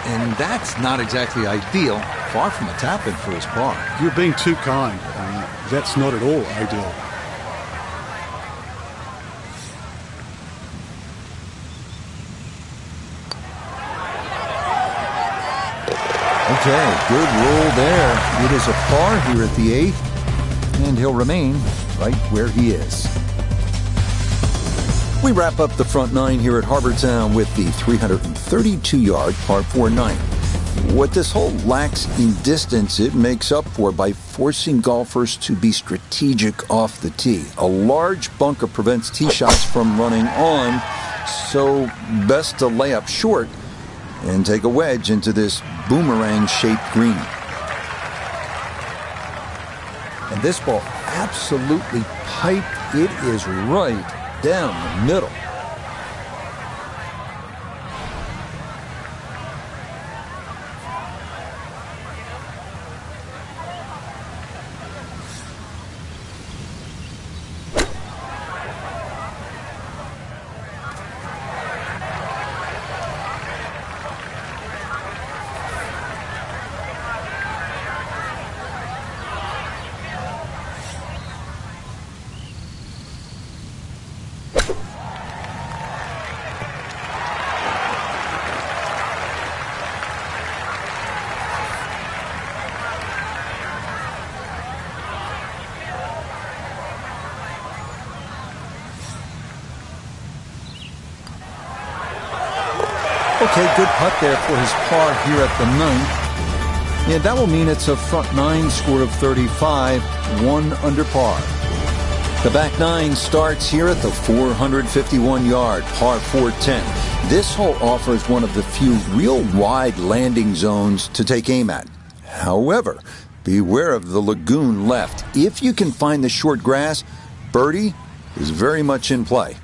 And that's not exactly ideal. Far from a tap-in for his par. You're being too kind. That's not at all ideal. Okay, good roll there. It is a par here at the 8th, and he'll remain right where he is. We wrap up the front 9 here at Harbour Town with the 332-yard par 4-9. What this hole lacks in distance, it makes up for by forcing golfers to be strategic off the tee. A large bunker prevents tee shots from running on, so best to lay up short and take a wedge into this boomerang-shaped green. And this ball absolutely piped. It is right down the middle. Okay, good putt there for his par here at the 9th. And that will mean it's a front 9 score of 35, 1 under par. The back 9 starts here at the 451-yard par 410. This hole offers one of the few real wide landing zones to take aim at. However, beware of the lagoon left. If you can find the short grass, birdie is very much in play.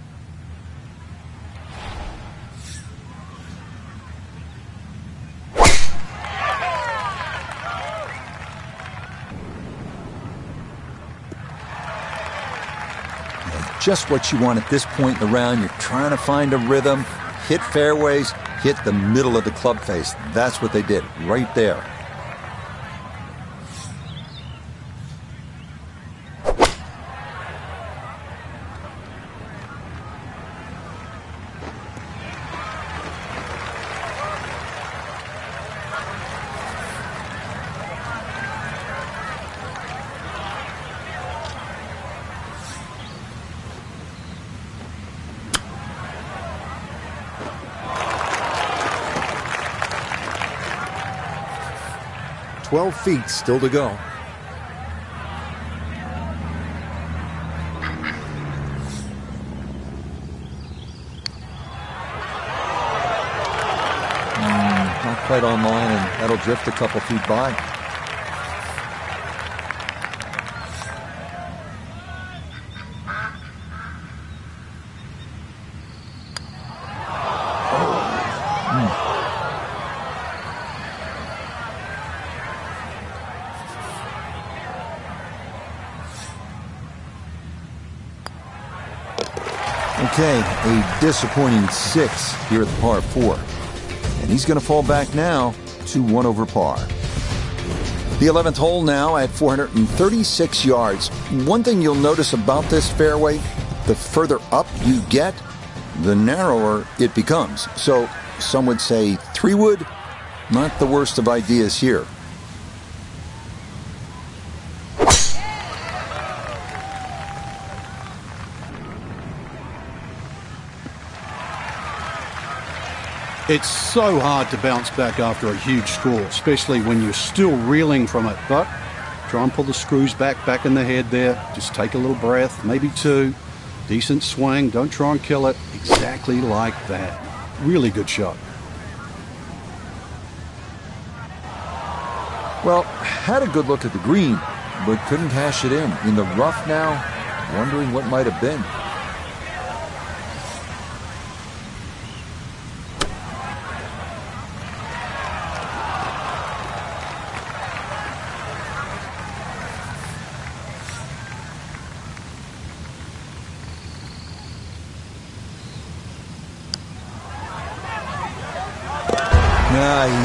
just what you want at this point in the round. You're trying to find a rhythm, hit fairways, hit the middle of the club face. That's what they did right there. "12 feet still to go." Not quite on line, and that'll drift a couple feet by. Okay, a disappointing 6 here at the par 4. And he's going to fall back now to 1 over par. The 11th hole now at 436 yards. One thing you'll notice about this fairway, the further up you get, the narrower it becomes. So some would say 3-wood, not the worst of ideas here. It's so hard to bounce back after a huge score, especially when you're still reeling from it. But try and pull the screws back in the head there. Just take a little breath, maybe 2. Decent swing. Don't try and kill it. Exactly like that. Really good shot. Well, had a good look at the green, but couldn't cash it in the rough now, wondering what might have been.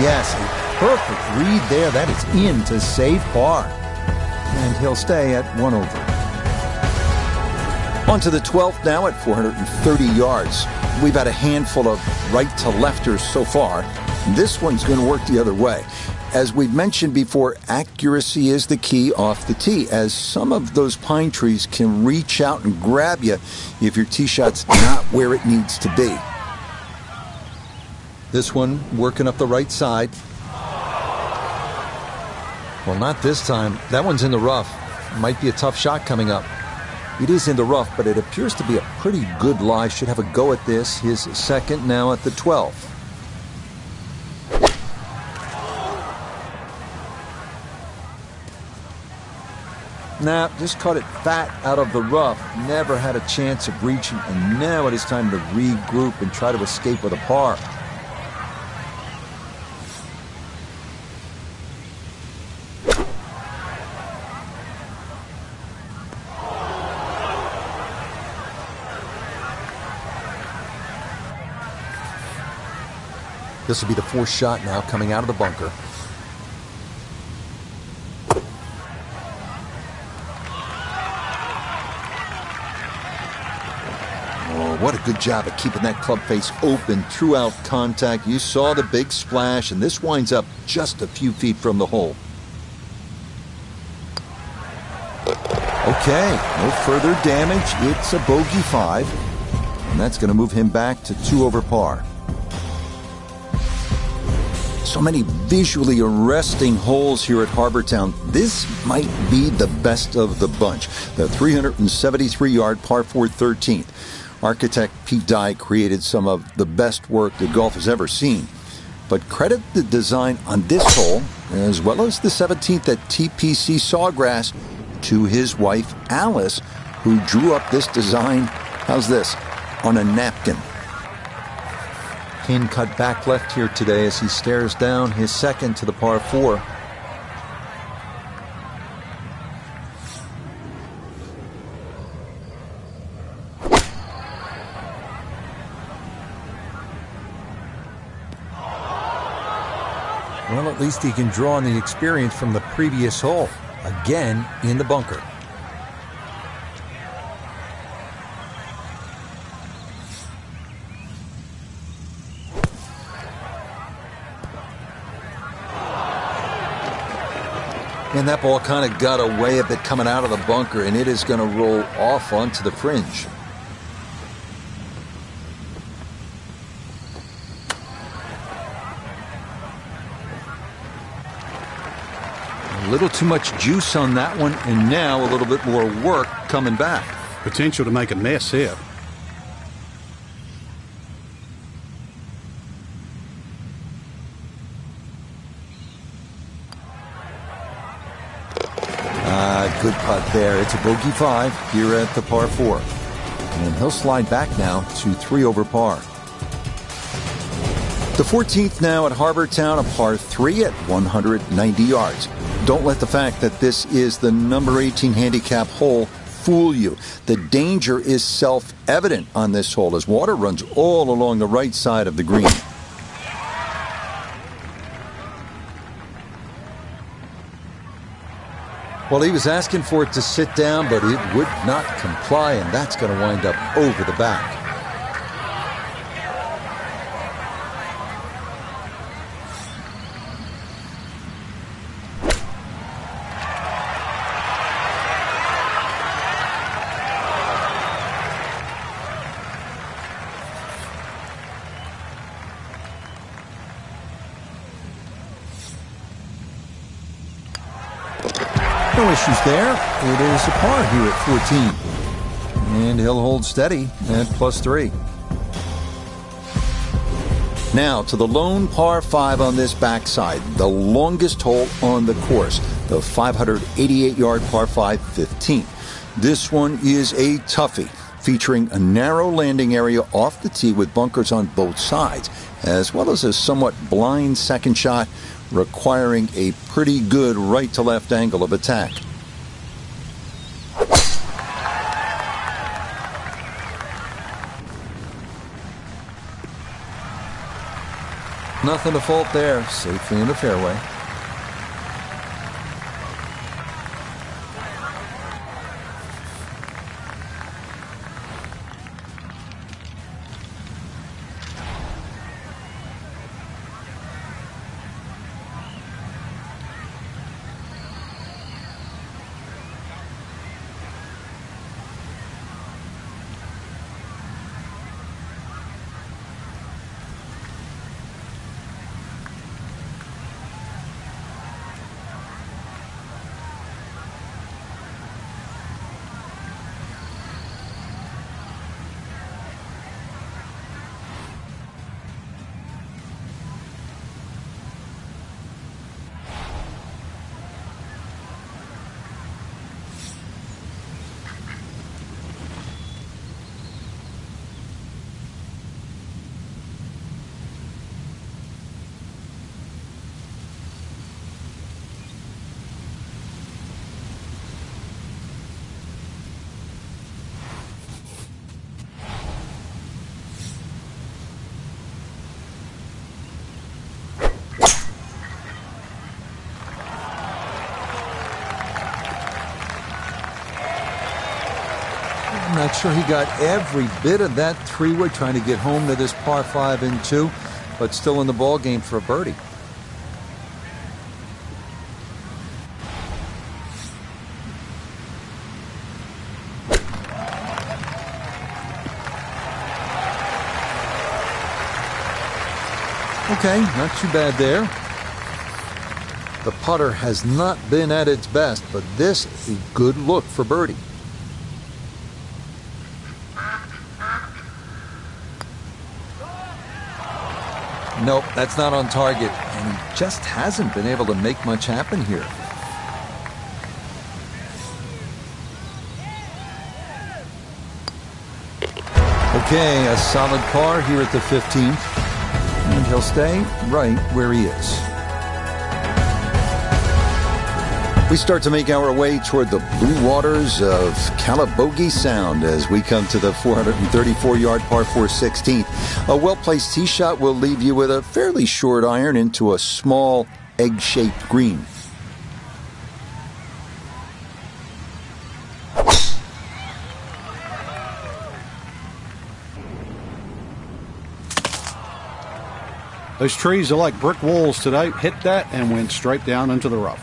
Yes, a perfect read there. That is in to save par. And he'll stay at 1 over. On to the 12th now at 430 yards. We've had a handful of right-to-lefters so far. This one's going to work the other way. As we've mentioned before, accuracy is the key off the tee, as some of those pine trees can reach out and grab you if your tee shot's not where it needs to be. This one working up the right side. Well, not this time. That one's in the rough. Might be a tough shot coming up. It is in the rough, but it appears to be a pretty good lie. Should have a go at this. His second now at the 12th. Nah, just caught it fat out of the rough. Never had a chance of reaching, and now it is time to regroup and try to escape with a par. This will be the 4th shot now coming out of the bunker. Oh, what a good job of keeping that club face open throughout contact. You saw the big splash, and this winds up just a few feet from the hole. Okay, no further damage. It's a bogey 5, and that's going to move him back to 2 over par. So many visually arresting holes here at Harbortown. This might be the best of the bunch. The 373-yard par 4 13th. Architect Pete Dye created some of the best work that golf has ever seen. But credit the design on this hole, as well as the 17th at TPC Sawgrass, to his wife Alice, who drew up this design, how's this, on a napkin. Pin cut back left here today as he stares down his second to the par 4. Well, at least he can draw on the experience from the previous hole. Again, in the bunker. And that ball kind of got away a bit coming out of the bunker, and it is going to roll off onto the fringe. A little too much juice on that one, and now a little bit more work coming back. Potential to make a mess here. Good putt there. It's a bogey 5 here at the par 4. And he'll slide back now to 3 over par. The 14th now at Harbor Town, a par 3 at 190 yards. Don't let the fact that this is the number 18 handicap hole fool you. The danger is self-evident on this hole as water runs all along the right side of the green. Well, he was asking for it to sit down, but it would not comply, and that's going to wind up over the back. No issues there. It is a par here at 14. And he'll hold steady at +3. Now to the lone par 5 on this backside, the longest hole on the course, the 588-yard par 5 15th. This one is a toughie, featuring a narrow landing area off the tee with bunkers on both sides, as well as a somewhat blind second shot requiring a pretty good right-to-left angle of attack. Nothing to fault there, safely in the fairway. I'm not sure he got every bit of that 3-wood trying to get home to this par 5 and 2, but still in the ball game for a birdie. Okay, not too bad there. The putter has not been at its best, but this is a good look for birdie. Nope, that's not on target, and he just hasn't been able to make much happen here. Okay, a solid par here at the 15th, and he'll stay right where he is. We start to make our way toward the blue waters of Calabogie Sound as we come to the 434-yard par 4 16th. A well-placed tee shot will leave you with a fairly short iron into a small egg-shaped green. Those trees are like brick walls today. Hit that and went straight down into the rough.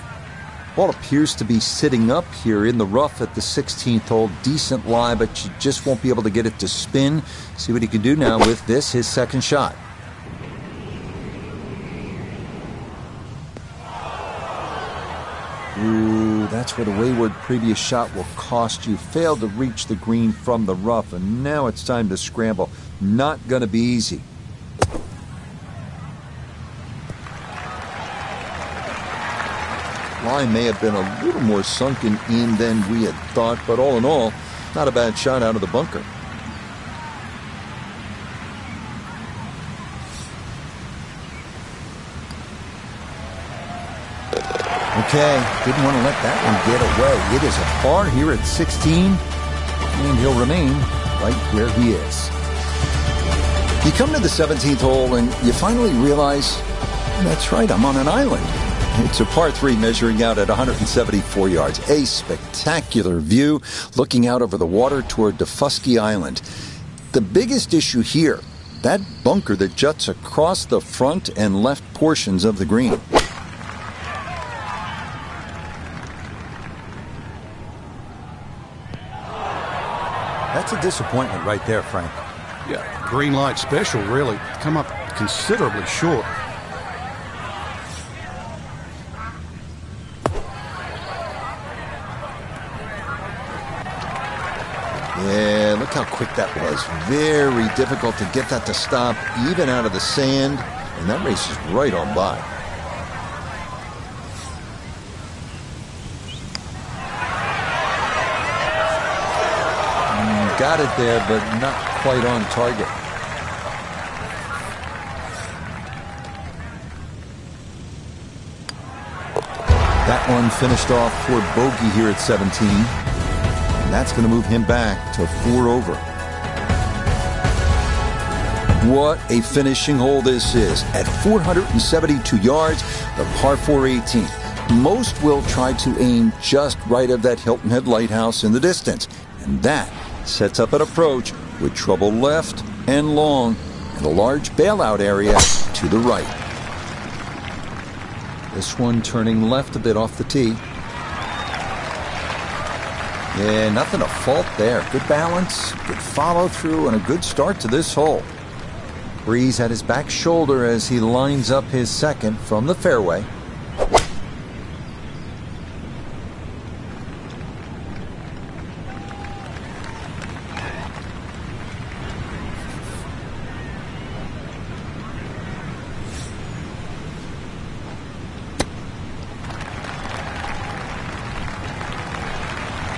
Ball appears to be sitting up here in the rough at the 16th hole. Decent lie, but you just won't be able to get it to spin. See what he can do now with this, his second shot. Ooh, that's where the wayward previous shot will cost you. Failed to reach the green from the rough, and now it's time to scramble. Not going to be easy. Line may have been a little more sunken in than we had thought, but all in all, not a bad shot out of the bunker. Okay, didn't want to let that one get away. It is a par here at 16, and he'll remain right where he is. You come to the 17th hole, and you finally realize, that's right, I'm on an island. It's a par 3 measuring out at 174 yards. A spectacular view looking out over the water toward Defusky Island. The biggest issue here, that bunker that juts across the front and left portions of the green. That's a disappointment right there, Frank. Yeah, green light special, really. Come up considerably short. Yeah, look how quick that was. Very difficult to get that to stop, even out of the sand. And that race is right on by. Got it there, but not quite on target. That one finished off for bogey here at 17. And that's going to move him back to 4 over. What a finishing hole this is. At 472 yards, the par 4 18th. Most will try to aim just right of that Hilton Head Lighthouse in the distance. And that sets up an approach with trouble left and long and a large bailout area to the right. This one turning left a bit off the tee. Yeah, nothing to fault there. Good balance, good follow through, and a good start to this hole. Breeze at his back shoulder as he lines up his second from the fairway.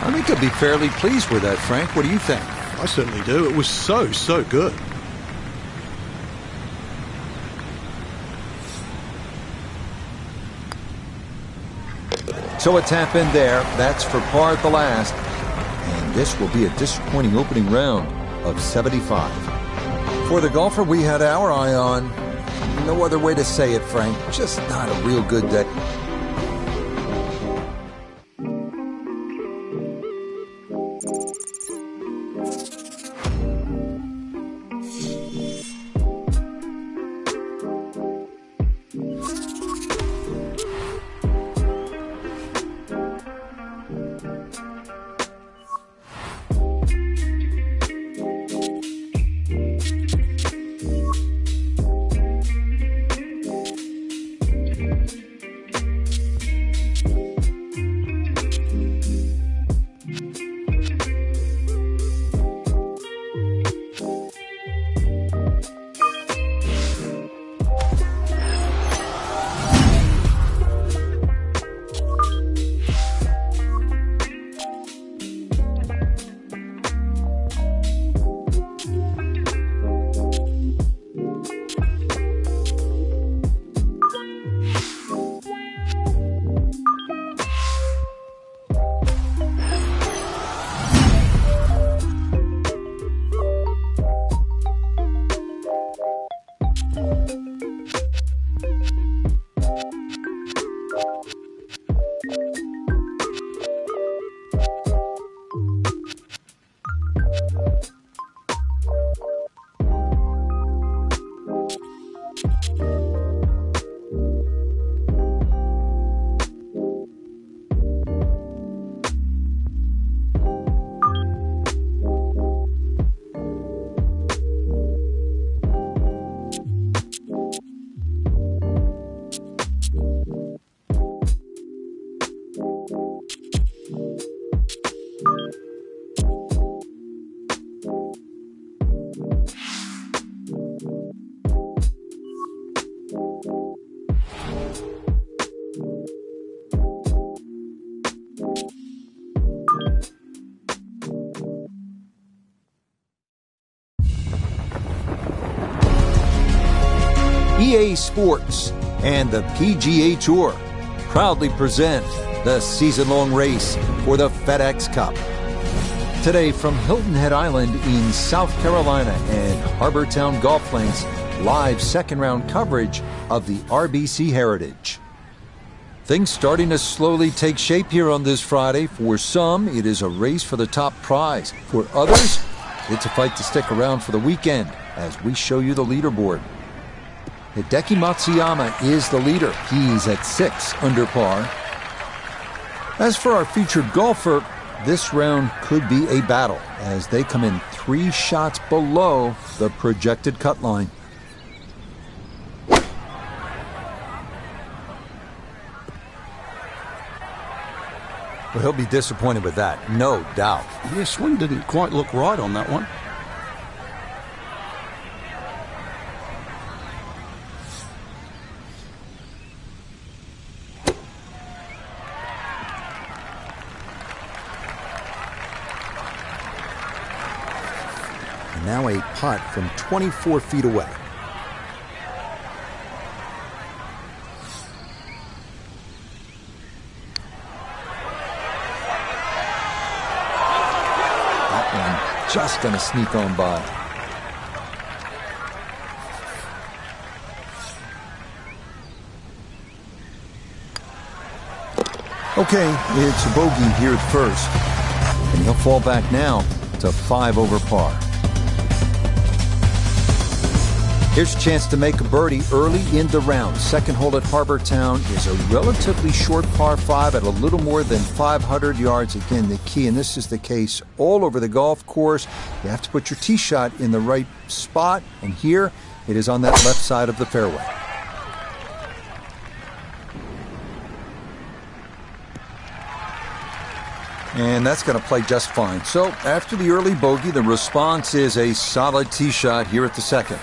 I think he'll be fairly pleased with that, Frank. What do you think? I certainly do. It was so good. So a tap in there. That's for par at the last. And this will be a disappointing opening round of 75. For the golfer we had our eye on, no other way to say it, Frank. Just not a real good day. EA Sports and the PGA Tour proudly present the season-long race for the FedEx Cup. Today from Hilton Head Island in South Carolina and Harbor Town Golf Links, live second-round coverage of the RBC Heritage. Things starting to slowly take shape here on this Friday. For some, it is a race for the top prize. For others, it's a fight to stick around for the weekend as we show you the leaderboard. Hideki Matsuyama is the leader. He's at 6 under par. As for our featured golfer, this round could be a battle as they come in 3 shots below the projected cut line. Well, he'll be disappointed with that, no doubt. Yeah, swing didn't quite look right on that one. Now a putt from 24 feet away. That one just going to sneak on by. Okay, it's a bogey here at first, and he'll fall back now to 5 over par. Here's a chance to make a birdie early in the round. Second hole at Harbor Town is a relatively short par 5 at a little more than 500 yards. Again, the key, and this is the case all over the golf course, you have to put your tee shot in the right spot, and here it is on that left side of the fairway. And that's going to play just fine. So after the early bogey, the response is a solid tee shot here at the second.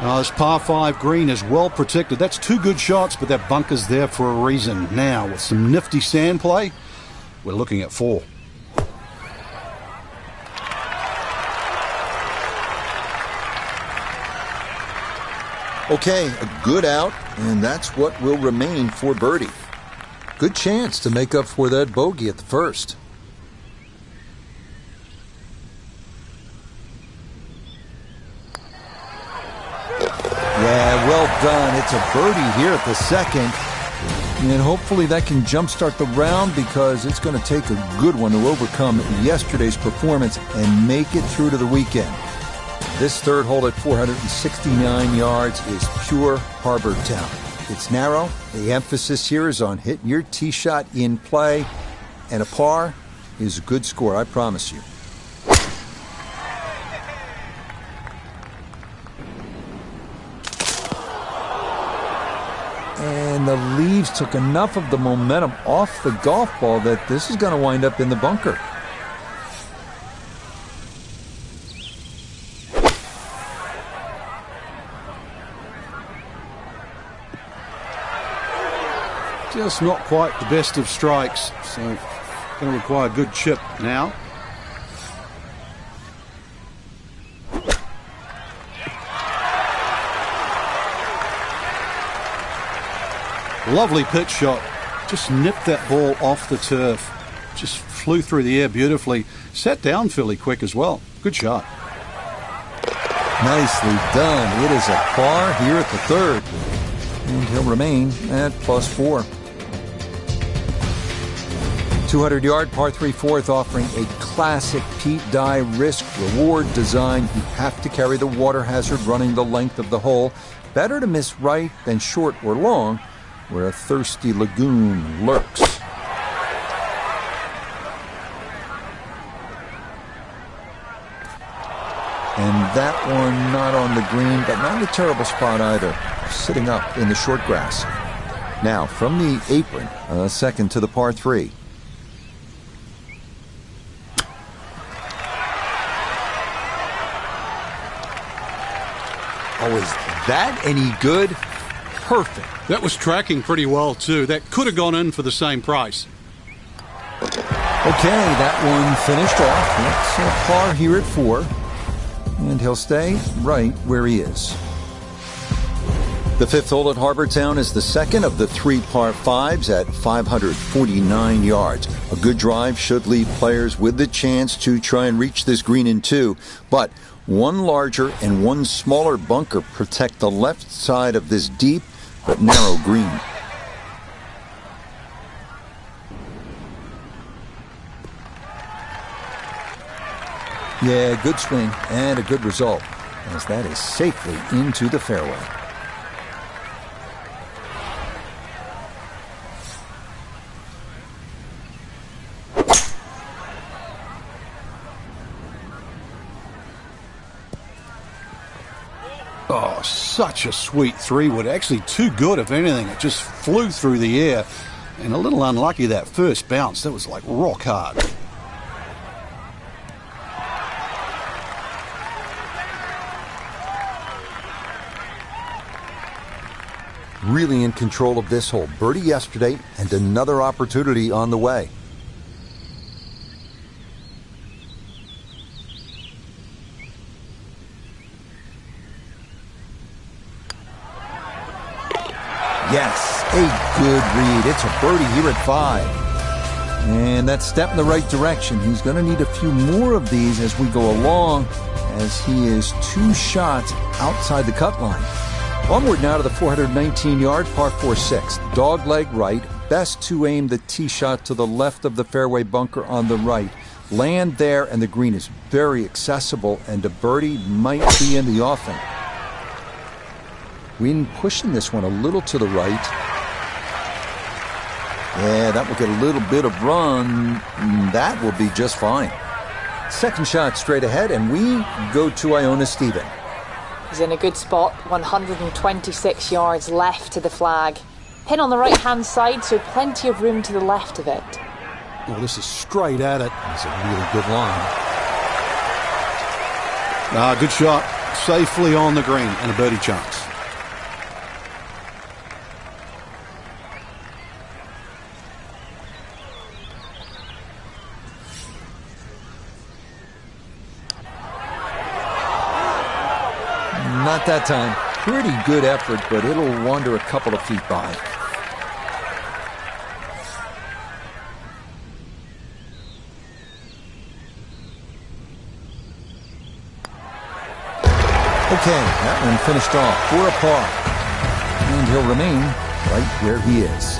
Now, this par 5 green is well protected. That's 2 good shots, but that bunker's there for a reason. Now, with some nifty sand play, we're looking at 4. Okay, a good out, and that's what will remain for birdie. Good chance to make up for that bogey at the first. Yeah, well done. It's a birdie here at the second. And hopefully that can jumpstart the round because it's going to take a good one to overcome yesterday's performance and make it through to the weekend. This third hole at 469 yards is pure Harbor Town. It's narrow. The emphasis here is on hitting your tee shot in play. And a par is a good score, I promise you. And the leaves took enough of the momentum off the golf ball that this is going to wind up in the bunker. Just not quite the best of strikes, so going to require a good chip now. Lovely pitch shot. Just nipped that ball off the turf. Just flew through the air beautifully. Sat down fairly quick as well. Good shot. Nicely done. It is a par here at the third. And he'll remain at +4. 200-yard par 3 fourth, offering a classic Pete Dye risk-reward design. You have to carry the water hazard running the length of the hole. Better to miss right than short or long, where a thirsty lagoon lurks. And that one not on the green, but not a terrible spot either, sitting up in the short grass. Now, from the apron, a second to the par 3. Oh, is that any good? Perfect. That was tracking pretty well, too. That could have gone in for the same price. Okay, that one finished off. It's a par here at 4. And he'll stay right where he is. The fifth hole at Harbour Town is the second of the 3 par 5s at 549 yards. A good drive should leave players with the chance to try and reach this green in 2. But one larger and one smaller bunker protect the left side of this deep but narrow green. Yeah, good swing and a good result, as that is safely into the fairway. Oh, such a sweet 3-wood. Actually too good, if anything. It just flew through the air. And a little unlucky that first bounce. That was like rock hard. Really in control of this hole. Birdie yesterday and another opportunity on the way. Yes, a good read. It's a birdie here at 5. And that step in the right direction. He's going to need a few more of these as we go along, as he is 2 shots outside the cut line. Onward now to the 419-yard par 4-6. Dog leg right. Best to aim the tee shot to the left of the fairway bunker on the right. Land there, and the green is very accessible, and a birdie might be in the offing. Wind pushing this one a little to the right. Yeah, that will get a little bit of run. That will be just fine. Second shot straight ahead, and we go to Iona Stephen. He's in a good spot, 126 yards left to the flag. Pin on the right-hand side, so plenty of room to the left of it. Well, this is straight at it. That's a really good line. Good shot. Safely on the green and a birdie chance. Not that time. Pretty good effort, but it'll wander a couple of feet by. Okay, that one finished off for a par. And he'll remain right where he is.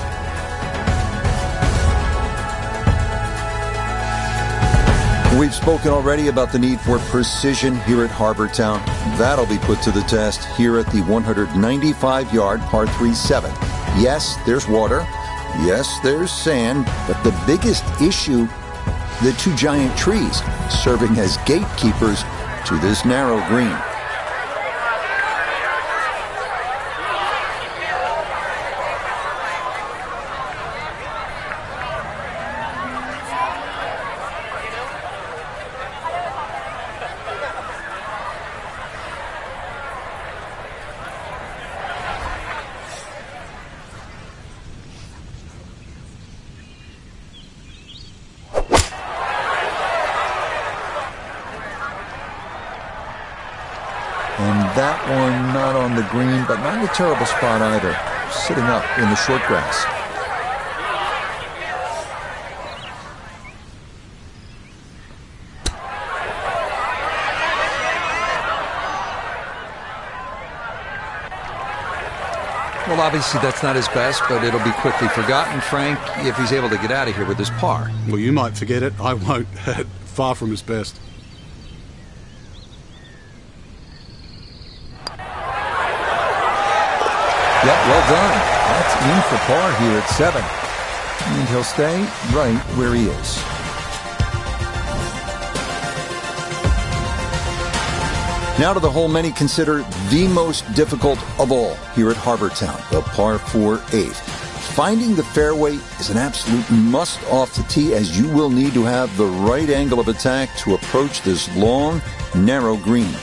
We've spoken already about the need for precision here at Harbour Town. That'll be put to the test here at the 195-yard par 3-7. Yes, there's water. Yes, there's sand. But the biggest issue, the 2 giant trees serving as gatekeepers to this narrow green. And that one not on the green, but not a terrible spot either, sitting up in the short grass. Well, obviously that's not his best, but it'll be quickly forgotten, Frank, if he's able to get out of here with his par. Well, you might forget it. I won't. Far from his best. Yep, well done. That's in for par here at 7. And he'll stay right where he is. Now to the hole many consider the most difficult of all here at Harbour Town, the par 4 8. Finding the fairway is an absolute must off the tee, as you will need to have the right angle of attack to approach this long, narrow green.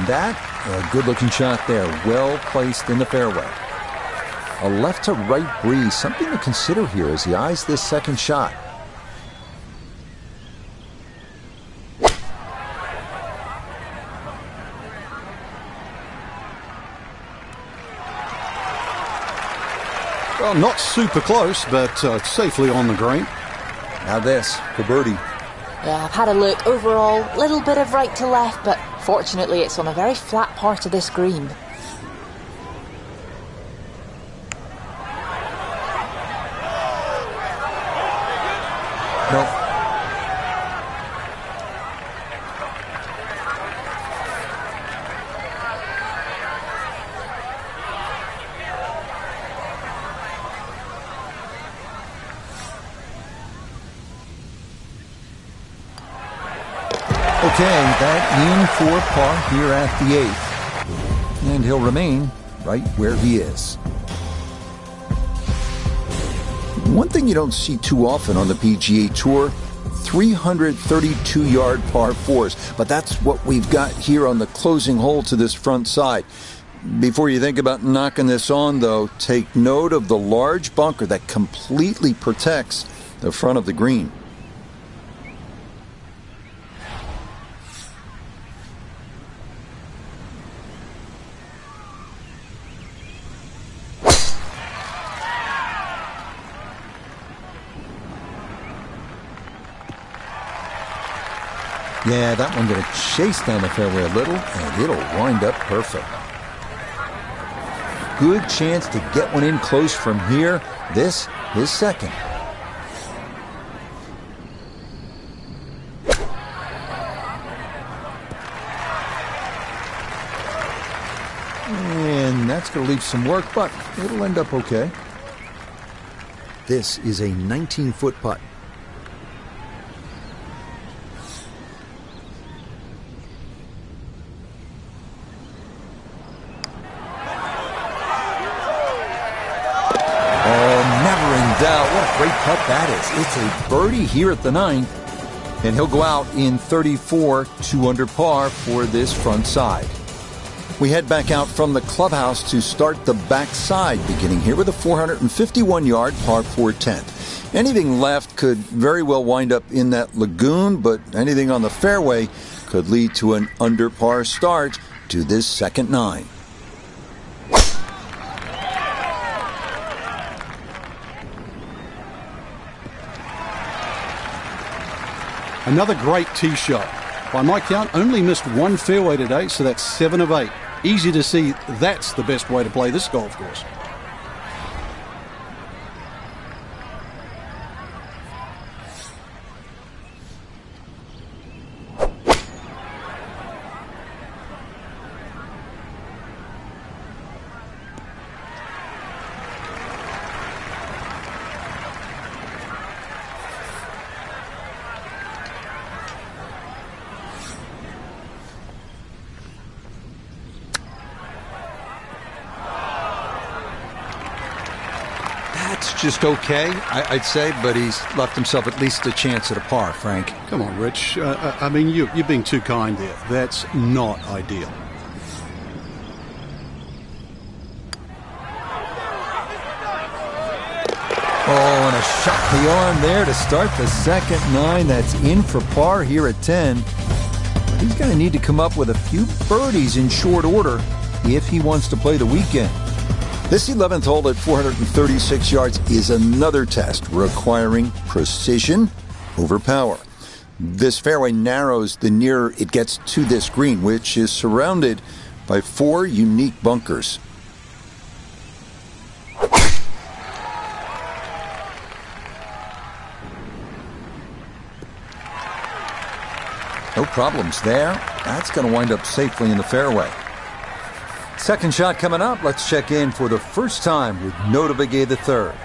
that, a good-looking shot there, well placed in the fairway. A left-to-right breeze, something to consider here as he eyes this second shot. Well, not super close, but safely on the green. Now this for birdie. Yeah, I've had a look. Overall, little bit of right to left, but fortunately it's on a very flat part of this green. Nope. Okay, that in for par here at the 8th. And he'll remain right where he is. One thing you don't see too often on the PGA Tour, 332-yard par 4s. But that's what we've got here on the closing hole to this front side. Before you think about knocking this on, though, take note of the large bunker that completely protects the front of the green. Yeah, that one going to chase down the fairway a little, and it'll wind up perfect. Good chance to get one in close from here. This is second. And that's going to leave some work, but it'll end up okay. This is a 19-foot putt. What a great putt that is. It's a birdie here at the 9th, and he'll go out in 34, 2 under par for this front side. We head back out from the clubhouse to start the backside, beginning here with a 451-yard par 4 10th. Anything left could very well wind up in that lagoon, but anything on the fairway could lead to an under par start to this second 9. Another great tee shot. By my count, only missed one fairway today, so that's 7 of 8. Easy to see that's the best way to play this golf course. It's just okay, I'd say, but he's left himself at least a chance at a par, Frank. Come on, Rich. I mean, you're being too kind there. That's not ideal. Oh, and a shot the arm there to start the second 9. That's in for par here at 10. But he's going to need to come up with a few birdies in short order if he wants to play the weekend. This 11th hole at 436 yards is another test requiring precision over power. This fairway narrows the nearer it gets to this green, which is surrounded by 4 unique bunkers. No problems there. That's going to wind up safely in the fairway. Second shot coming up. Let's check in for the first time with Notavigay III.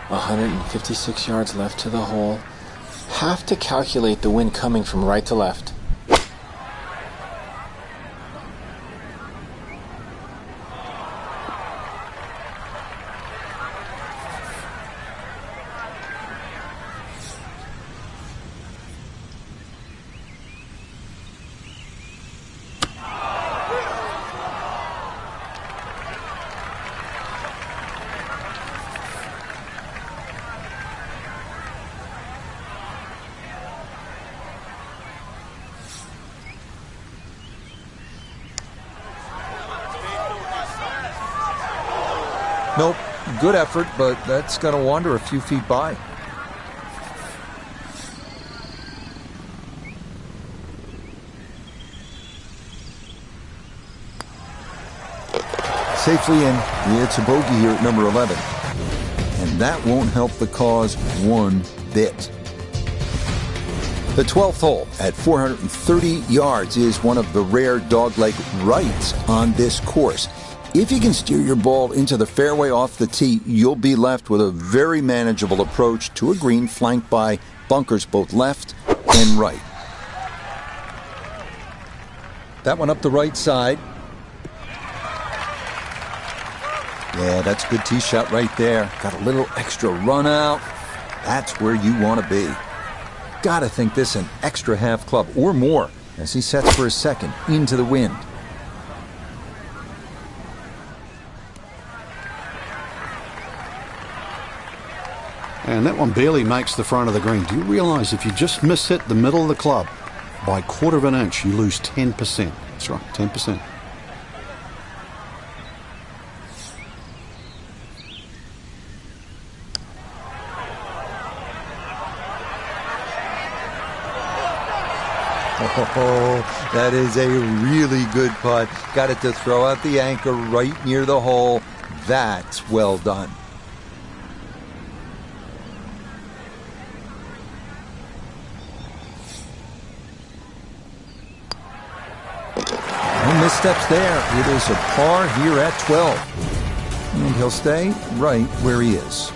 156 yards left to the hole. Have to calculate the wind coming from right to left. Nope, good effort, but that's going to wander a few feet by. Safely in. It's a bogey here at number 11. And that won't help the cause one bit. The 12th hole at 430 yards is one of the rare dogleg rights on this course. If you can steer your ball into the fairway off the tee, you'll be left with a very manageable approach to a green flanked by bunkers both left and right. That one up the right side. Yeah, that's a good tee shot right there. Got a little extra run out. That's where you want to be. Gotta think this an extra half club or more as he sets for his second into the wind. And that one barely makes the front of the green. Do you realize if you just miss hit the middle of the club by a quarter of an inch, you lose 10%. That's right, 10%. Oh, that is a really good putt. Got it to throw out the anchor right near the hole. That's well done. No missteps there. It is a par here at 12. And he'll stay right where he is.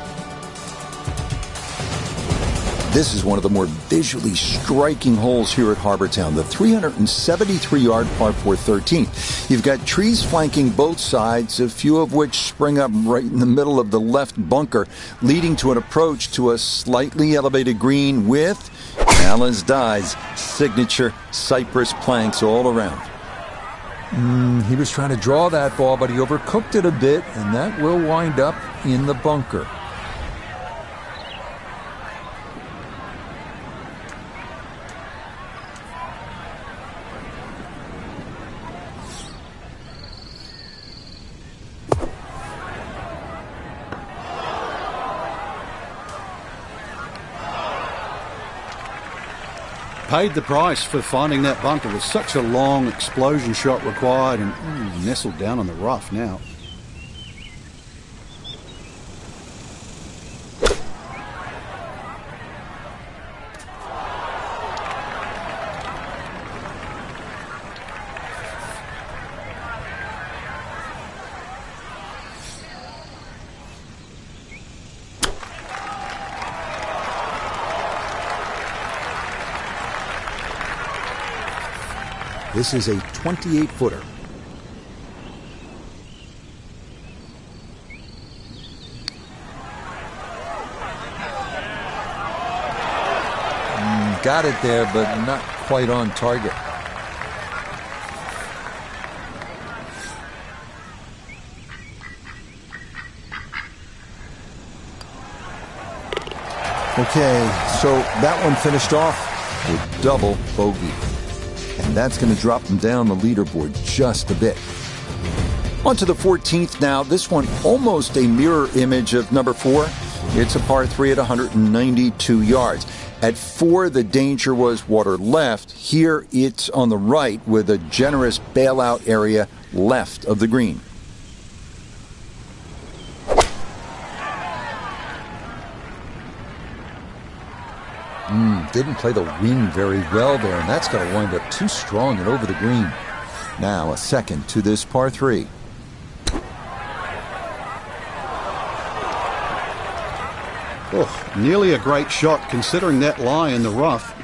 This is one of the more visually striking holes here at Harbour Town, the 373-yard par 4 13th. You've got trees flanking both sides, a few of which spring up right in the middle of the left bunker, leading to an approach to a slightly elevated green with Alan's Dye's signature cypress planks all around. He was trying to draw that ball, but he overcooked it a bit, and that will wind up in the bunker. Paid the price for finding that bunker. There's such a long explosion shot required, and nestled down in the rough now. This is a 28-footer. Got it there, but not quite on target. Okay, so that one finished off with double bogey. And that's going to drop them down the leaderboard just a bit. On to the 14th now. This one almost a mirror image of number 4. It's a par 3 at 192 yards. At 4, the danger was water left. Here, it's on the right with a generous bailout area left of the green. Didn't play the wind very well there, and that's going to wind up too strong and over the green. Now a second to this par 3. Oh, nearly a great shot considering that lie in the rough.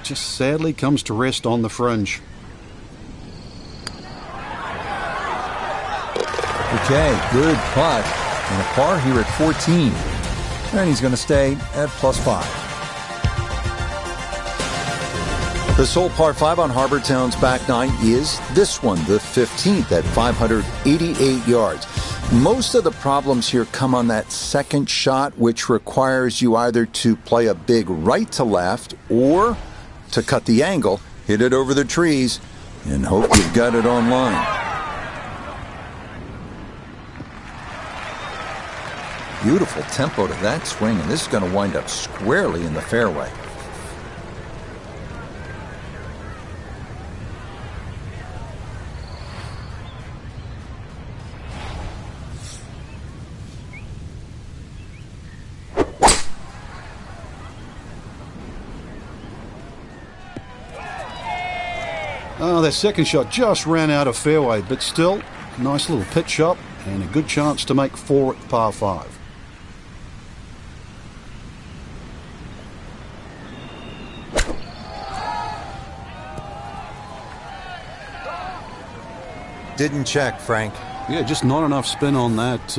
Just sadly comes to rest on the fringe. Okay, good putt. And a par here at 14. And he's going to stay at +5. The sole par 5 on Harbour Town's back 9 is this one, the 15th at 588 yards. Most of the problems here come on that second shot, which requires you either to play a big right to left or to cut the angle, hit it over the trees, and hope you've got it on line. Beautiful tempo to that swing, and this is going to wind up squarely in the fairway. Oh, that second shot just ran out of fairway, but still, nice little pitch shot and a good chance to make 4 at par 5. Didn't check, Frank. Yeah, just not enough spin on that,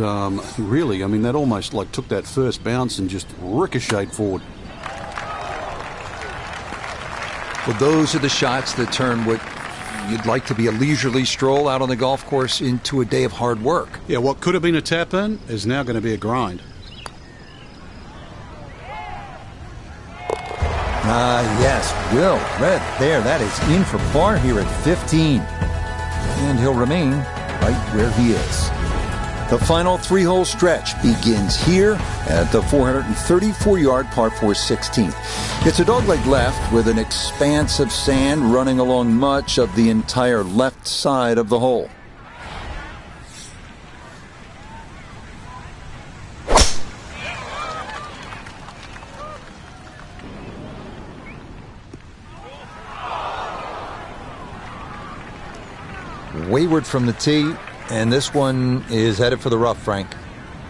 really. I mean, that almost like took that first bounce and just ricocheted forward. Well, those are the shots that turn what you'd like to be a leisurely stroll out on the golf course into a day of hard work. Yeah, what could have been a tap-in is now going to be a grind. Yes, Will Red there. That is in for par here at 15. And he'll remain right where he is. The final 3-hole stretch begins here at the 434-yard par 4 16th. It's a dogleg left with an expanse of sand running along much of the entire left side of the hole. Wayward from the tee, and this one is headed for the rough, Frank.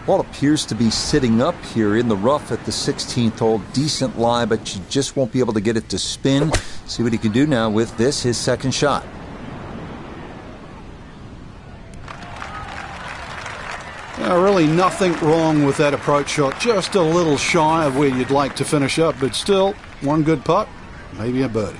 Ball appears to be sitting up here in the rough at the 16th hole. Decent lie, but you just won't be able to get it to spin. See what he can do now with this, his second shot. Really nothing wrong with that approach shot. Just a little shy of where you'd like to finish up, but still, one good putt, maybe a birdie.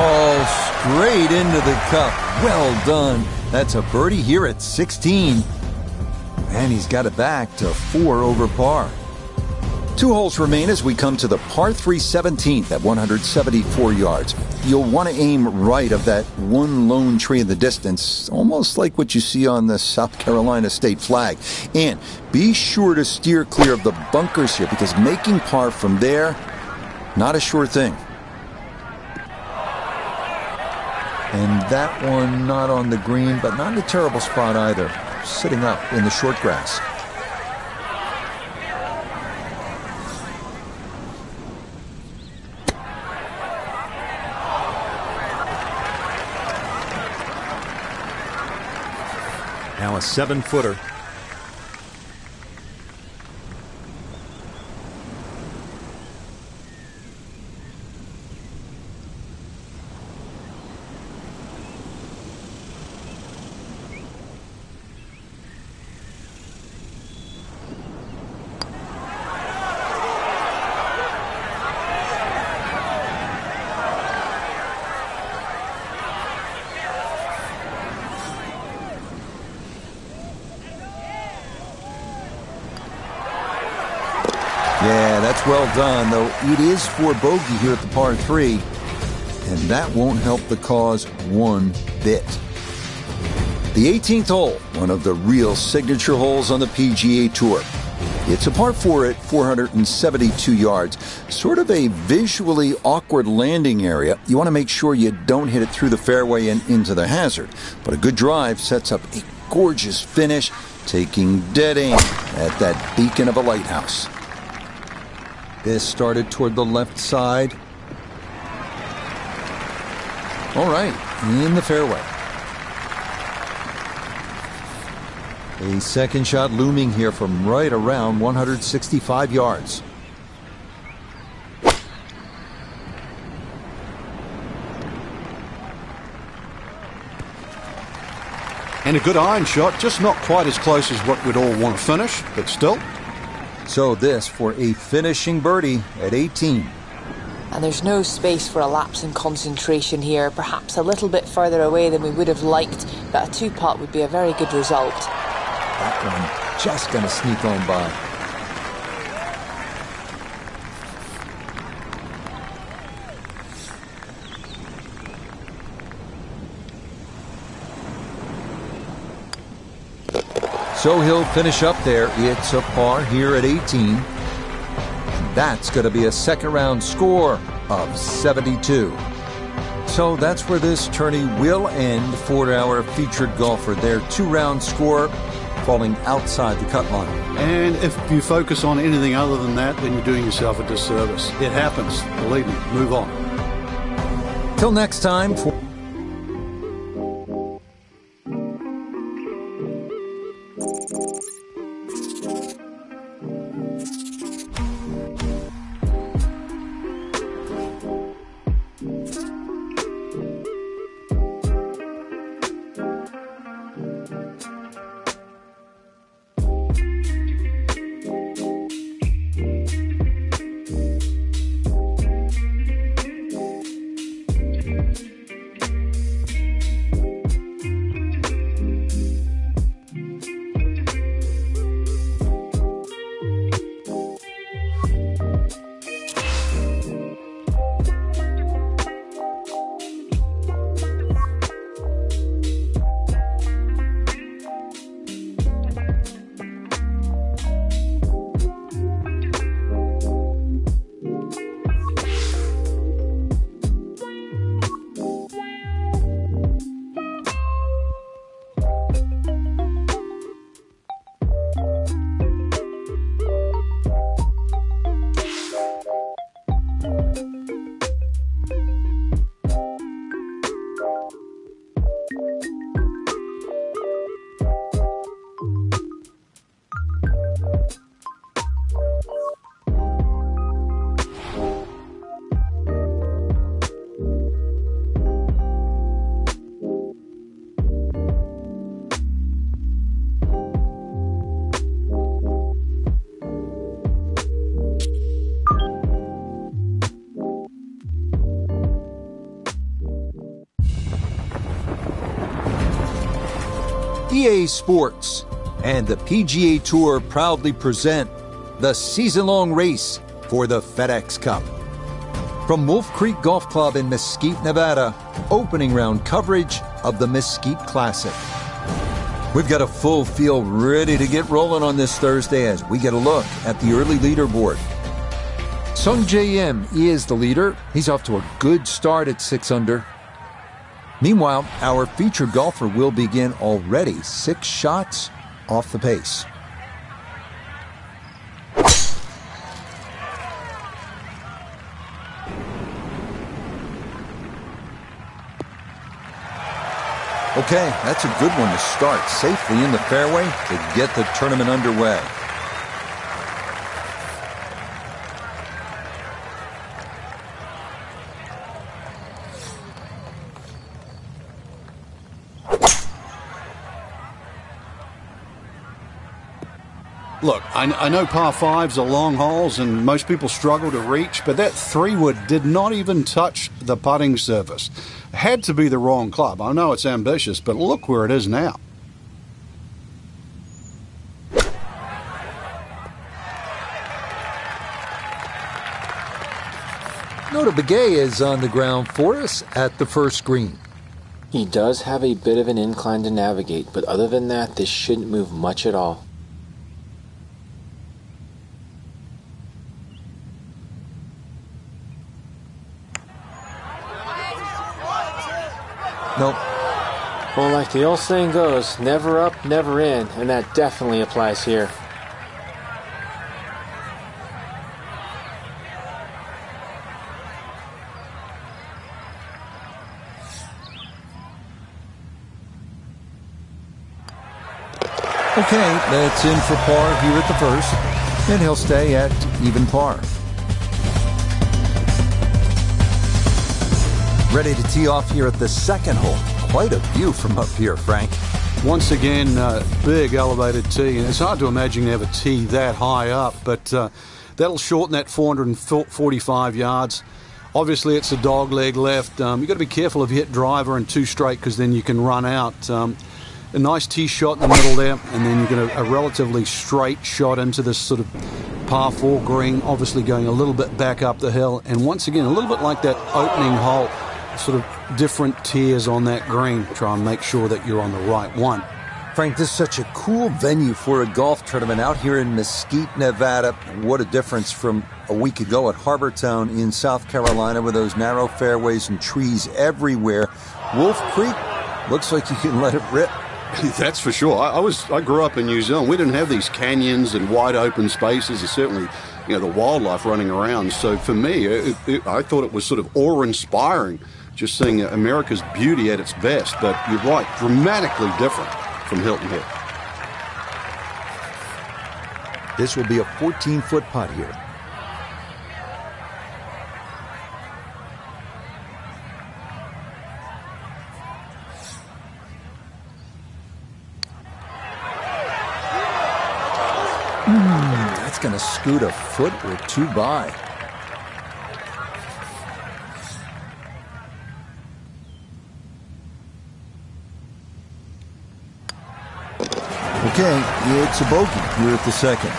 Oh, straight into the cup. Well done. That's a birdie here at 16. And he's got it back to 4 over par. 2 holes remain as we come to the par 3 17th at 174 yards. You'll want to aim right of that one lone tree in the distance, almost like what you see on the South Carolina state flag. And be sure to steer clear of the bunkers here, because making par from there, not a sure thing. And that one not on the green, but not in a terrible spot either. Sitting up in the short grass. Now a 7-footer. Yeah, that's well done, though it is for bogey here at the par 3, and that won't help the cause one bit. The 18th hole, one of the real signature holes on the PGA Tour. It's a par 4 at 472 yards, sort of a visually awkward landing area. You want to make sure you don't hit it through the fairway and into the hazard, but a good drive sets up a gorgeous finish, taking dead aim at that beacon of a lighthouse. This started toward the left side. All right, in the fairway. A second shot looming here from right around 165 yards. And a good iron shot, just not quite as close as what we'd all want to finish, but still. So this for a finishing birdie at 18. And there's no space for a lapse in concentration here. Perhaps a little bit further away than we would have liked, but a 2-putt would be a very good result. That one just going to sneak on by. So he'll finish up there. It's a par here at 18. That's going to be a second round score of 72. So that's where this tourney will end for our featured golfer. Their 2-round score falling outside the cut line. And if you focus on anything other than that, then you're doing yourself a disservice. It happens. Believe me. Move on. Till next time. EA Sports and the PGA Tour proudly present the season-long race for the FedEx Cup. From Wolf Creek Golf Club in Mesquite, Nevada, opening round coverage of the Mesquite Classic. We've got a full field ready to get rolling on this Thursday as we get a look at the early leaderboard. Sung J M is the leader. He's off to a good start at 6 under. Meanwhile, our featured golfer will begin already 6 shots off the pace. Okay, that's a good one to start safely in the fairway to get the tournament underway. Look, I know par 5s are long holes and most people struggle to reach, but that 3-wood did not even touch the putting surface. Had to be the wrong club. I know it's ambitious, but look where it is now. Nota Begay is on the ground for us at the first green. He does have a bit of an incline to navigate, but other than that, this shouldn't move much at all. Nope. Well, like the old saying goes, never up, never in, and that definitely applies here. Okay, that's in for par here at the first, and he'll stay at even par. Ready to tee off here at the second hole. Quite a view from up here, Frank. Once again, big elevated tee, and it's hard to imagine you have a tee that high up, but that'll shorten that 445 yards. Obviously, it's a dog leg left. You've got to be careful if you hit driver and 2 straight, because then you can run out. A nice tee shot in the middle there, and then you get a relatively straight shot into this sort of par 4 green, obviously going a little bit back up the hill, and once again, a little bit like that opening hole. Sort of different tiers on that green. Try and make sure that you're on the right one. Frank, this is such a cool venue for a golf tournament out here in Mesquite, Nevada. What a difference from a week ago at Harbortown in South Carolina with those narrow fairways and trees everywhere. Wolf Creek looks like you can let it rip. That's for sure. I grew up in New Zealand. We didn't have these canyons and wide open spaces, and certainly, the wildlife running around. So for me, I thought it was sort of awe-inspiring, just seeing America's beauty at its best. But you're right, dramatically different from Hilton Head. This will be a 14-foot putt here. That's going to scoot a foot or two by. Okay, it's a bogey here at the second.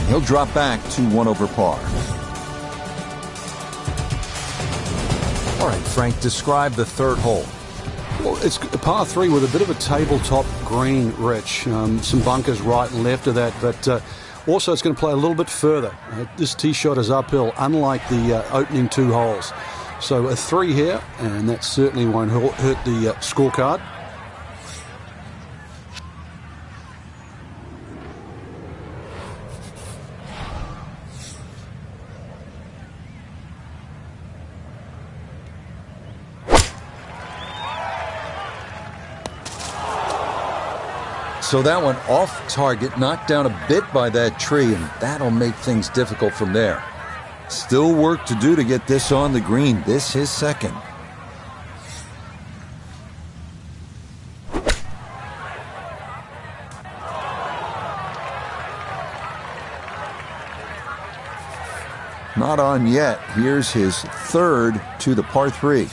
He'll drop back to 1 over par. All right, Frank, describe the third hole. Well, it's a par 3 with a bit of a tabletop green, Rich. Some bunkers right and left of that, but also it's going to play a little bit further. This tee shot is uphill, unlike the opening 2 holes. So a 3 here, and that certainly won't hurt the scorecard. So that one off target, knocked down a bit by that tree, and that'll make things difficult from there. Still work to do to get this on the green. This his second. Not on yet. Here's his third to the par 3.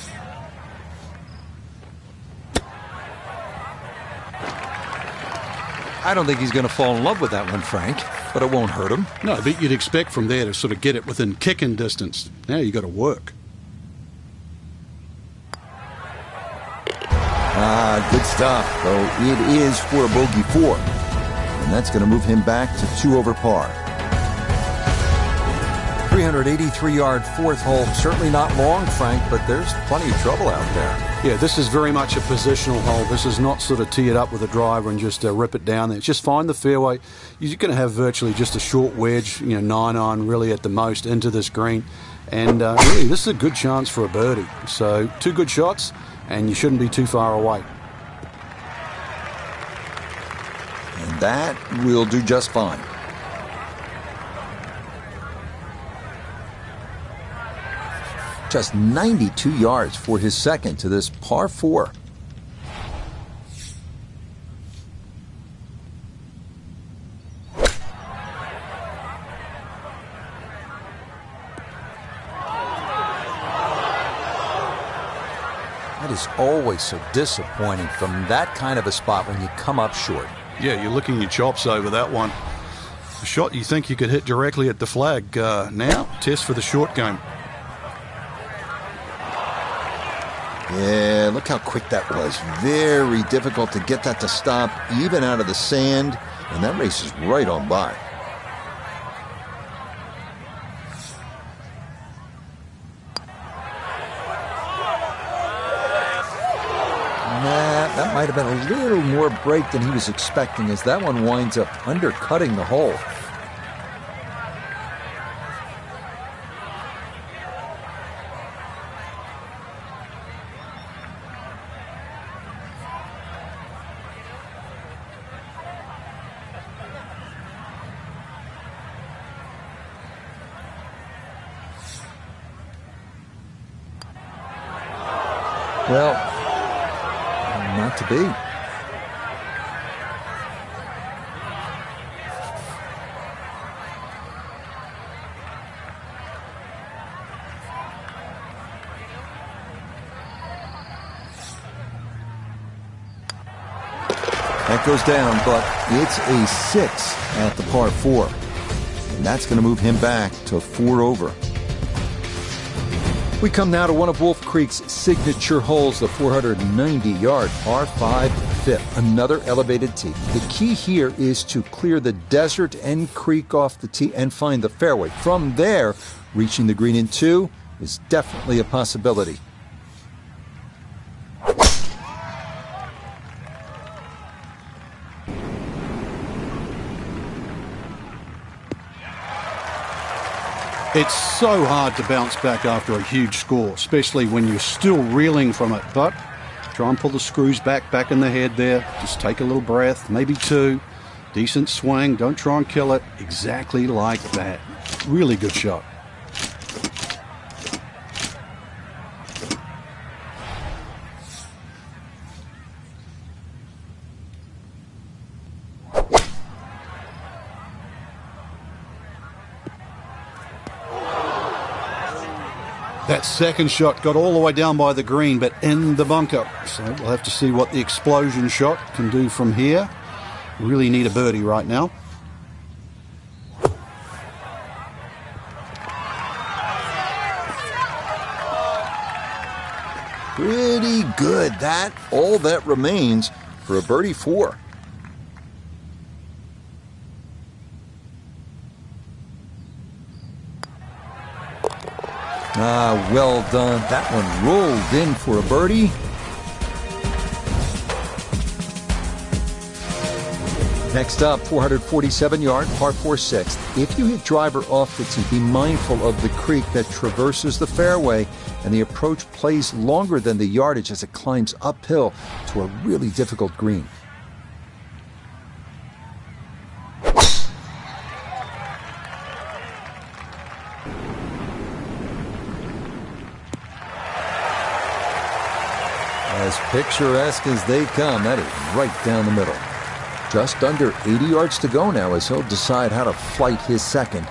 I don't think he's going to fall in love with that one, Frank, but it won't hurt him. No, but you'd expect from there to sort of get it within kicking distance. Now you got to work. Good stuff, though it is for a bogey 4. And that's going to move him back to 2 over par. 383-yard fourth hole. Certainly not long, Frank, but there's plenty of trouble out there. Yeah, this is very much a positional hole. This is not sort of tee it up with a driver and just rip it down there. It's just find the fairway. You're going to have virtually just a short wedge, 9-iron really at the most into this green. And really, this is a good chance for a birdie. So 2 good shots, and you shouldn't be too far away. And that will do just fine. Just 92 yards for his second to this par 4. That is always so disappointing from that kind of a spot when you come up short. Yeah, you're licking your chops over that one. A shot you think you could hit directly at the flag. Now, test for the short game. Yeah, look how quick that was. Very difficult to get that to stop, even out of the sand. And that race is right on by. That might have been a little more break than he was expecting, as that one winds up undercutting the hole. Well, not to be. That goes down, but it's a 6 at the par 4. And that's going to move him back to 4 over. We come now to one of Wolf Creek's signature holes, the 490-yard par 5 fifth, another elevated tee. The key here is to clear the desert and creek off the tee and find the fairway. From there, reaching the green in 2 is definitely a possibility. It's so hard to bounce back after a huge score, especially when you're still reeling from it. But try and pull the screws back in the head there. Just take a little breath, maybe 2. Decent swing. Don't try and kill it. Exactly like that. Really good shot. That second shot got all the way down by the green, but in the bunker. So we'll have to see what the explosion shot can do from here. Really need a birdie right now. Pretty good. That all that remains for a birdie 4. Well done. That one rolled in for a birdie. Next up, 447-yard par 4 6th. If you hit driver off the tee, be mindful of the creek that traverses the fairway, and the approach plays longer than the yardage as it climbs uphill to a really difficult green. As picturesque as they come, that is right down the middle. Just under 80 yards to go now as he'll decide how to flight his second.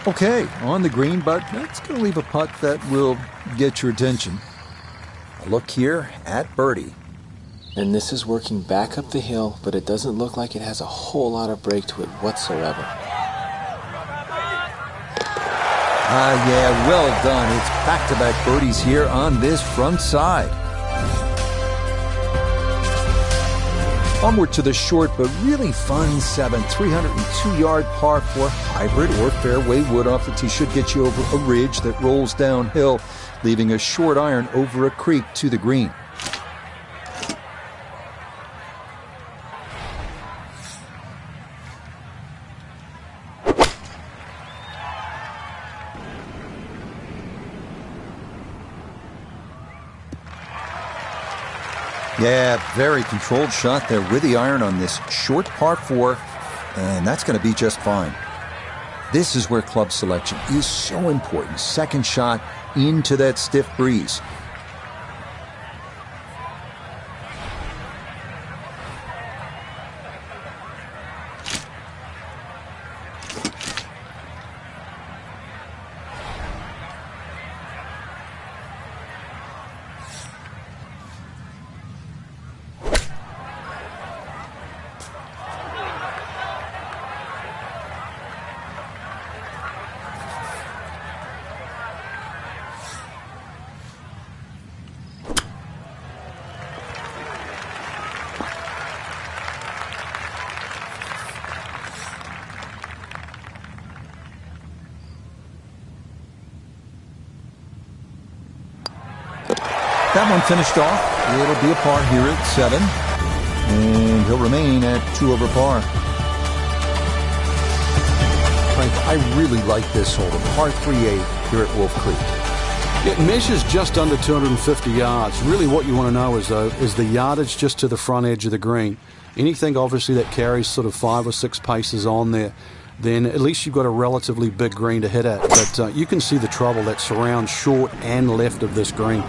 Okay, on the green, but that's going to leave a putt that will get your attention. A look here at birdie. And this is working back up the hill, but it doesn't look like it has a whole lot of break to it whatsoever. Yeah, well done. It's back-to-back birdies here on this front side. Onward to the short but really fun 7, 302-yard par 4 hybrid or fairway wood off the tee should get you over a ridge that rolls downhill, leaving a short iron over a creek to the green. Yeah, very controlled shot there with the iron on this short par 4, and that's going to be just fine. This is where club selection is so important. Second shot into that stiff breeze. That one finished off. It'll be a par here at 7. And he'll remain at 2 over par. Frank, I really like this hole, the par 3-8 here at Wolf Creek. It measures just under 250 yards. Really what you want to know is the yardage just to the front edge of the green. Anything obviously that carries sort of 5 or 6 paces on there, then at least you've got a relatively big green to hit at. But you can see the trouble that surrounds short and left of this green,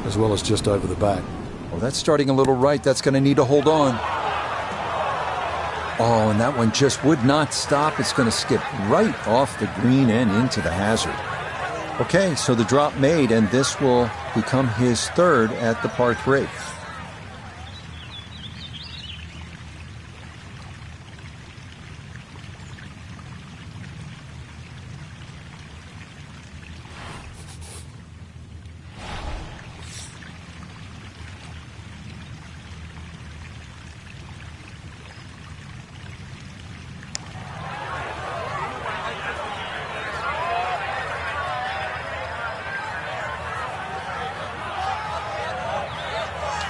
as well as just over the back. Well, that's starting a little right. That's going to need to hold on. Oh, and that one just would not stop. It's going to skip right off the green and into the hazard. Okay, so the drop made, and this will become his third at the par 3.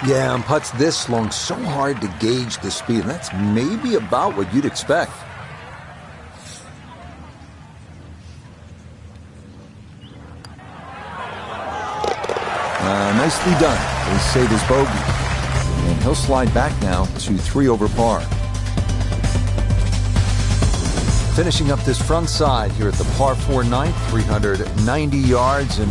Yeah, and putts this long, so hard to gauge the speed. And that's maybe about what you'd expect. Nicely done. They save his bogey. And he'll slide back now to 3 over par. Finishing up this front side here at the par 4 ninth, 390 yards. And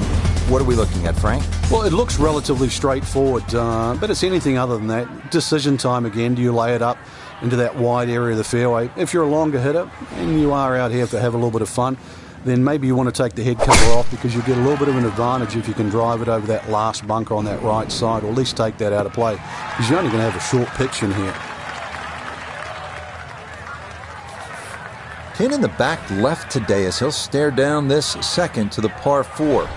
what are we looking at, Frank? Well, it looks relatively straightforward, but it's anything other than that. Decision time again. Do you lay it up into that wide area of the fairway? If you're a longer hitter and you are out here to have a little bit of fun, then maybe you want to take the head cover off, because you get a little bit of an advantage if you can drive it over that last bunker on that right side, or at least take that out of play, because you're only going to have a short pitch in here. Pin in the back left today as he'll stare down this second to the par 4.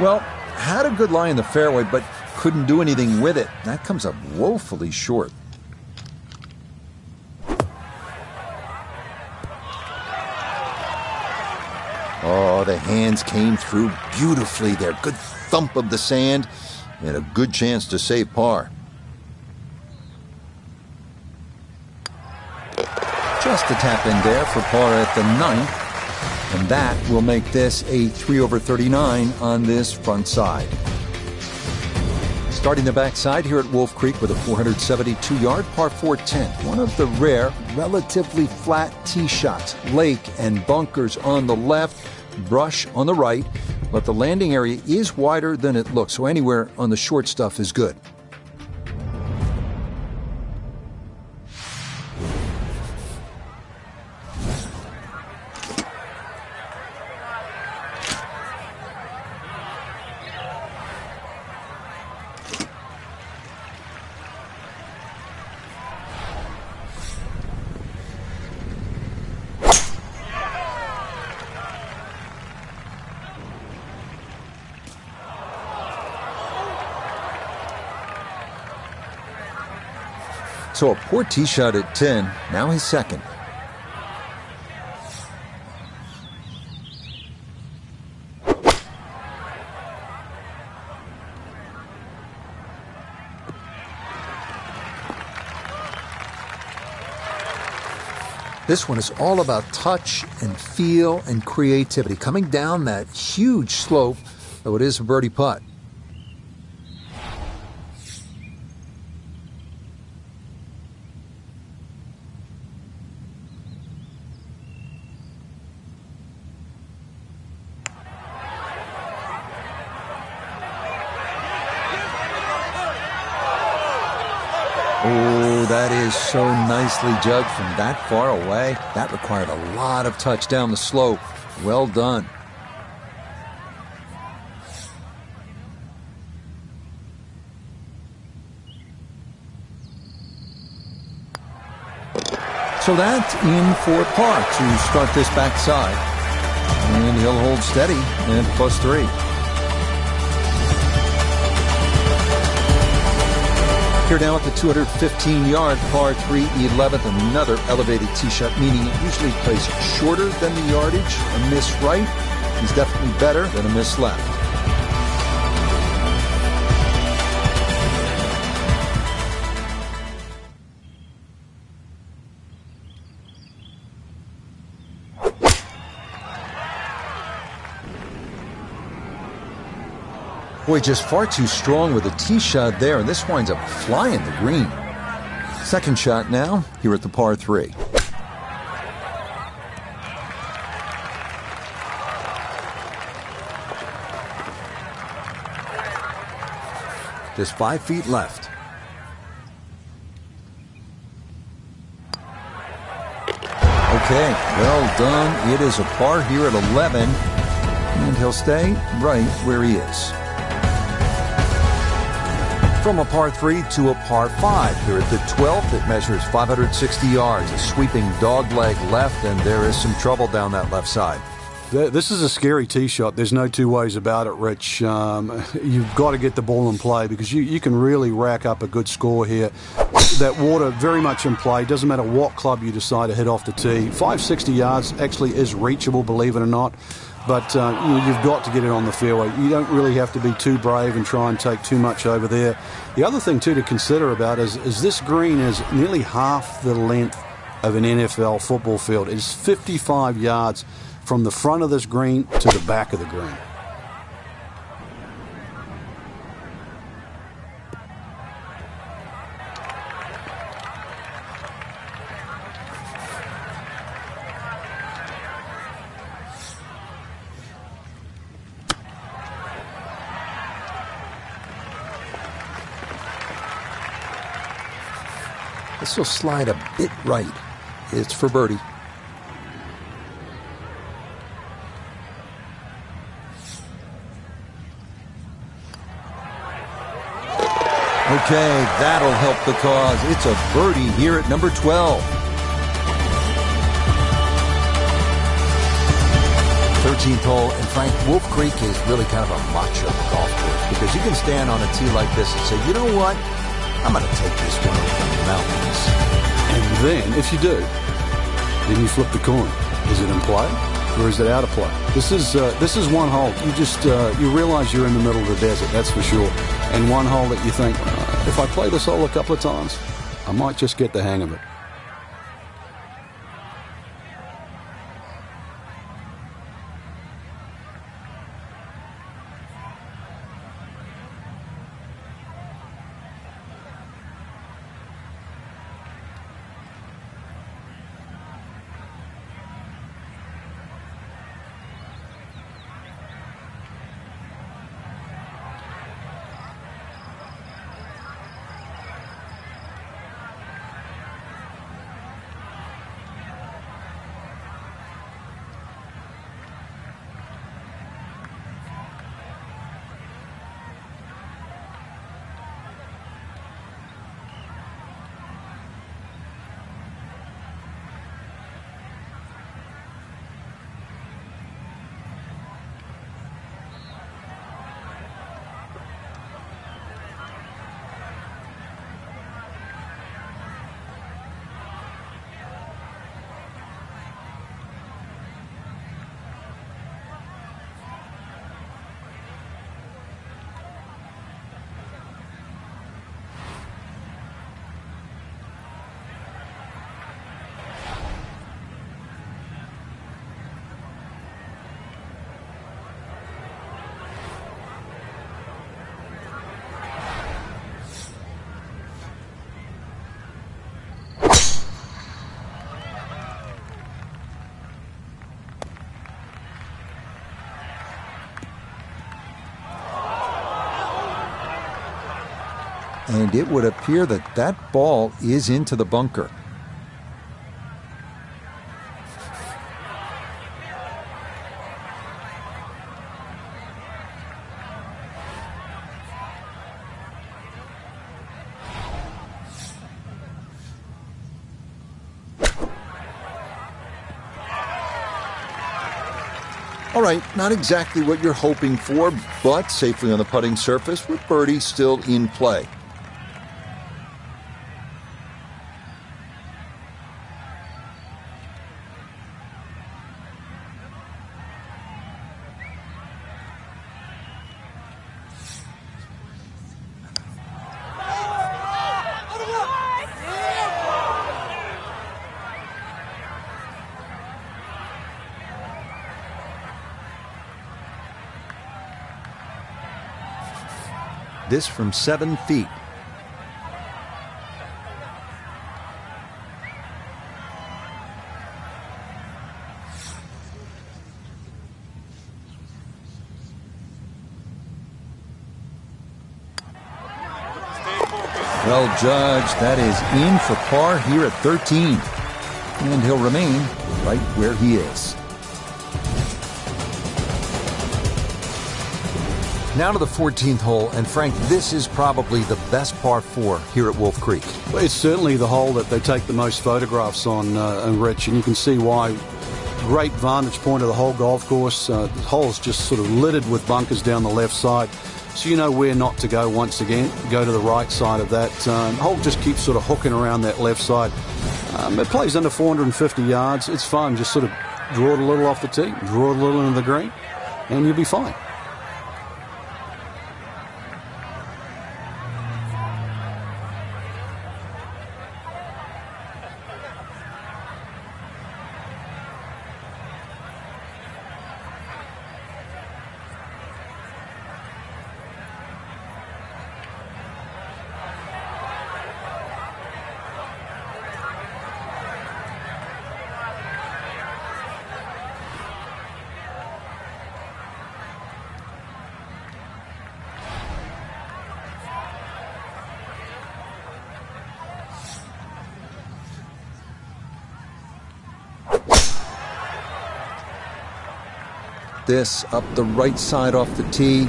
Well, had a good lie in the fairway, but couldn't do anything with it. That comes up woefully short. Oh, the hands came through beautifully there. Good thump of the sand and a good chance to save par. Just a tap in there for par at the 9th. And that will make this a 3 over 39 on this front side. Starting the backside here at Wolf Creek with a 472-yard par 4 10th. One of the rare, relatively flat tee shots. Lake and bunkers on the left, brush on the right, but the landing area is wider than it looks, so anywhere on the short stuff is good. So a poor tee shot at 10, now his second. This one is all about touch and feel and creativity. Coming down that huge slope, though it is a birdie putt. Oh, that is so nicely judged from that far away. That required a lot of touch down the slope. Well done. So that's in for par to start this backside. And he'll hold steady at +3. Here now at the 215-yard par 3 11th, another elevated tee shot, meaning it usually plays shorter than the yardage. A miss right is definitely better than a miss left. Boy, just far too strong with a tee shot there, and this winds up flying the green. Second shot now, here at the par 3. Just 5 feet left. Okay, well done. It is a par here at 11, and he'll stay right where he is. From a par 3 to a par 5 here at the 12th. It measures 560 yards, a sweeping dogleg left, and there is some trouble down that left side. This is a scary tee shot. There's no two ways about it, Rich. You've got to get the ball in play, because you can really rack up a good score here. that water very much in play. Doesn't matter what club you decide to hit off the tee. 560 yards actually is reachable, believe it or not. But you've got to get it on the fairway. You don't really have to be too brave and try and take too much over there. The other thing, too, to consider about is this green is nearly half the length of an NFL football field. It's 55 yards from the front of this green to the back of the green. This will slide a bit right. It's for birdie. Okay, that'll help the cause. It's a birdie here at number 12. 13th hole, and Frank, Wolf Creek is really kind of a macho golf course because you can stand on a tee like this and say, you know what? I'm going to take this one over the mountains. And then, if you do, then you flip the coin. Is it in play or is it out of play? This is one hole. You realize you're in the middle of the desert, that's for sure. And one hole that you think, if I play this hole a couple of times, I might just get the hang of it. And it would appear that that ball is into the bunker. All right, not exactly what you're hoping for, but safely on the putting surface with birdie still in play. This from 7 feet. Well judged, that is in for par here at 13. And he'll remain right where he is. Now to the 14th hole, and Frank, this is probably the best par 4 here at Wolf Creek. Well, it's certainly the hole that they take the most photographs on, Rich, and you can see why. Great vantage point of the whole golf course. The hole's just sort of littered with bunkers down the left side. So you know where not to go once again. Go to the right side of that. Hole just keeps sort of hooking around that left side. It plays under 450 yards. It's fun. Just sort of draw it a little off the tee, draw it a little into the green, and you'll be fine. This up the right side off the tee.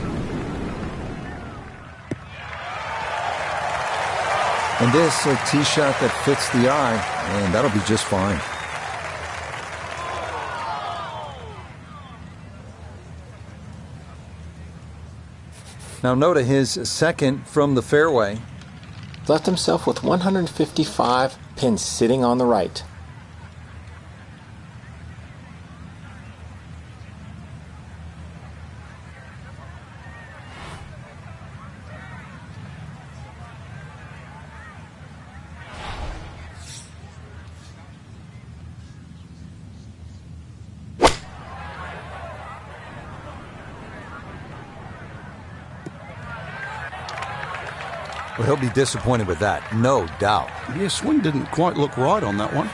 And this a tee shot that fits the eye, and that'll be just fine. Now note his second from the fairway. Left himself with 155, pin sitting on the right. Well, he'll be disappointed with that, no doubt. Yeah, swing didn't quite look right on that one.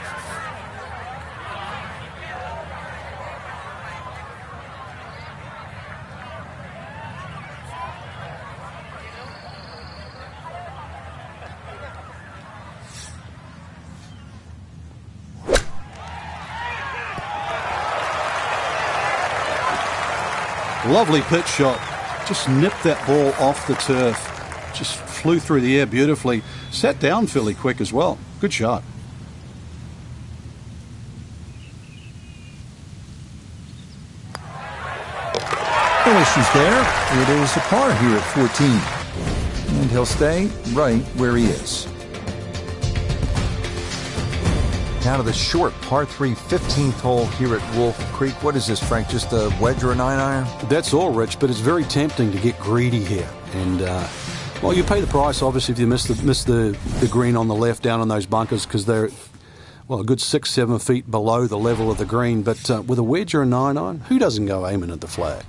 Lovely pitch shot. Just nipped that ball off the turf. Just flew through the air beautifully. Sat down fairly quick as well. Good shot. No issues there. It is a par here at 14. And he'll stay right where he is. Now to the short par 3 15th hole here at Wolf Creek. What is this, Frank? Just a wedge or a 9-iron? That's all, Rich, but it's very tempting to get greedy here. And, well, you pay the price, obviously, if you miss the green on the left down on those bunkers because they're, well, a good 6-7 feet below the level of the green. But with a wedge or a 9-iron, who doesn't go aiming at the flag?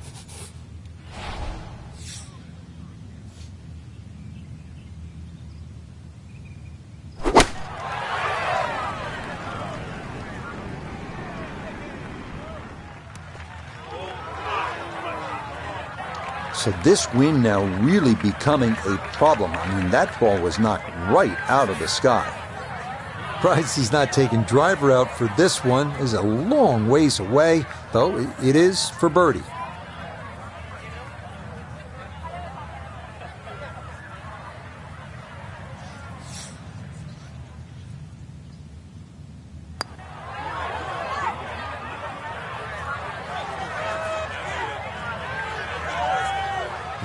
So this wind now really becoming a problem. I mean, that ball was knocked right out of the sky. Surprised he's not taking driver out for this one. Is a long ways away, though it is for birdie.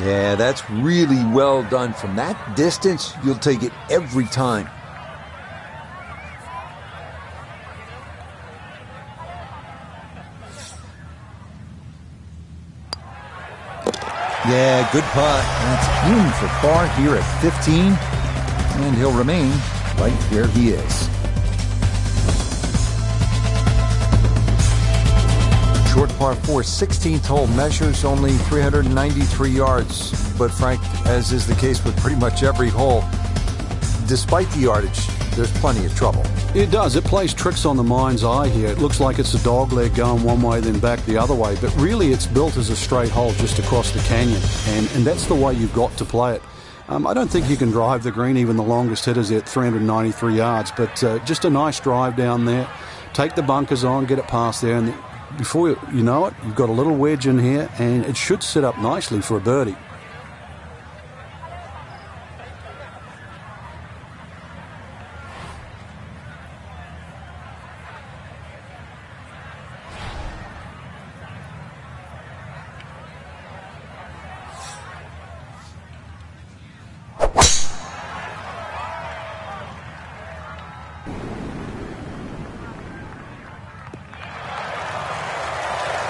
Yeah, that's really well done. From that distance, you'll take it every time. Yeah, good putt. That's in for par here at 15. And he'll remain right where he is. Short par 4, 16th hole, measures only 393 yards. But Frank, as is the case with pretty much every hole, despite the yardage, there's plenty of trouble. It does. It plays tricks on the mind's eye here. It looks like it's a dog leg going one way, then back the other way. But really, it's built as a straight hole just across the canyon. And that's the way you've got to play it. I don't think you can drive the green, even the longest hitters at 393 yards. But just a nice drive down there. Take the bunkers on, get it past there, and before you know it, you've got a little wedge in here, and it should sit up nicely for a birdie.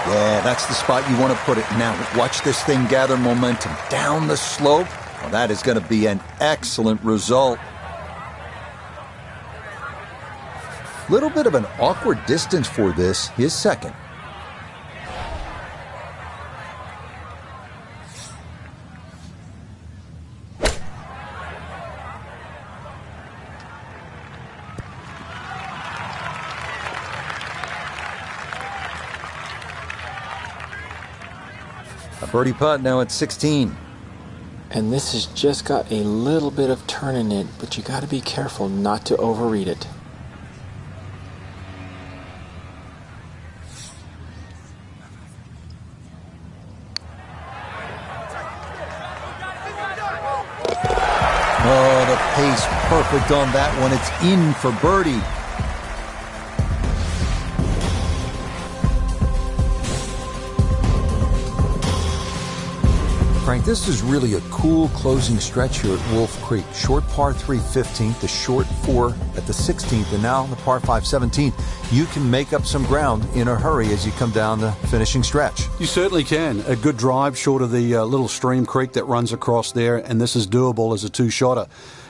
Yeah, that's the spot you want to put it. Now, watch this thing gather momentum down the slope. Well, that is going to be an excellent result. Little bit of an awkward distance for this, his second. A birdie putt now at 16. And this has just got a little bit of turn in it, but you got to be careful not to overread it. Oh, the pace perfect on that one. It's in for birdie. Frank, this is really a cool closing stretch here at Wolf Creek. Short par 3 15th, the short 4 at the 16th, and now the par 5 17th. You can make up some ground in a hurry as you come down the finishing stretch. You certainly can. A good drive short of the little stream creek that runs across there, and this is doable as a two-shotter.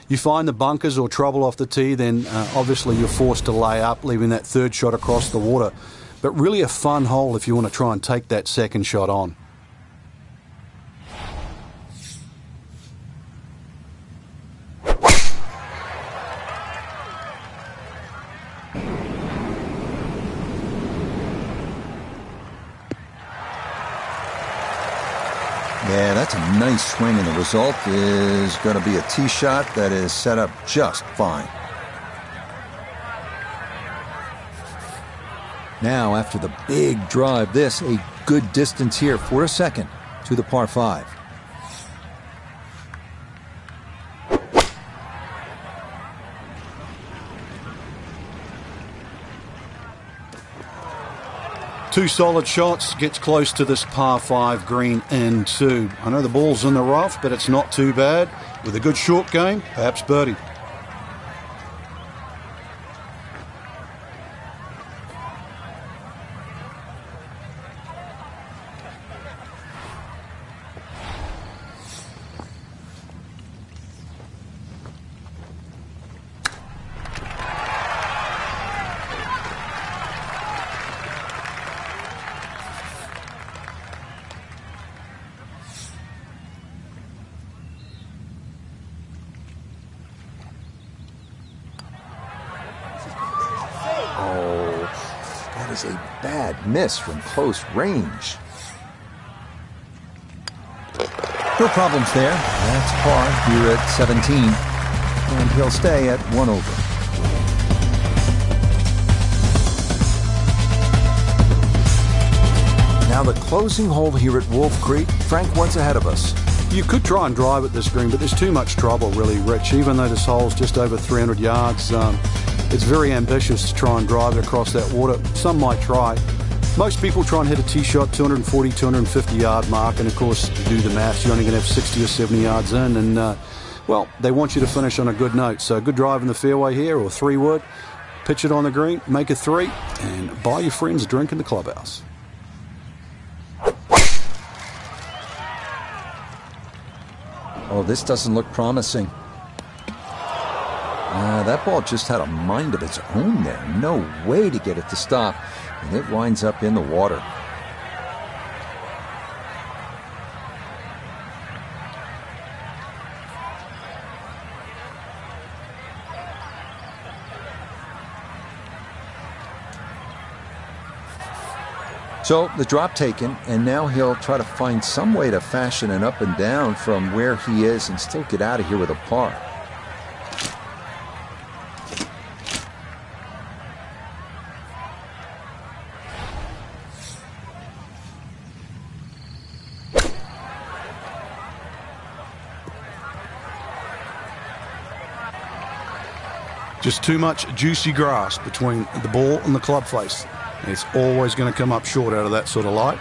You find the bunkers or trouble off the tee, then obviously you're forced to lay up, leaving that third shot across the water. But really a fun hole if you want to try and take that second shot on. Yeah, that's a nice swing, and the result is going to be a tee shot that is set up just fine. Now, after the big drive, this a good distance here for a second to the par 5. Two solid shots, gets close to this par 5 green in 2. I know the ball's in the rough, but it's not too bad. With a good short game, perhaps birdie. That is a bad miss from close range. No problems there. That's par here at 17. And he'll stay at 1 over. Now the closing hole here at Wolf Creek. Frank, what's ahead of us? You could try and drive at this green, but there's too much trouble, really, Rich. Even though this hole's just over 300 yards, it's very ambitious to try and drive it across that water. Some might try. Most people try and hit a tee shot 240, 250 yard mark, and of course, you do the maths, you're only going to have 60 or 70 yards in, and well, they want you to finish on a good note. So good drive in the fairway here, or 3-wood, pitch it on the green, make a 3, and buy your friends a drink in the clubhouse. Oh, this doesn't look promising. That ball just had a mind of its own there. No way to get it to stop. And it winds up in the water. So the drop taken, and now he'll try to find some way to fashion an up and down from where he is and still get out of here with a par. Just too much juicy grass between the ball and the club face. It's always going to come up short out of that sort of light.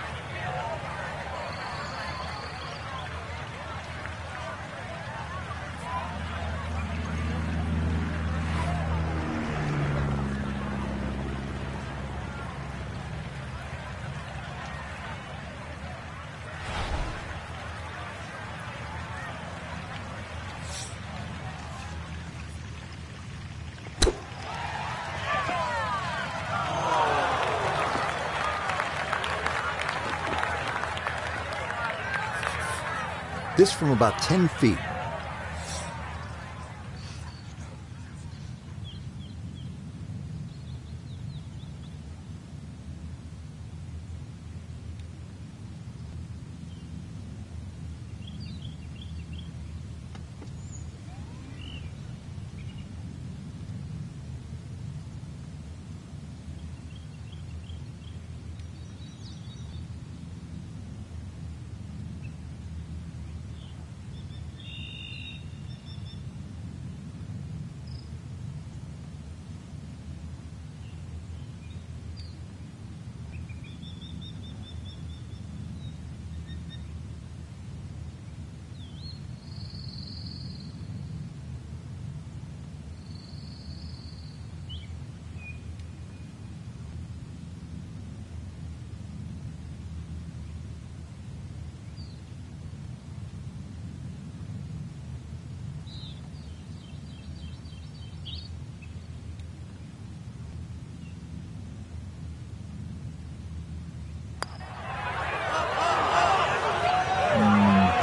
This from about 10 feet.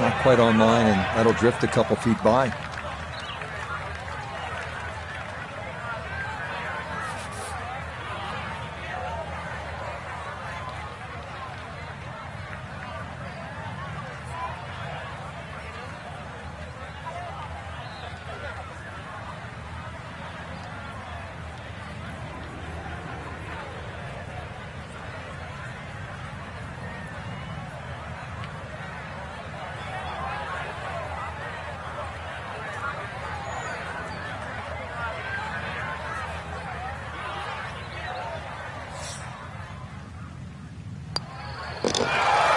Not quite on line, and that'll drift a couple feet by.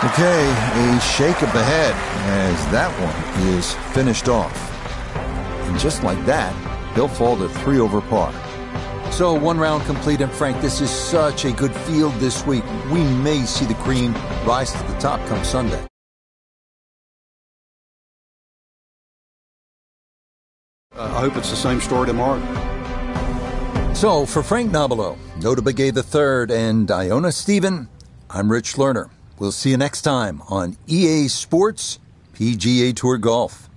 Okay, a shake of the head as that one is finished off. And just like that, he'll fall to 3 over par. So 1 round complete, and Frank, this is such a good field this week. We may see the cream rise to the top come Sunday. I hope it's the same story tomorrow. So for Frank Nobilo, Nota Begay III, and Iona Stephen, I'm Rich Lerner. We'll see you next time on EA Sports PGA Tour Golf.